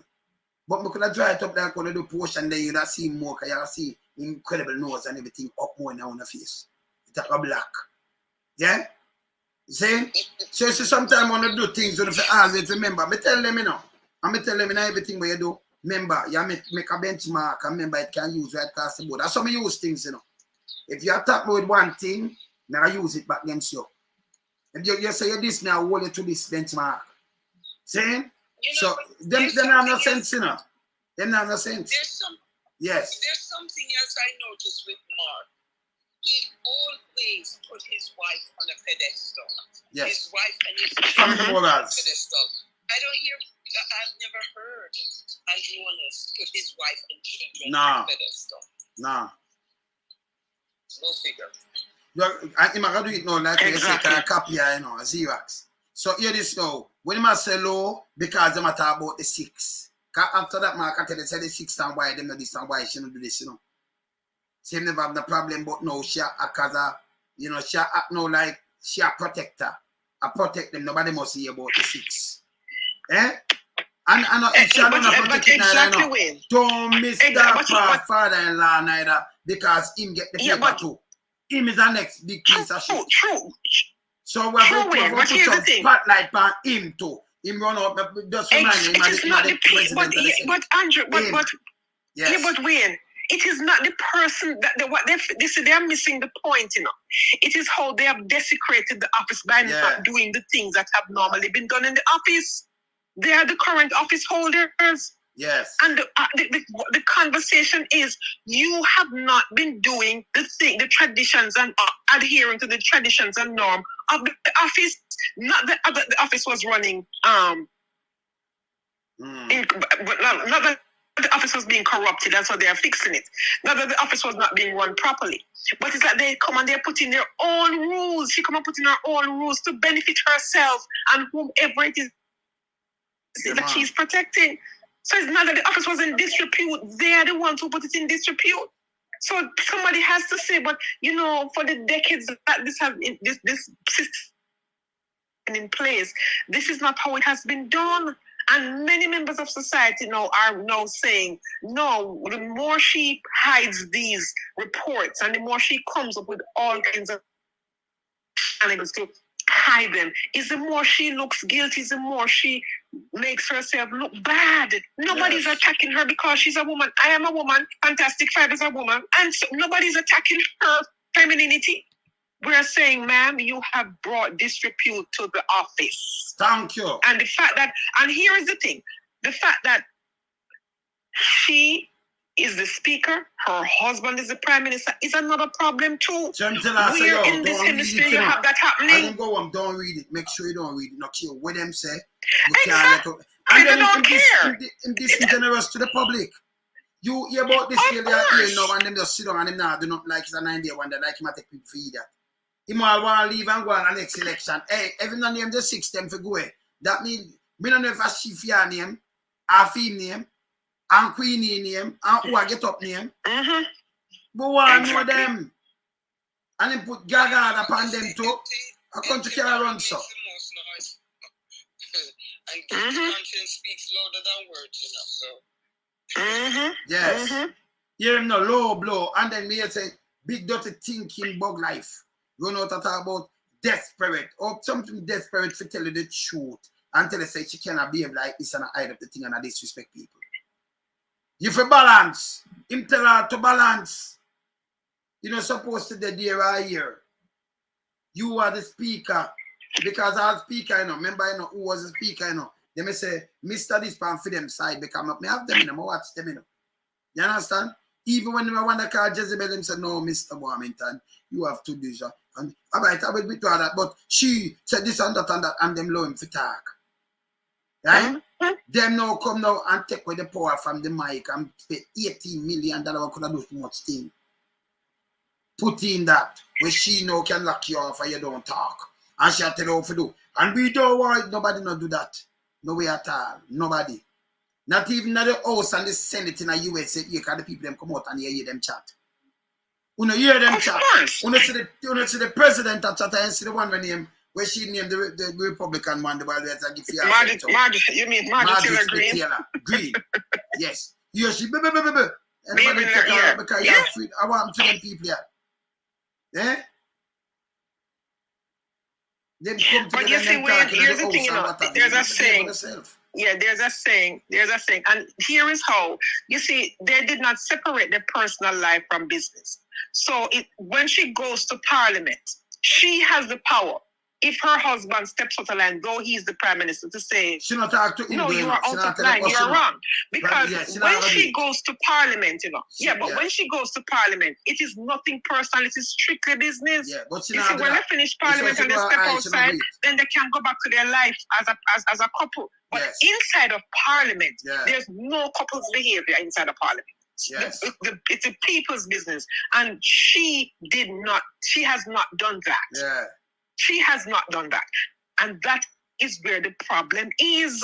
But I could have dry it up there, when I do portion there, you see more, because you see incredible nose and everything up more now on the face. It's like a black. Yeah? See? So sometimes when I do things, you always remember. I tell them, you know. I tell them, everything what you do, remember, you make a benchmark, and remember it can use right across the board. That's how I use things, you know. If you attack me with one thing, I use it back against you. If you say you this, now I hold you to this benchmark. See? So, them have no sense, you know. Them have no sense. Yes. There's something else I noticed with Mark. He always put his wife on a pedestal. Yes. His wife and his children on a morals. pedestal. I've never heard Andrew Holness put his wife and children on a pedestal. No. No figure. I'm going to do it now, like you say, a copy, you know, a Xerox. So here this now. When you must say low, because they matter about the 6. After that, Mark, I tell you, say the 6 and why them not this and why she don't do this, you know. She never have no problem, but no, she act as a, you know, she act now like she a protector. I protect them, nobody must hear about the 6. Eh? And if she don't protect it neither, you know, don't miss that father-in-law neither, because him get the paper too. Him is the next big piece of shit. True. So we have to put some spotlight on him too. Him run out, just remind him it is not the president. But Andrew, but Wayne, it is not the person that they are missing the point, you know. It is how they have desecrated the office by not doing the things that have normally been done in the office. They are the current office holders. Yes. And the conversation is, you have not been doing the traditions and adhering to the traditions and norm of the office. Not that the office was running not that the office was being corrupted, and so they are fixing it. Not that the office was not being run properly, but it's that they come and they're putting their own rules. She come and put in her own rules to benefit herself and whomever it is that she's protecting. So it's not that the office was in disrepute. They are the ones who put it in disrepute. So somebody has to say, but you know, for the decades that this system in place, this is not how it has been done. And many members of society now are now saying, no, the more she hides these reports and the more she comes up with all kinds of animals to hide them, is the more she looks guilty, is the more she makes herself look bad. Nobody's attacking her because she's a woman. I am a woman. Fantastic Five is a woman. And so nobody's attacking her femininity. We're saying, ma'am, you have brought disrepute to the office. Thank you. And the fact that, and here is the thing, the fact that she is the speaker, her husband is the prime minister, is another problem too. Where in this hemisphere you have that happening? I don't go on, don't read it. Make sure you don't read it. Not care what them say. Exactly. And then don't care. In disingenuous to the public. You hear about this girl they are here now, and them just sit down and them now do not like it's a 9-day one. They like him to take people for that. He might want to leave and go on the next election. Hey, every now name the 6 them for go. That means me don't know if a chief your name, a female name, and queenie name, and who a get up name. Mm-hmm. But one know them. And then put gaga upon them too. A country can run so. And conscience speaks louder than words, you know. So. Yes. Hear him no low blow. And then me say, big dirty thinking bug life. You know what I talk about? Desperate. Or something desperate to tell you the truth. Until they say she cannot behave like this and hide up the thing and I disrespect people. You for balance. Him tell her to balance. You're not supposed to be there right here. You are the speaker. Because our speaker, you know, remember, you know, who was the speaker, you know, they may say, Mr. This pan for them side, because I have them, you know, I watch them, you know. You understand? Even when they want to call Jezebel, them say, no, Mr. Warmington, you have to do so. And all right, I will be to that, but she said this and that, and them low him for talk. Right? Them now come now and take away the power from the mic and pay $18 million could have do too much thing. Put in that, where she now can lock you off and you don't talk. And she'll tell you what to do. And we don't want nobody not do that. No way at all. Nobody. Not even at the House and the Senate in the USA, because the people them come out and hear them chat. You know, hear them chat. You know, see the president of chat and see the one when name where she named the Republican man, the one that give you you mean Marjorie Taylor Green? Yes. You she everybody take her because you have free. I want to them people here. Eh? Them come but you see, here's the thing, you know, there's a saying. Yeah, there's a saying, and here is how. You see, they did not separate their personal life from business. So when she goes to Parliament, she has the power. If her husband steps out of line, though he's the prime minister, to say, she not talk to him. No, you are out of line. You are wrong. Because when she goes to Parliament, you know, when she goes to Parliament, it is nothing personal. It is strictly business. Yeah, but you see, when they finish Parliament and they step outside, then they can go back to their life as a couple. But inside of Parliament, there's no couples behavior inside of Parliament. Yes. It's a people's business, and she has not done that. Yeah. She has not done that. And that is where the problem is.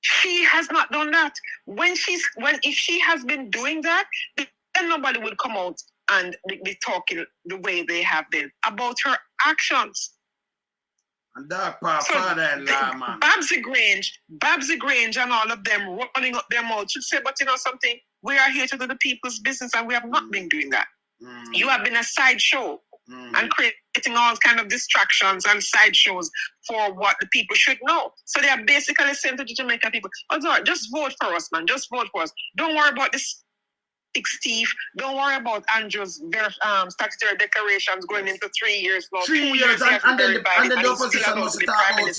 She has not done that. If she has been doing that, then nobody would come out and be talking the way they have been about her actions. And Dog Paw Father and man. Babsy Grange and all of them running up their mouth should say, but you know something, we are here to do the people's business and we have not been doing that. You have been a sideshow. And creating all kind of distractions and sideshows for what the people should know. So they are basically saying to the Jamaican people, oh, sorry, just vote for us, man. Just vote for us. Don't worry about this fix teeth. Don't worry about Andrew's statutory declarations going into 3 years now. 3 years, and then the opposition must talk about it.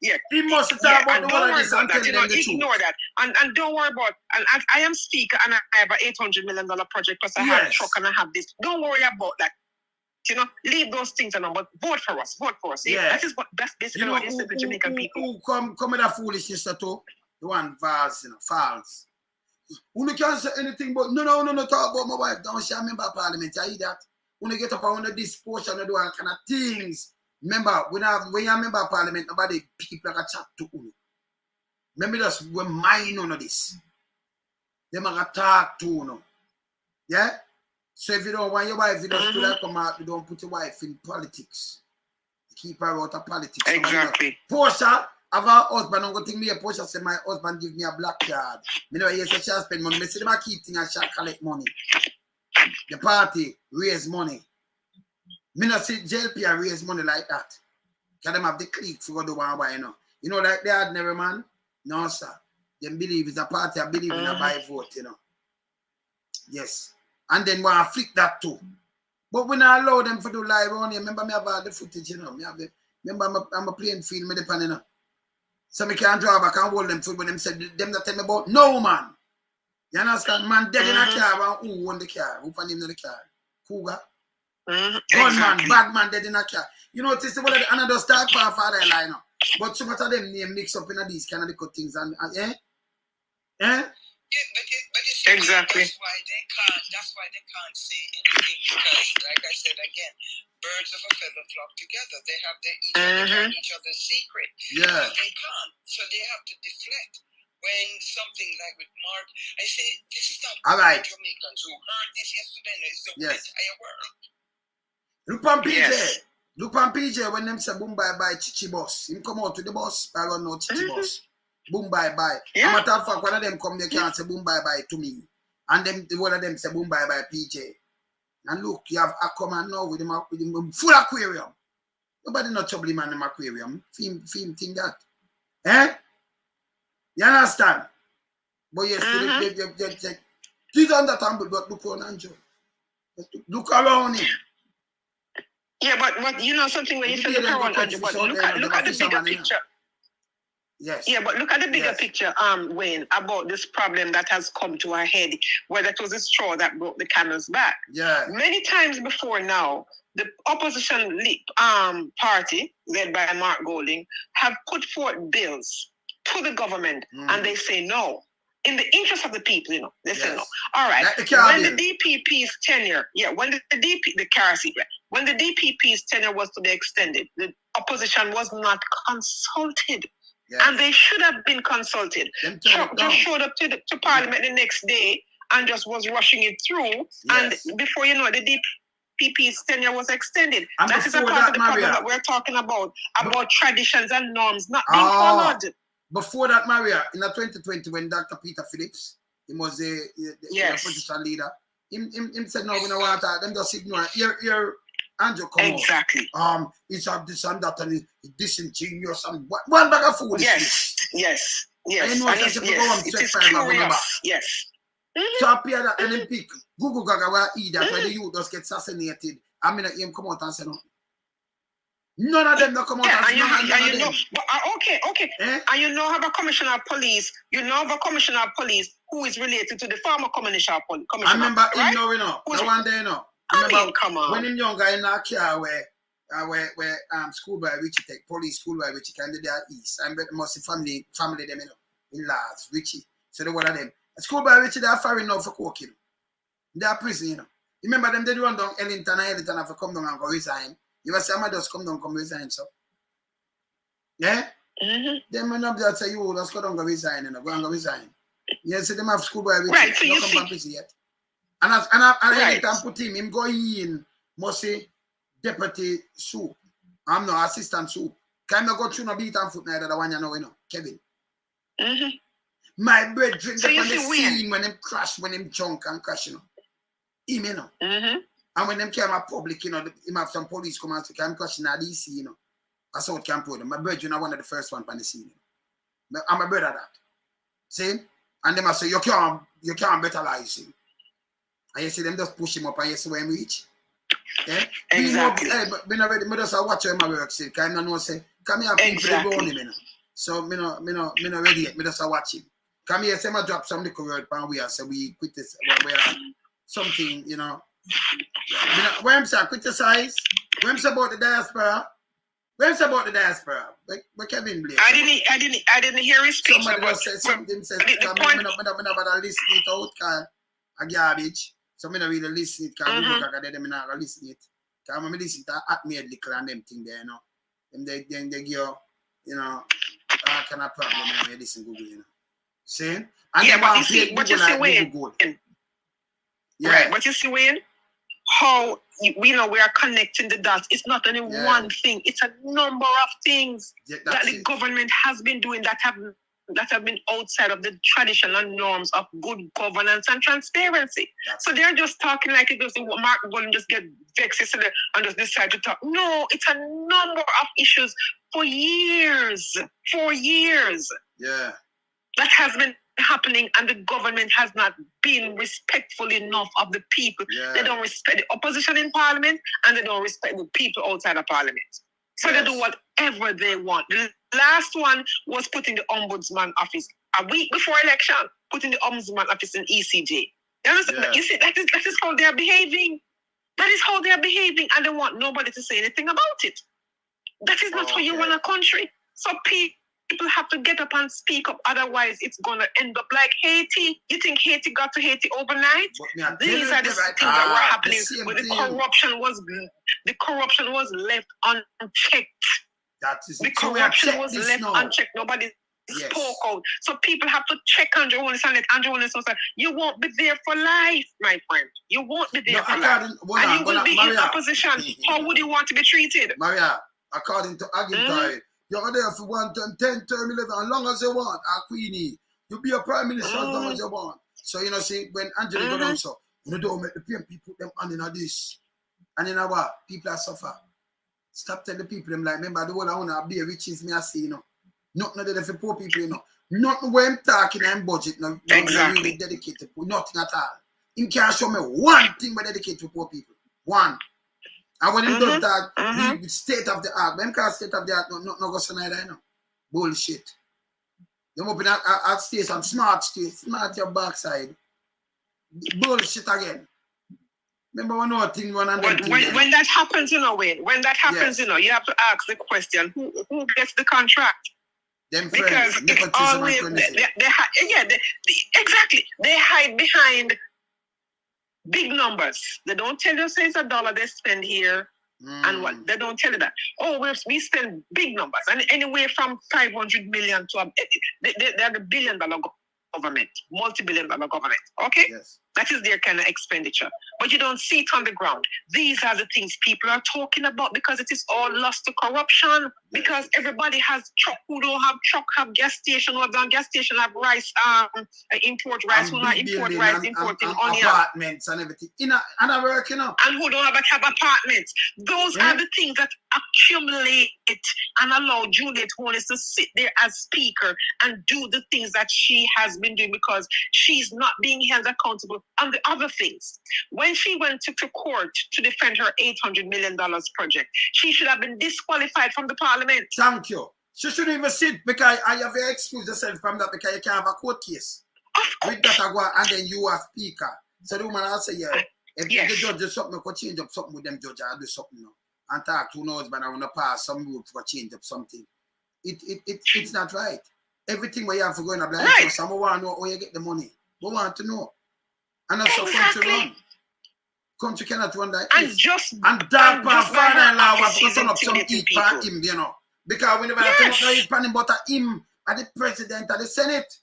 Yeah, he must talk about the whole of this and tell them the truth. Ignore that, and don't worry about. And I am speaker, and I have an $800 million project. Plus, I have a truck, and I have this. Don't worry about that. Leave those things alone. But vote for us. Vote for us. Yeah, that's basically what you said to Jamaican people. Who come with that foolishness too? The one false, false. Who can't say anything but no, talk about my wife. Don't say member of parliament. I hear that. When you get up on this portion and do all kind of things. Remember, when you're a member of parliament, nobody people like a chat to you. Remember, just we mind on this. They might talk to you. Yeah? So if you don't want your wife, you just do like come out, you don't put your wife in politics. You keep her out of politics. Exactly. Portia, have a husband, I'm going to think me a Portia say my husband give me a black card. Me know, yes, she spend money. I see them keep things and she collect money. The party raise money. Me not see JLP raise money like that. Can them have the clique for the one why you know, like the ordinary man? No, sir. Them believe it's a party, I believe in a buy vote, Yes. And then want to flick that too. But when I allow them to do live on here, remember me have all the footage, remember I'm a playing field, me depending, so me can't draw back and hold them foot when them said them that tell me about no man. You understand? Man dead in a car, and who won the car? Who found him in the car? Cougar. Gunman, bad man dead in a car. You know, it's one of the another Dog Paw Father line up. But some of them name mix up in these kind of little things and Yeah, but you see, exactly. That's why they can't say anything because, like I said again, birds of a feather flock together. They have each other's secret. Yeah. So they can't. So they have to deflect. When something like with Mark, I say this is not all right. Jamaicans who heard this yesterday. No, it's the entire world. Look on PJ. Yes. Look on PJ when them say boom bye bye Chichi bus. Him come out to the bus, I don't know Chichi bus. Boom bye bye. Yeah. Matter of fact, one of them come, they can't say boom bye bye to me. And them one of them say boom bye bye PJ. And look, you have Aquaman now with him full aquarium. Nobody not trouble him in the aquarium. Film thing that. Eh? You understand? But yes, these understand, but look on Andrew. Look around him. Yeah, but you know something when you say look around Andrew, but look at the bigger picture. Yes. Yeah, but look at the bigger picture, Wayne, about this problem that has come to a head, whether it was a straw that broke the camel's back. Yeah. Many times before now, the opposition party, led by Mark Golding, have put forth bills to the government, and they say no. In the interest of the people, they say no. All right. Like when the DPP's tenure, when the car seat, when the DPP's tenure was to be extended, the opposition was not consulted. Yes. And they should have been consulted. Just showed up to Parliament the next day and just was rushing it through. Yes. And before you know, the DPP's tenure was extended. And that is a part of the problem that we're talking about traditions and norms not being followed. Before that, Maria, in 2020, when Dr. Peter Phillips, he was the opposition leader, him said, no, we don't want that. Them just ignore it. Here, Andrew, come on. It's this and that, and it's disingenuous, and one bag of food. Yes. And it is curious. Yes. So appear that and then pick Google Gaga where eat that where the youth just get assassinated. I mean, him come out and say no. None of them don't come out and say no. Okay. And you know have a commissioner of police. You know have a commissioner of police who is related to the former commissioner of police. I remember him now, the one day, Remember, come on. When him younger in a car where schoolboy Richie take police schoolboy Richie kind of there east. I bet must family them in laws Richie. So the one of them. Schoolboy Richie they are firing now for coke. They are prison, Remember them they run down Ellington have to come down and go resign. You ever say I just come resign so. Yeah? Them when up there say you just go down go resign go and go resign. You see them have schoolboy Richie. Right, so you come see. from prison yet. And I put him go in, must say, deputy soup. I'm no assistant soup. Can I go through no beat and foot neither the one Kevin. My bread drink up on the scene when him crash, when him junk and crash, Him, And when them came up public, him have some police come and say, I'm crashing at DC, That's how it can put them. My bread, one of the first one on the scene. I'm a brother that. See? And them I say, you can't better lies him. And you see them just push him up and you see where him reach. Yeah? Exactly. But me not ready. Me just watch how him work. See, cause I know say, come here people around him, you know. So me not ready yet. Me just watch him. Come here, say I drop some little word and we are say we quit this. We are something, you know. Yeah. Where I'm saying criticize. When I'm saying about the diaspora. When I'm saying about the diaspora. Like Kevin Blake. I didn't hear his speech. Somebody just said something. Said me not listen it out. Cause a garbage. So me not really listen it. Cause we don't me not listen it. Cause when I listen to at me little and them thing there, you know. They give you know, all kind of problem when you listen to Google, you know. See? And yeah, but you see, Wayne. Yeah. Right, but you see, Wayne, how we know we are connecting the dots. It's not only one thing; it's a number of things that the government has been doing that have been outside of the traditional norms of good governance and transparency. So they're just talking like it doesn't. Mark Golden just get vexed and just decide to talk. No, it's a number of issues for years. Yeah. That has been happening, and the government has not been respectful enough of the people. Yeah. They don't respect the opposition in parliament, and they don't respect the people outside of parliament. So they do whatever they want. The last one was putting the ombudsman office a week before election, putting the ombudsman office in ECJ. You understand? Yeah. You see, that is how they are behaving. That is how they are behaving, and they want nobody to say anything about it. That is not how you run a country. So people have to get up and speak up, otherwise it's gonna end up like Haiti. You think Haiti got to Haiti overnight? These are the things that were happening where the corruption was left unchecked. The corruption was left unchecked. Nobody spoke out. So people have to check Andrew Holness and let Andrew Holness say, you won't be there for life, my friend. You won't be there for life. And you will be in opposition. How would you want to be treated? Maria, according to Agintai, you're there for 1 term, 10 term, 11, as long as you want, a queenie. You be a prime minister as long as you want. So, you know, see, when Angela go down, so, you don't make the people put them on in this. And you know what? People are suffer. Stop telling the people, them like, remember, the whole I want to be riches, me I see, you know. Nothing there for poor people, you know. Nothing where I'm talking and budget, no, exactly. Really dedicated to nothing at all. He can't show me one thing but dedicated to poor people. One. And when him does that, the state of the art, them can't state of the art, no go so neither, you know. Bullshit. Them up in a station, smart your backside. Bullshit again. Remember one other thing, when that happens, you know, Wayne, when that happens, you know, you have to ask the question, who gets the contract? Them because friends, it's always, exactly. They hide behind big numbers. They don't tell you, say it's $1 they spend here and what. They don't tell you that. Oh, we spend big numbers. And anywhere from 500 million to they're the $1 billion government, multi-billion-dollar government. Okay? Yes. That is their kind of expenditure. But you don't see it on the ground. These are the things people are talking about because it is all lost to corruption. Because everybody has truck, who don't have truck, have gas station, who have done gas station, have rice, import rice, who not import rice, importing onion. Apartments and everything. And I work, you know. And who don't have apartments. Those are the things that accumulate and allow Juliet Holness to sit there as speaker and do the things that she has been doing because she's not being held accountable on the other things. When she went to court to defend her $800 million project, she should have been disqualified from the parliament. Thank you. She shouldn't even sit because I have to excuse yourself from that because you can't have a court case. With that, I go and then you are speaker. So the woman will say, yeah, if the judge does something, I could change up something with them judge. I'll do something now. And talk, who knows, but I want to pass some rule to change up something. It's not right. Everything where you have to go in a blind house, someone want to know where you get the money. We want to know. And that's how country run. Country cannot run like this. And Dog Paw Father-in-law was to turn up some heat for him, you know. Because we never have to turn up no heat for him, but him and the president of the Senate.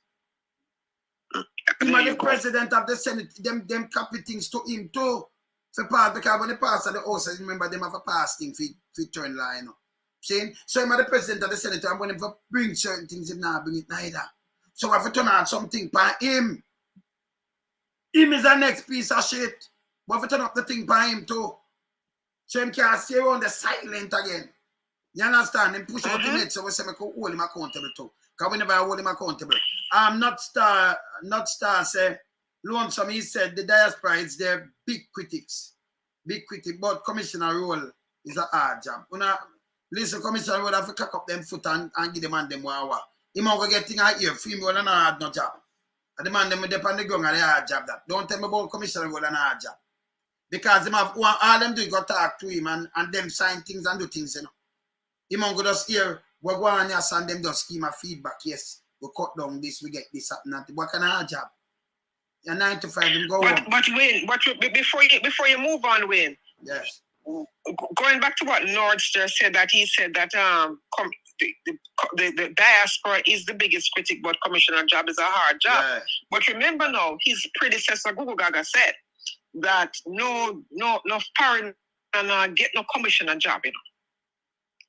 Him and the president of the Senate, them copy things to him too. For pass, because when they pass at the house, remember them have a pass thing for turn line, you know. Saying? So him and the president of the Senate, and when they bring certain things, he not bring it neither. So I have to turn out something for him. Him is the next piece of shit. But if you turn up the thing by him too. So him can't stay around the silent again. You understand? Him push out the net so we say we could hold him accountable too. Because we never hold him accountable. Not star say Lonesome, he said the diaspora is their big critics. Big critic, but commissioner role is a hard job. Listen, commissioner role have to cock up them foot and give them and them what. He might go get things out here, free me well and hard no job. And the man them dep on the ground and they hard job that. Don't tell me about commissioner role and hard job. Because them have all them do is go talk to him and them sign things and do things, you know. He might go just hear what go on yes and them just give my feedback. Yes, we cut down this, we get this happening. What kind of hard job? You're 9 to 5 and go home. But Wayne, before you move on, Wayne. Yes. Going back to what Nordster said, that he said that the diaspora is the biggest critic, but commissioner job is a hard job. Yeah. But remember now, his predecessor Gugu Gaga said that no foreign get no commissioner job, you know.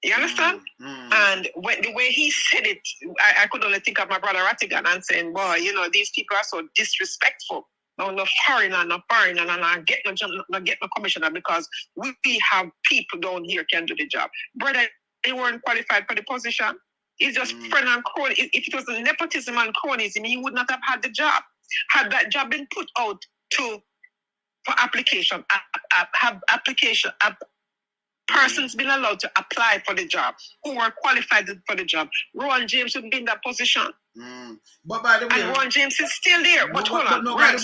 You understand? And the way he said it, I could only think of my brother Rattigan and saying, boy, you know, these people are so disrespectful. No foreigner, and get no commissioner because we have people down here can do the job. Brother, they weren't qualified for the position. It's just friend and crony. If it was nepotism and cronyism, he would not have had the job. Had that job been put out for application, persons been allowed to apply for the job who are qualified for the job. Rowan James would be in that position. But by the way, and Rowan James is still there. But hold on, Rowan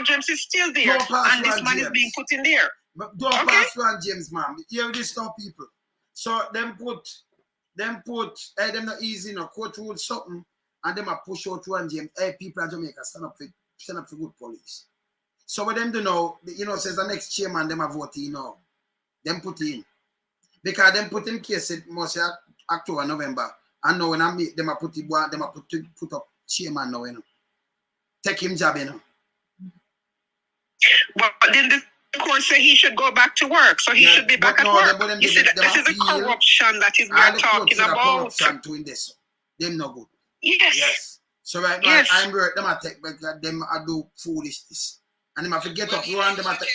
James is still there, and this man is being put in there. But don't pass Rowan James, man. Hear this now, people. So them put them not easy, no court rule something, and them a push out Rowan James. Hey, people in Jamaica stand up for good police. So what them do now, you know, says the next chairman them a vote in now. Them put in. Because them put in case it must say October, November. And now when I meet them, I put up chairman now, you know. Take him job, you know. But then the court say he should go back to work, so he should be back at work. You see, this is the corruption that is we're talking about. Corruption to in this. Them no good. Yes. So right now, I'm work them I take because them I do foolishness. And them I forget up you and them I take.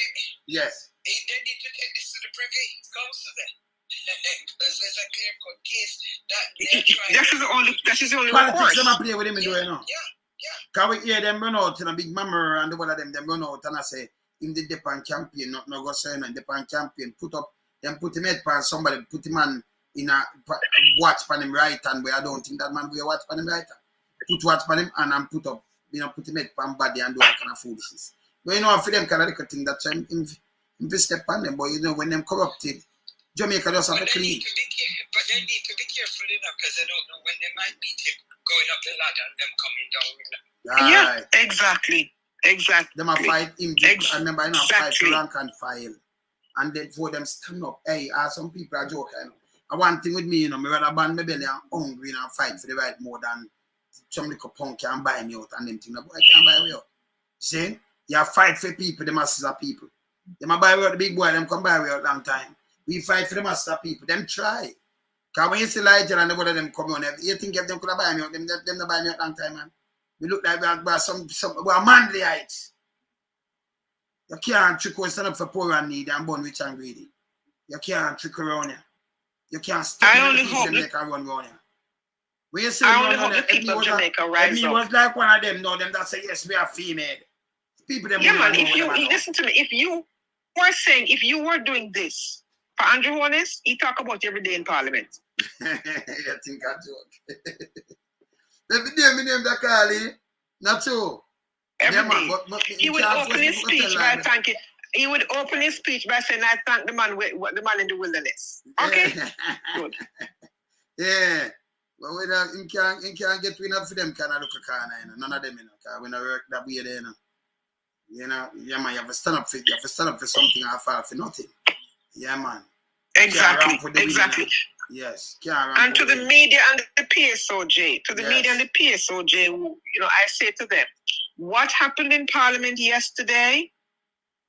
Yes. They need to take this to the Privy Council then. Because there's a clear-cut case that they're trying. That is the only politics them I play with him in doing now. Can we hear them run out in a big murmur and the one of them run out and I say in the Depan campaign, not no go say in the Depan campaign, put him head pan somebody, put him on in a watch pan him right hand where I don't think that man will watch pan him right hand. Put watch pan him and put him head pan body and do that kind of foolishness. But you know for them kind of little thing that's if they step on them, but you know when them corrupted, Jamaica just have to clean. But they need to be careful enough because they don't know when they might meet him going up the ladder and them coming down. Yeah, exactly. Them a fight him. I remember I fight for rank and file. And then for them stand up. Hey, some people are joking. And one thing with me, you know, me rather ban my belly and hungry and fight for the right more than some little punk can buy me out and them things. Boy can't buy me out. See? You fight for people, the masses of people. Them a buy me out the big boy, them come buy me out long time. We fight for the masses of people. Them try. Because when you see Elijah and the one of them come on, you think if them could have buy me out, them not buy me out long time, man. We look like we're manly heights. You can't trick or stand up for poor and needy and born rich and greedy. You can't trick around here. You can't stop the people them make a run around here. When you say I only hope the people of Jamaica rise up. If me was like one of them, no, them that say yes, we are female. People them man, if you listen to me, if you were saying if you were doing this for Andrew Holness, he talk about every day in Parliament. You think I joke? Every day me name that Carly, not so. Every day. But he would open his speech by thanking. He would open his speech by saying, "I thank the man in the wilderness." Okay, good. Yeah, but we don't. He can't get enough for them. Kind of look a corner, you know. None of them, you know. Cause we don't work that way there, you know. You know, yeah, man. You have to stand up for. You have to stand up for something. I fall for nothing. Yeah, man. Exactly. Yes. And to the media and the PSOJ, media and the PSOJ, who, you know, I say to them, what happened in Parliament yesterday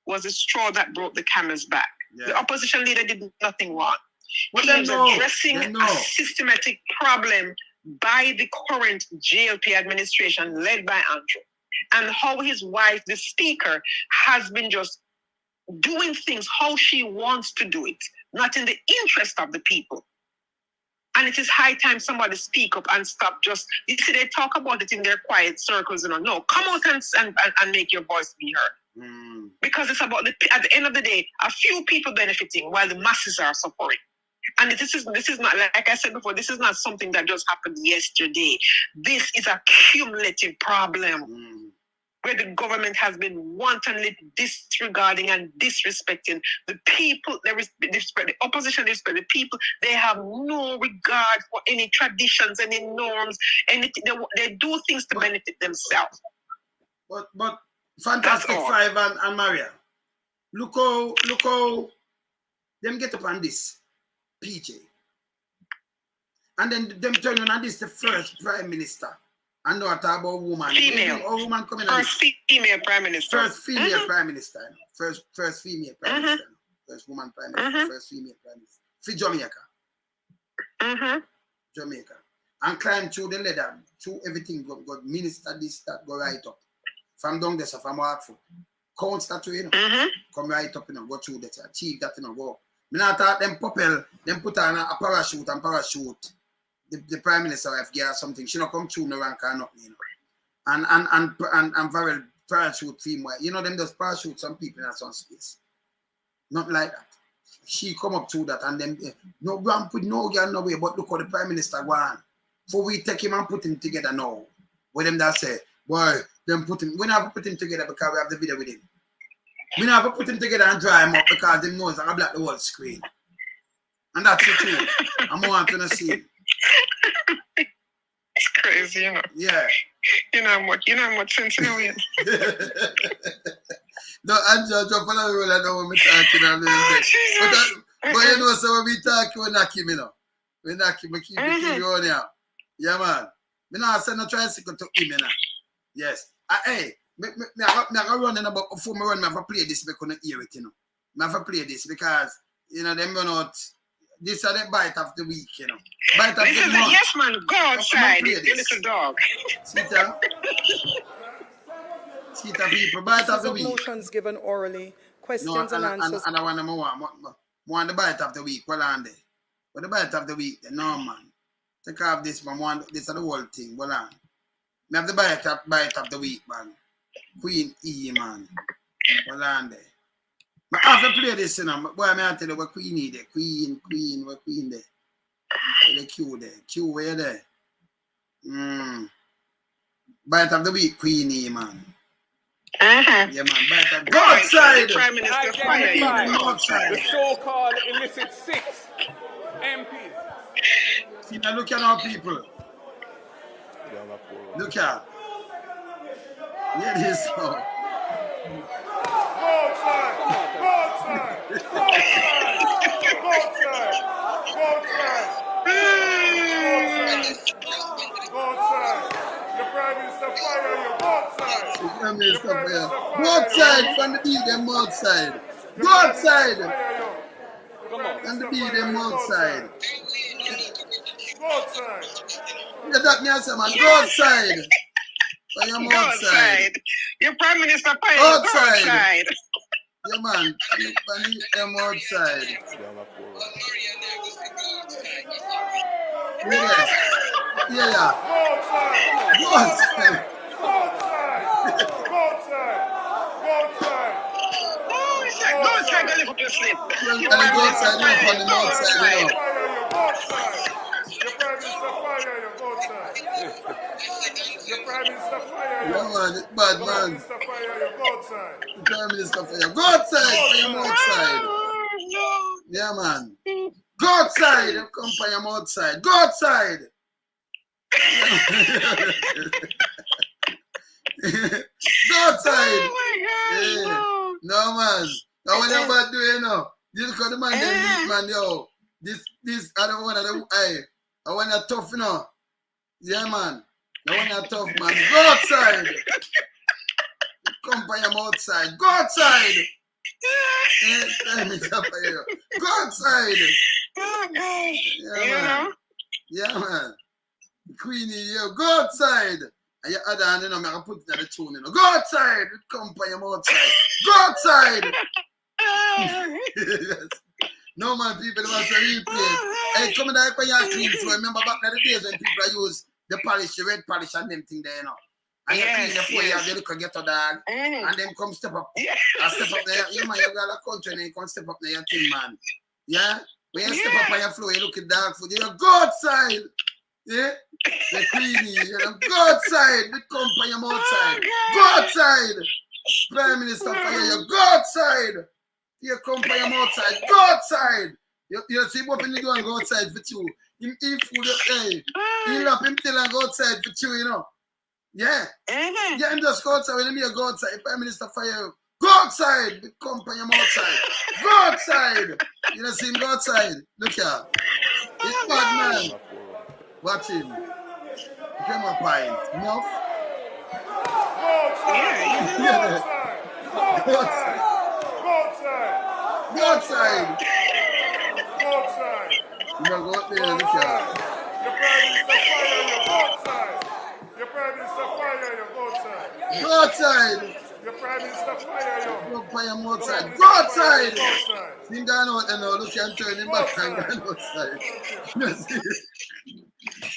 was a straw that broke the camel's back. Yeah. The opposition leader did nothing wrong. He was addressing a systematic problem by the current JLP administration led by Andrew, and how his wife, the speaker, has been just doing things how she wants to do it, not in the interest of the people. And it is high time somebody speak up and stop just, you see, they talk about it in their quiet circles, No, come out and make your voice be heard. Because it's about, at the end of the day, a few people benefiting while the masses are suffering. And this is not, like I said before, this is not something that just happened yesterday. This is a cumulative problem where the government has been wantonly disregarding and disrespecting the people. The opposition respect the people. They have no regard for any traditions, any norms, anything. They do things to benefit themselves. But Fantastic Five and Maria, look how them get up on this. PJ. And then them turn on this the first prime minister. I know I talk about woman. Female. Or woman coming First female prime minister. First female prime minister. First female prime minister. First woman prime minister. First female prime minister. For Jamaica. Jamaica. And climb through the ladder. Through everything. Go minister this, that, go right up. From down there, from Hartford. Count that way, Come right up, go through that. Achieve that, go. I not thought them couple, them put on a parachute and parachute. The prime minister wife get something. She not come through no rank or nothing, And very parachute theme. Them just parachute some people in some space. Not like that. She come up through that and then no one put no girl no way, but look how the prime minister go on. So we take him and put him together now. With them that say, boy, them put him. We never put him together because we have the video with him. We never put him together and dry him up because them knows I black the whole screen. And that's the truth. I'm want to see him. It's crazy, Yeah. You know much sense in a way. No, Angela, jump on the roll and know what I'm talking about. But so when we talk, we knock him, We knock him, we keep the thing on here. Yeah, man. Me not send no tricycle to him, Yes. Hey, I run in about before me run, I have to play this because I couldn't hear it, I have to play this because, them run out. This is the bite of the week, Bite of this the is month. Yes, man, go outside, you little dog. Sita people, bite of the week. Motions given orally, questions and answers. And I want the bite of the week. Well, on there. But the bite of the week, no, man. Take off this, man. This is the whole thing. Well, on. I have the bite of the week, man. Queen E, man. Well, on there. I have to play this, Boy, I tell you what Queen E there. Queen, what Queen there. The Q there. Q, where there? Bite of the week, Queen E, man. Yeah, man. Bite of the Go outside. Prime Minister, the so-called illicit 6 MPs. See, now look at our people. Look at. Here it is now. Go outside! Go outside! Go outside! Go outside! Go outside! Go outside! The Prime Minister fire you! Go outside! The Prime Minister fire you! Go outside from the beat them outside! Go outside! From the beat them outside! Go outside! You got me answer, man! Go outside! Go outside! Your Prime Minister fire you! Outside! Go outside! Yeah, man, them outside. Yeah. Go outside! Go outside! Go outside! Go outside! Go outside! Go outside, go live up your sleep. You gotta go outside, you up on the outside, Go outside! Your Prime Minister fire you! Go outside! Your Prime Minister fire you! Yeah, man, it's bad, man. Prime Minister fire you! Go outside! The Prime Minister fire you! Go outside for your outside! Yeah, man. Go outside! Come for your outside! Go outside! Go outside! Oh my God! No, man. Now what you about doing, You look at the man, them beat, man, yo. This, I don't want to, I want to tough, Yeah, man. I want to tough, man. Go outside. Come by him outside. Go outside. Go outside. Oh, gosh. Yeah, man. Yeah, man. Queenie, go outside. And your other hand, I can put it in the tune, Go outside. Come by him outside. Go outside. No man, people must replay. Hey, come in there when you clean floor. Remember back in the days when people use the polish, the red polish and them thing there, you know. And you clean the floor, you have the little ghetto dog, and then come step up. And step up there, you man, you got a country and you come step up there, your thing, man. Yeah? When you step up on your floor, you look at dog food, you go outside. Yeah? The queenie, you know, go outside. The company, you're outside. Go outside. Prime Minister Fire, you go outside. You company, you're outside. Go outside. You see what you do and go outside for you. Him eat food up there. He wrap him till and go outside for you, you know. Yeah. Yeah, him just go outside. When you go outside, Prime Minister Fire, go outside. The company, you're outside. Go outside. You know, see him go outside. Look here. It's bad, man. Watch him. Come on, pint. Enough? Yeah. Go outside. Go outside. Go outside. You know, go out there and look at it. Your Prime Minister fire you. Go outside. Your Prime Minister fire you. Go outside. Go outside. Your Prime Minister fire you. Go fire him outside. Go outside. See him going out and now. Look at him turning back and going outside. You see?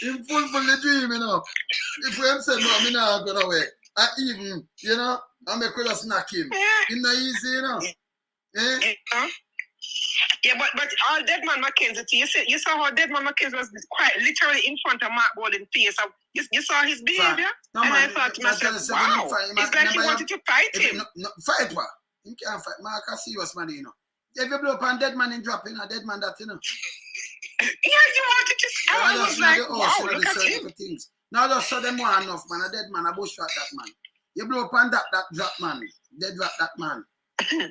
Him fulfill the dream, you know. If we say no, I'm not going away. I even, you know, I make could snack him. It's not easy, you know. Eh? Yeah, but all Deadman Mackenzie, you saw how Deadman Mackenzie was quite literally in front of Mark Golden's face. You saw his behavior? No, and man, I thought to myself, wow, it's like he wanted to fight him. No, fight what? He can't fight. Mark, I see serious man, you know. If you blow up on Deadman and drop in a Deadman that, you know. Yeah, you wanted to see. I was like, wow, look at him. Things. Now just saw them one enough, man. A dead man, a bushwhack that man. You blow up on that drop man. Dead drop that man.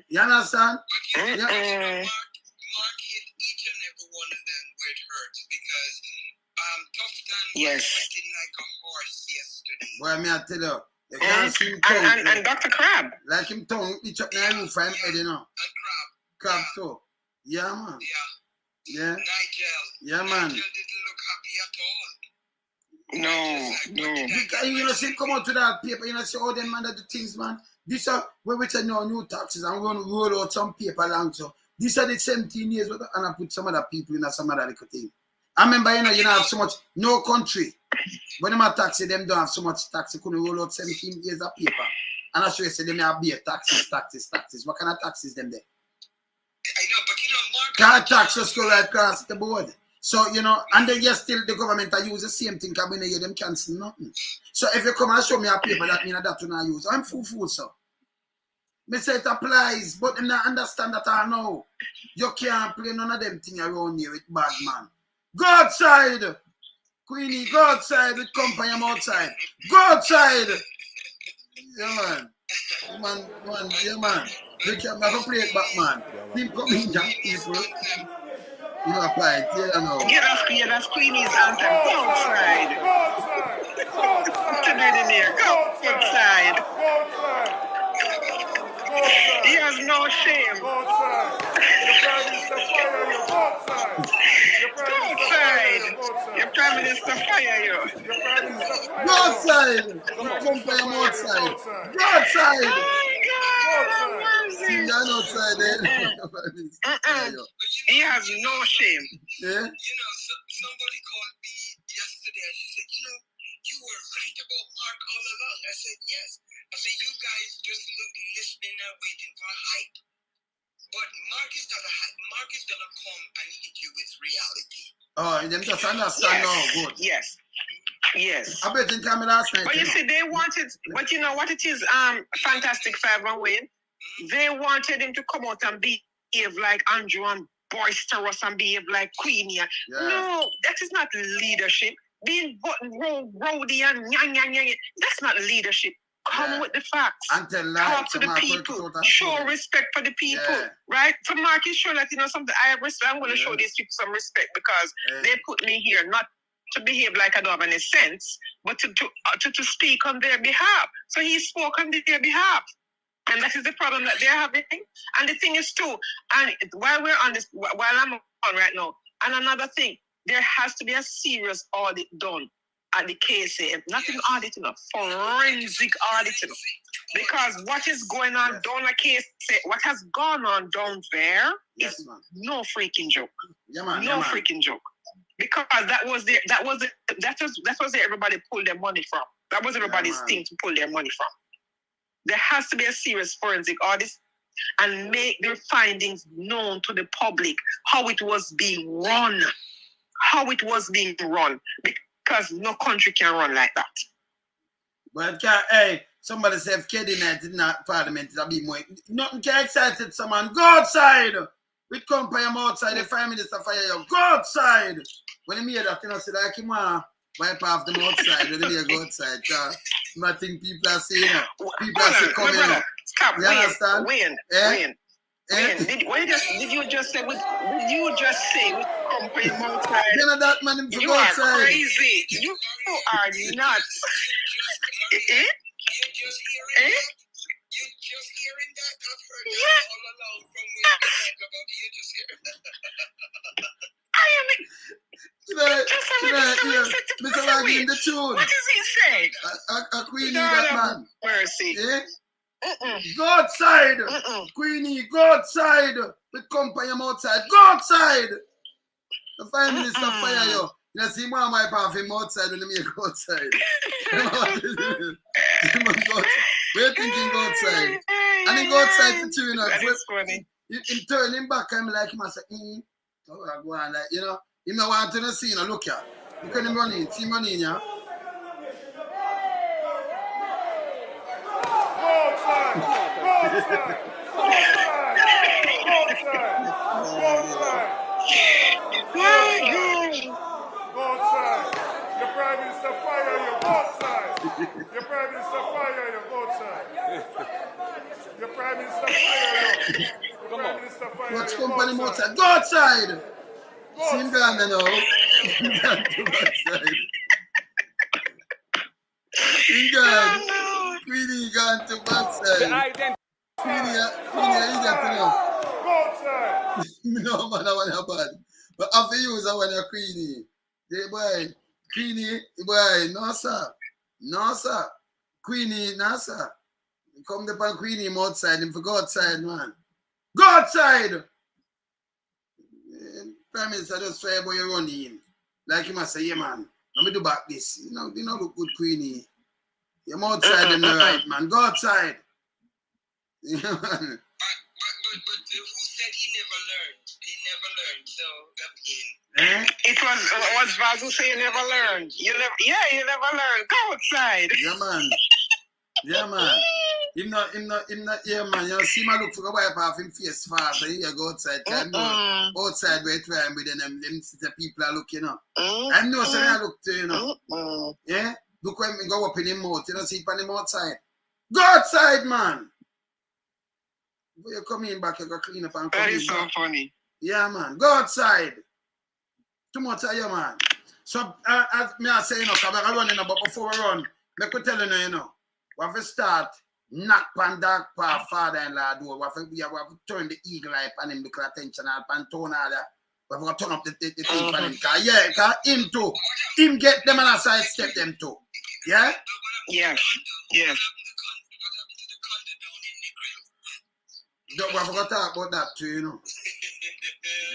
You understand? Mark hit each and every one of them where it hurts because Tufton was fighting like a horse yesterday. Boy, me I tell you, you can't see him tongue. And Dr. Crab. Like him tongue, each up the roof for him head, you know. And Crab too. Yeah, man. Yeah. Nigel. Yeah, man. Nigel didn't look happy at all. No. Because you know, see, come out to that paper, you know, see all them man that do things, man. These are where we say no new taxes and we're going to roll out some paper along. So these are the 17 years and I put some other people in some other little thing. I remember, you know, have so much, no country. When them are taxi, them don't have so much tax, they couldn't roll out 17 years of paper. And I sure say them have beer taxes. What kind of taxes them there? I know, but you know, Mark. Can't tax just go right across the board. So, you know, and then yes, still the government I use the same thing because when they hear them cancel nothing. So if you come and show me a paper, that means that you not use. I'm fool, so. Me say it applies, but them not understand that I know. You can't play none of them things around here with bad man. Go outside! Queenie, go outside with company, I'm outside. Go outside! Yeah, man. Yeah, man. They can't play it back, man. People come in, young people. You know, apply it, yeah, no. Yeah, that's Queenie's anthem. Go outside. Get in there. Go outside. He has no shame. Go outside. Your Prime Minister fire you. Go outside. Come for him outside. Go outside. Oh, God. See, you're outside there. He has no shame. Yeah? You know, somebody called me yesterday and she said, you know, you were right about Mark all along. I said, yes. I said, you guys just listening and waiting for hype. But Mark is not a hype. Mark is going to come and hit you with reality. Oh, them just understand now. Good. Yes. I bet you tell me last night. But you see, they wanted, but you know what it is, Fantastic Five and Wayne? They wanted him to come out and behave like Andrew and boisterous and behave like Queenie. Yeah. No, that is not leadership. Being rowdy and that's not leadership. Come with the facts. Talk to the people. Show respect for the people. Right? So Mark is showing that, you know, something I have respect. I'm going to show these people some respect because they put me here not to behave like I don't have any sense, but to speak on their behalf. So he spoke on their behalf. And that is the problem that they're having. And the thing is too, and while we're on this, while I'm on right now, and another thing, there has to be a serious audit done at the KCM, not even audit, forensic audit, because what is going on down the KCM, what has gone on down there is no freaking joke. No freaking joke. Because that was where everybody pulled their money from. That was everybody's thing to pull their money from. There has to be a serious forensic audit and make their findings known to the public, how it was being run. How it was being run. Because no country can run like that. But somebody said if Keddy night in that parliament, it'll be more. Nothing can excited someone. Go outside. With company outside, the Prime Minister fire you. Go outside. When he made that, say like him wipe off them outside. When he go outside. I think people are saying people are saying come in. Stop. You understand? Wayne. Did you just say with company outside? You know that man You are crazy. You are nuts. You're just hearing that. I've heard that all along from where you talk about it. You're just hearing that. Mr. Waggy in the tune. What is he saying? A Queenie, that man. Mercy. Go outside. Queenie, go outside. With company outside. Go outside. The Prime Minister fire you. You see, man, wipe off him outside when he go outside. We're thinking go outside. And he go outside to tune up. That is funny. He turn him back and like him and say, oh, I go on like, you know. He don't want to see, you know, look here. Look at him running. See him running, yeah? Go outside. Go outside. Go outside. Go outside. Go outside. Go outside. Your Prime Minister fire you. Go outside. Your Prime Minister fire you. Go outside. Your Prime Minister fire you. Your Prime Minister fire you. Watch company outside. Go outside. See him gone now. He gone to backside. He gone. Queenie gone to backside. Queenie, you got to know. Go outside. No, man, I want your bad. But after you, I want your Queenie. Hey, boy. Queenie, boy, no, sir. No, sir. Queenie, no, sir. Come upon Queenie him outside. Him for go outside, man. Go outside! Prime Minister just try about you running him. Like him, I say, yeah, man. Let me do back this. You know look good, Queenie. You're outside in the right, man. Go outside. Yeah, man. But who said he never learned? He never learned, so again. It was Vaz who say you never learned. You never learned. Go outside. Yeah, man. Yeah, man. Him not, yeah, man. You see, man, look for a wipe off him face fast. So he go outside. Outside where it's trying with them people are looking up. I know, so I look to, you know. Yeah? Look when me go up in him mouth. You don't see it on him outside. Go outside, man. When you come in back, you go clean up and come in. That is so funny. Yeah, man. Go outside. Too much of you, man. So, as me I say, you know, because I'm running, but before we run, let me tell you, you know, we have to start knock on Dog Paw Father-in-law door. We have to turn the eagle eye on him, because attention and tone all that. We have to turn up the thing on him. Because him too. Him get them and I sidestep them too. Yeah? Yeah. Yeah. We have to talk about that too, you know.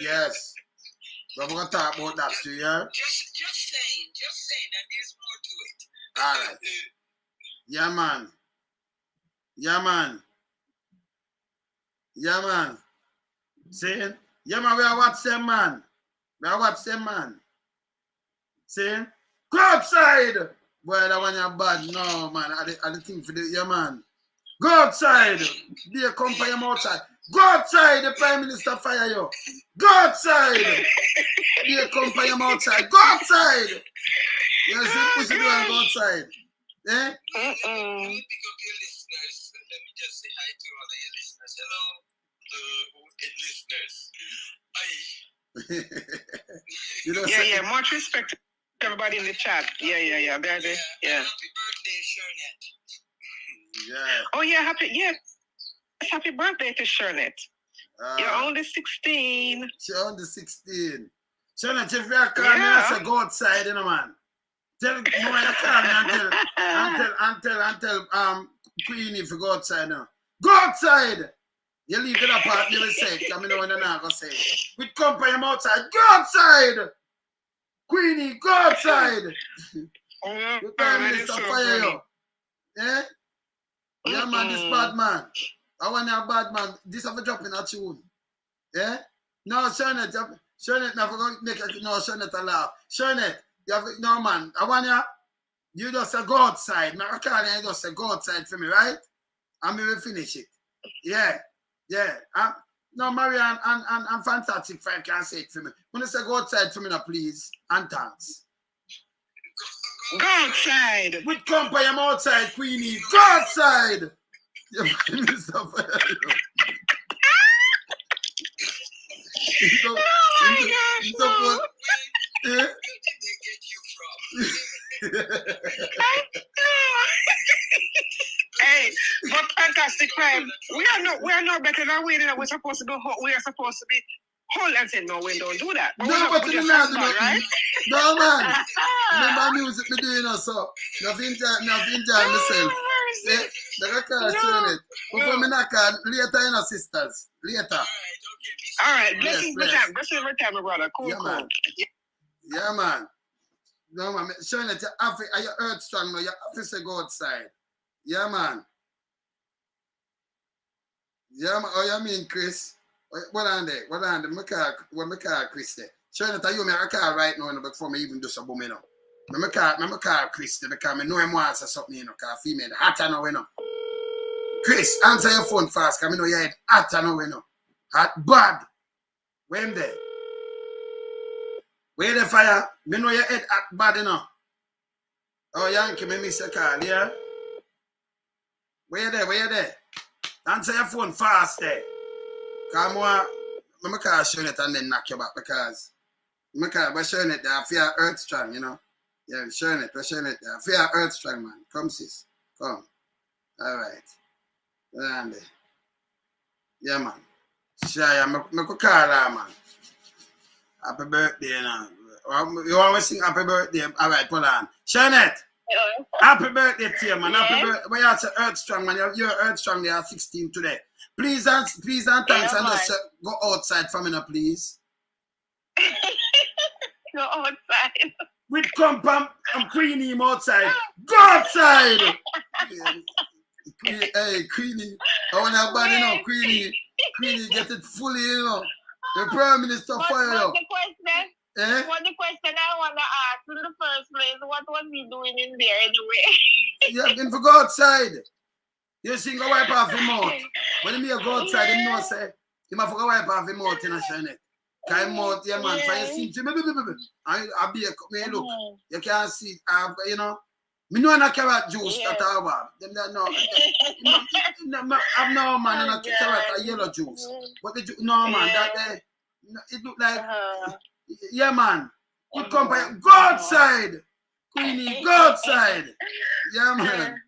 Yes. We have to talk about that too, yeah? Just saying that there's more to it. All right. Yeah, man. Yeah, man. Yeah, man. See? Yeah, man, we are watch them, man. We are watch them, man. See? Go outside! Boy, that one you're bad. No, man. I the thing for the, yeah, man. Go outside. Be a company outside. Go outside, the Prime Minister fire you. Go outside. Be a company outside. Go outside. You see, push it down, go outside. Eh? Let me pick up your listeners. Let me just say hi to all of your listeners. Hello, listeners. You know, yeah. Much respect to everybody in the chat. Yeah. They're there. Yeah. Happy birthday, Shernette. Yeah. Oh yeah, happy birthday to Shernette. You're only 16. She's only 16. Shernette, if you're calling me, I say go outside, you know, man. Tell no, you can't tell Queenie if you go outside now. Go outside! You leave the part you will say it, because I know when you're not going to say it. With company, I'm outside. Go outside! Queenie, go outside! The Prime Minister fire you. Eh? Yeah, man, this bad man. I want a bad man. This have a drop in a tune. Yeah? No, Shernette, never going to make a no, Shernette a laugh. Shernette, you have no man. I want you just say go outside. I can't just say go outside for me, right? And we will finish it. Yeah. Yeah. No, Marianne and Fantastic Five can say it for me. When you say go outside for me now, please. And thanks. Go outside. With company, I'm outside, Queenie. Go outside. You're Minister Fire. Hey, but Fantastic Five, we are no better than we are supposed to be whole and say no, we don't do that. But no, but you not do nothing, right? No man. Remember music me doing also. Nothing myself. Yeah, I can't turn it. Before me not can later in sisters. Later. All right, blessings every time, my brother. Cool, yeah, cool. Man. Yeah, man. No, man. Showing that are you earth strong now? You have to say go outside. Yeah, man. Yeah, man. Oh, you mean, Chris? What on there? What my car, Chris there? Showing that you make a car right now before me even do some boom, you know. My car, Chris there, because I know him wants or something, you know, because female hotter now, you know. Chris, answer your phone fast, because I know your head hotter now, you know. Hot bad. When there? Where the fire? Me know your head hot bad, you know. Oh, Yankee, me miss a call, yeah? Where there? Answer your phone fast there. Because I'm car showing it and then knock you back because my car, we're showing it there. I feel earth strong, you know. Yeah, we're showing it there. I feel earth strong, man. Come, sis. Come. All right. And yeah, man. Shy, I'm going to call her, man. Happy birthday, you know. You always sing happy birthday. All right, put on. Shernette. Happy birthday to you, man. Yeah. Happy birthday. Well, you're earth strong, man. You're earth strong. They are 16 today. Please and thanks and just go outside for me now, please. Go outside. With Compam and Queenie outside. Go outside! Hey, Queenie. I want to bad, you know, Queenie get it fully, you know. The Prime Minister fire you. What the question I want to ask in the first place, what was he doing in there anyway? Yeah, then for go outside. You see, go wipe off your mouth. When you go outside, you know, say, you must go wipe off your mouth in a Shernette. Because your mouth, yeah, man, for you see, I'll be a look. You can't see, you know. Me know not carrot juice that I have. No, I'm no man, and a carrot a yellow juice. But the no man, that it look like, yeah, man. You come by, go outside, Queenie, go outside. Yeah, man.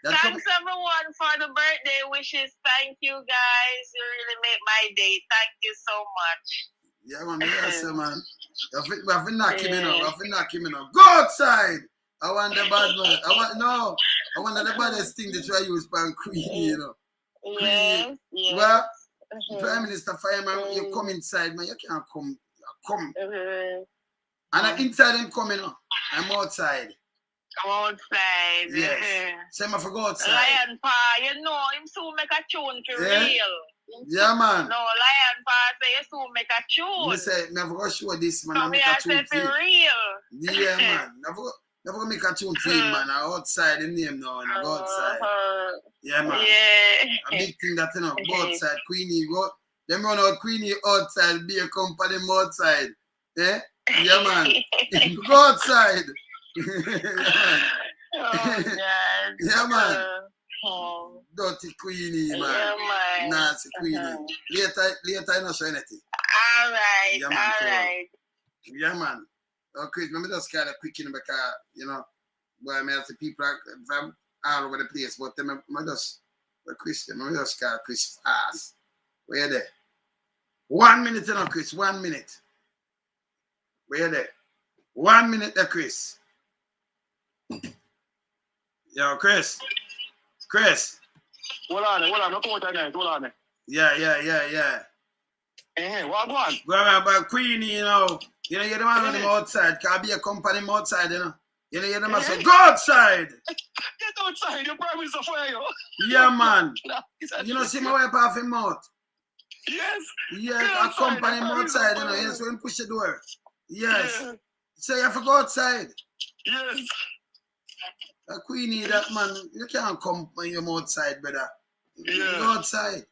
Thanks everyone for the birthday wishes. Thank you guys. You really made my day. Thank you so much. Yeah, man. Yes, man. We have to knock him in. Go outside. I want the bad man. I want the baddest thing that you use for Queenie, you know. Yes. Well, Prime Minister Fireman, you come inside, man. You can't come. Come. And inside and come, you know. I'm outside. Come outside. Yes. Say I forgot outside. Lion Pa, you know, him soon make a tune for real. Yeah, man. No, Lion Pa say you soon make a tune. Me say, I forgot show this, man. So me I say for real. Yeah, man. Never make a tune for him, man. I'm outside the name now, and I go outside. Yeah, man. Yeah. A big thing that, you know, go outside. Queenie, go. Them run out Queenie outside, be a company outside. Yeah? Yeah, man. Go outside. Yeah, man. Dirty Queenie, man. Yeah, man. Nasty Queenie. Later, you know, Shernette. All right, Yeah, man, all right. Yeah, man. Okay, let me just kind of quick in because, you know, well, I mean, the people are from all over the place, but them, I just, Christian, I just call Chris fast. Where there? 1 minute, you know, Chris, 1 minute. Where there? 1 minute there, Chris. Yo, Chris. Hold on, no come out tonight, hold on. Yeah. What go on? Go but Queenie, you know, you the man on him outside, can be a company him outside, you know. You the man say, go outside. Get outside, your prime minister fire you. Yeah, man. You know, see my wipe off him mouth. Yes. Yeah, accompany him outside, you know. Yes, when push the door. Yes. Yeah. So you have to go outside. Yes. Queenie, that man, you can't come when you're outside, brother. Yeah. Go outside.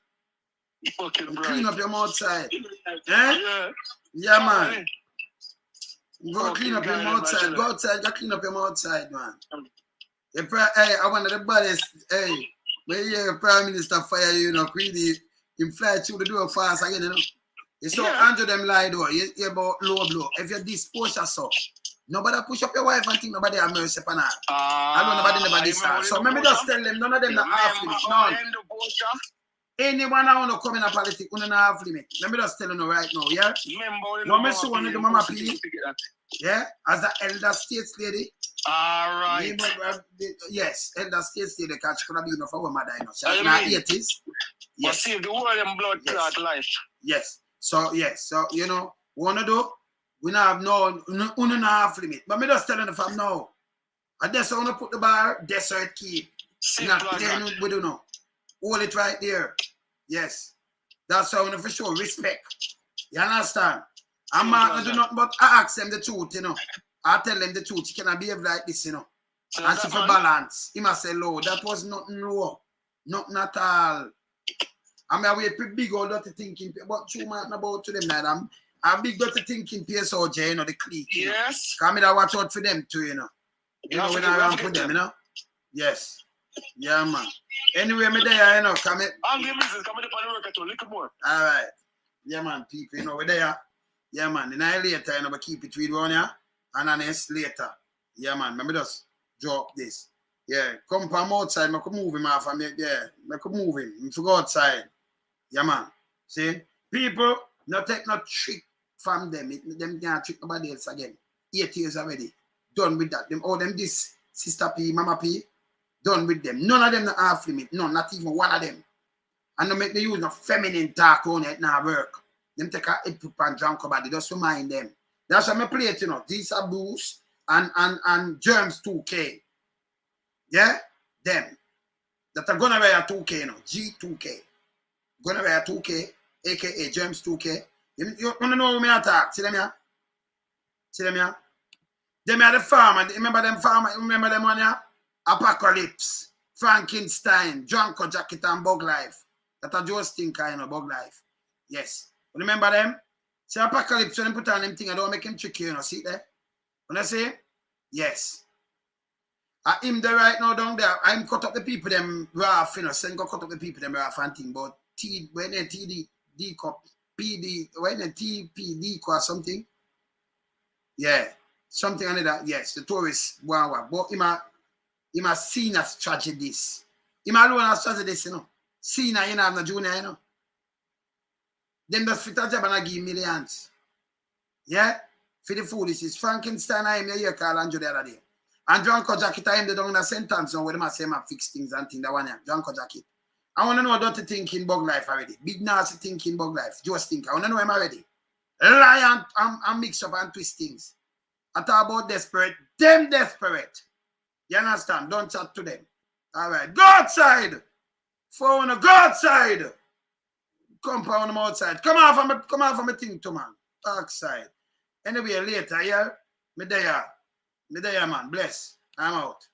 Fucking clean up your outside. Yeah. Yeah, man. Go clean up your outside. Go outside, go clean up your outside, man. Hey, I want the baddest. Hey, when you Prime Minister fire you, know, Queenie, him fly through the door fast again, you know. It's so Andrew them lie door. You about low blow. If you dispose yourself, nobody push up your wife and think nobody have mercy upon her. I know nobody never this. So let me just tell them, none of them not half limit. None. Anyone I want to come in a politics, we don't have limit. Let me just tell you right now, yeah? What me see one of the Mama P, yeah? As the elder states lady. All right. Yes, elder states lady, because she could have been enough for my dino. She's in her 80s. Yes. Save the world and blood clot life. Yes. So, you know, what to do? We don't have no half limit. But me just telling the fam now. And that's how I want to put the bar, that's how it keep. Not then we don't know. Hold it right there. Yes. That's how I want to for sure respect. You understand? I'm not do nothing but I ask them the truth, you know. I tell them the truth. You cannot behave like this, you know. And she for balance. He must say, Lord, that was nothing low. Nothing at all. I mean, I wait pretty big old dirty thinking, but you might not about to them now. I'm big dirty thinking PSOJ, you know, the clique. Yes. Come in, I watch out for them too, you know. You know, when I run with them, you know. Yes. Yeah, man. Anyway, me there, you know, come in. I'm the missus, come in upon the work at all, little more. All right. Yeah, man, people, you know, we're there. Yeah, man. The night later, you know, we keep it with one, yeah. And then it's later. Yeah, man. Let me just drop this. Yeah, come from outside, I could move him off of me. Yeah, I could move him. I go outside. Yeah, man. See? People, not take no trick from them. Them can't trick nobody else again. 8 years already. Done with that. Them this Sister P, Mama P, done with them. None of them not half limit. No, not even one of them. And they make the use of feminine talk on it now work. Them take a head poop and drunk about it. Just remind them. That's why I play it, you know. These are Bruce and Germs 2K. Yeah? Them. That are gonna wear 2K, you know. G2K. Gonna wear 2K, aka Germs 2K. You wanna know who me attack? See them here? See them here? Them are the farmer. Remember them farmer? Remember them one here? Apocalypse, Frankenstein, Drunko Jacket and Bug Life. That are just thinker, you know, Bug Life. Yes. Remember them? See Apocalypse when they put on them thing, I don't make him tricky, you know. See there? When I say? Yes. I him there right now down there. I'm cut up the people them rough, you know. Send go cut up the people them rough and thing. But when they TD cup PD when they TPD or something. Yeah. Something like that. Yes, the tourist wow. But him a seen as tragedies. Him alone as tragedies, you know. Senior, you know, I'm not junior, you know. Them just fit a job and I give millions. Yeah? For the foolishness. Frankenstein, I am here call Andrew the other day. And Drunko Jacket, I am the down a sentence now where they say I fix things and things that one here. Drunko Jacket. I want to know dirty thinking Bug Life already. Big nasty thinking Bug Life. Just think. I want to know him already. Lie and mix up and twist things. I talk about desperate. Them desperate. You understand? Don't chat to them. All right. Go outside. Phone, go outside. Compound them outside. Come off from a thing to man. Outside. Anyway, later, yeah? Me there, man. Bless. I'm out.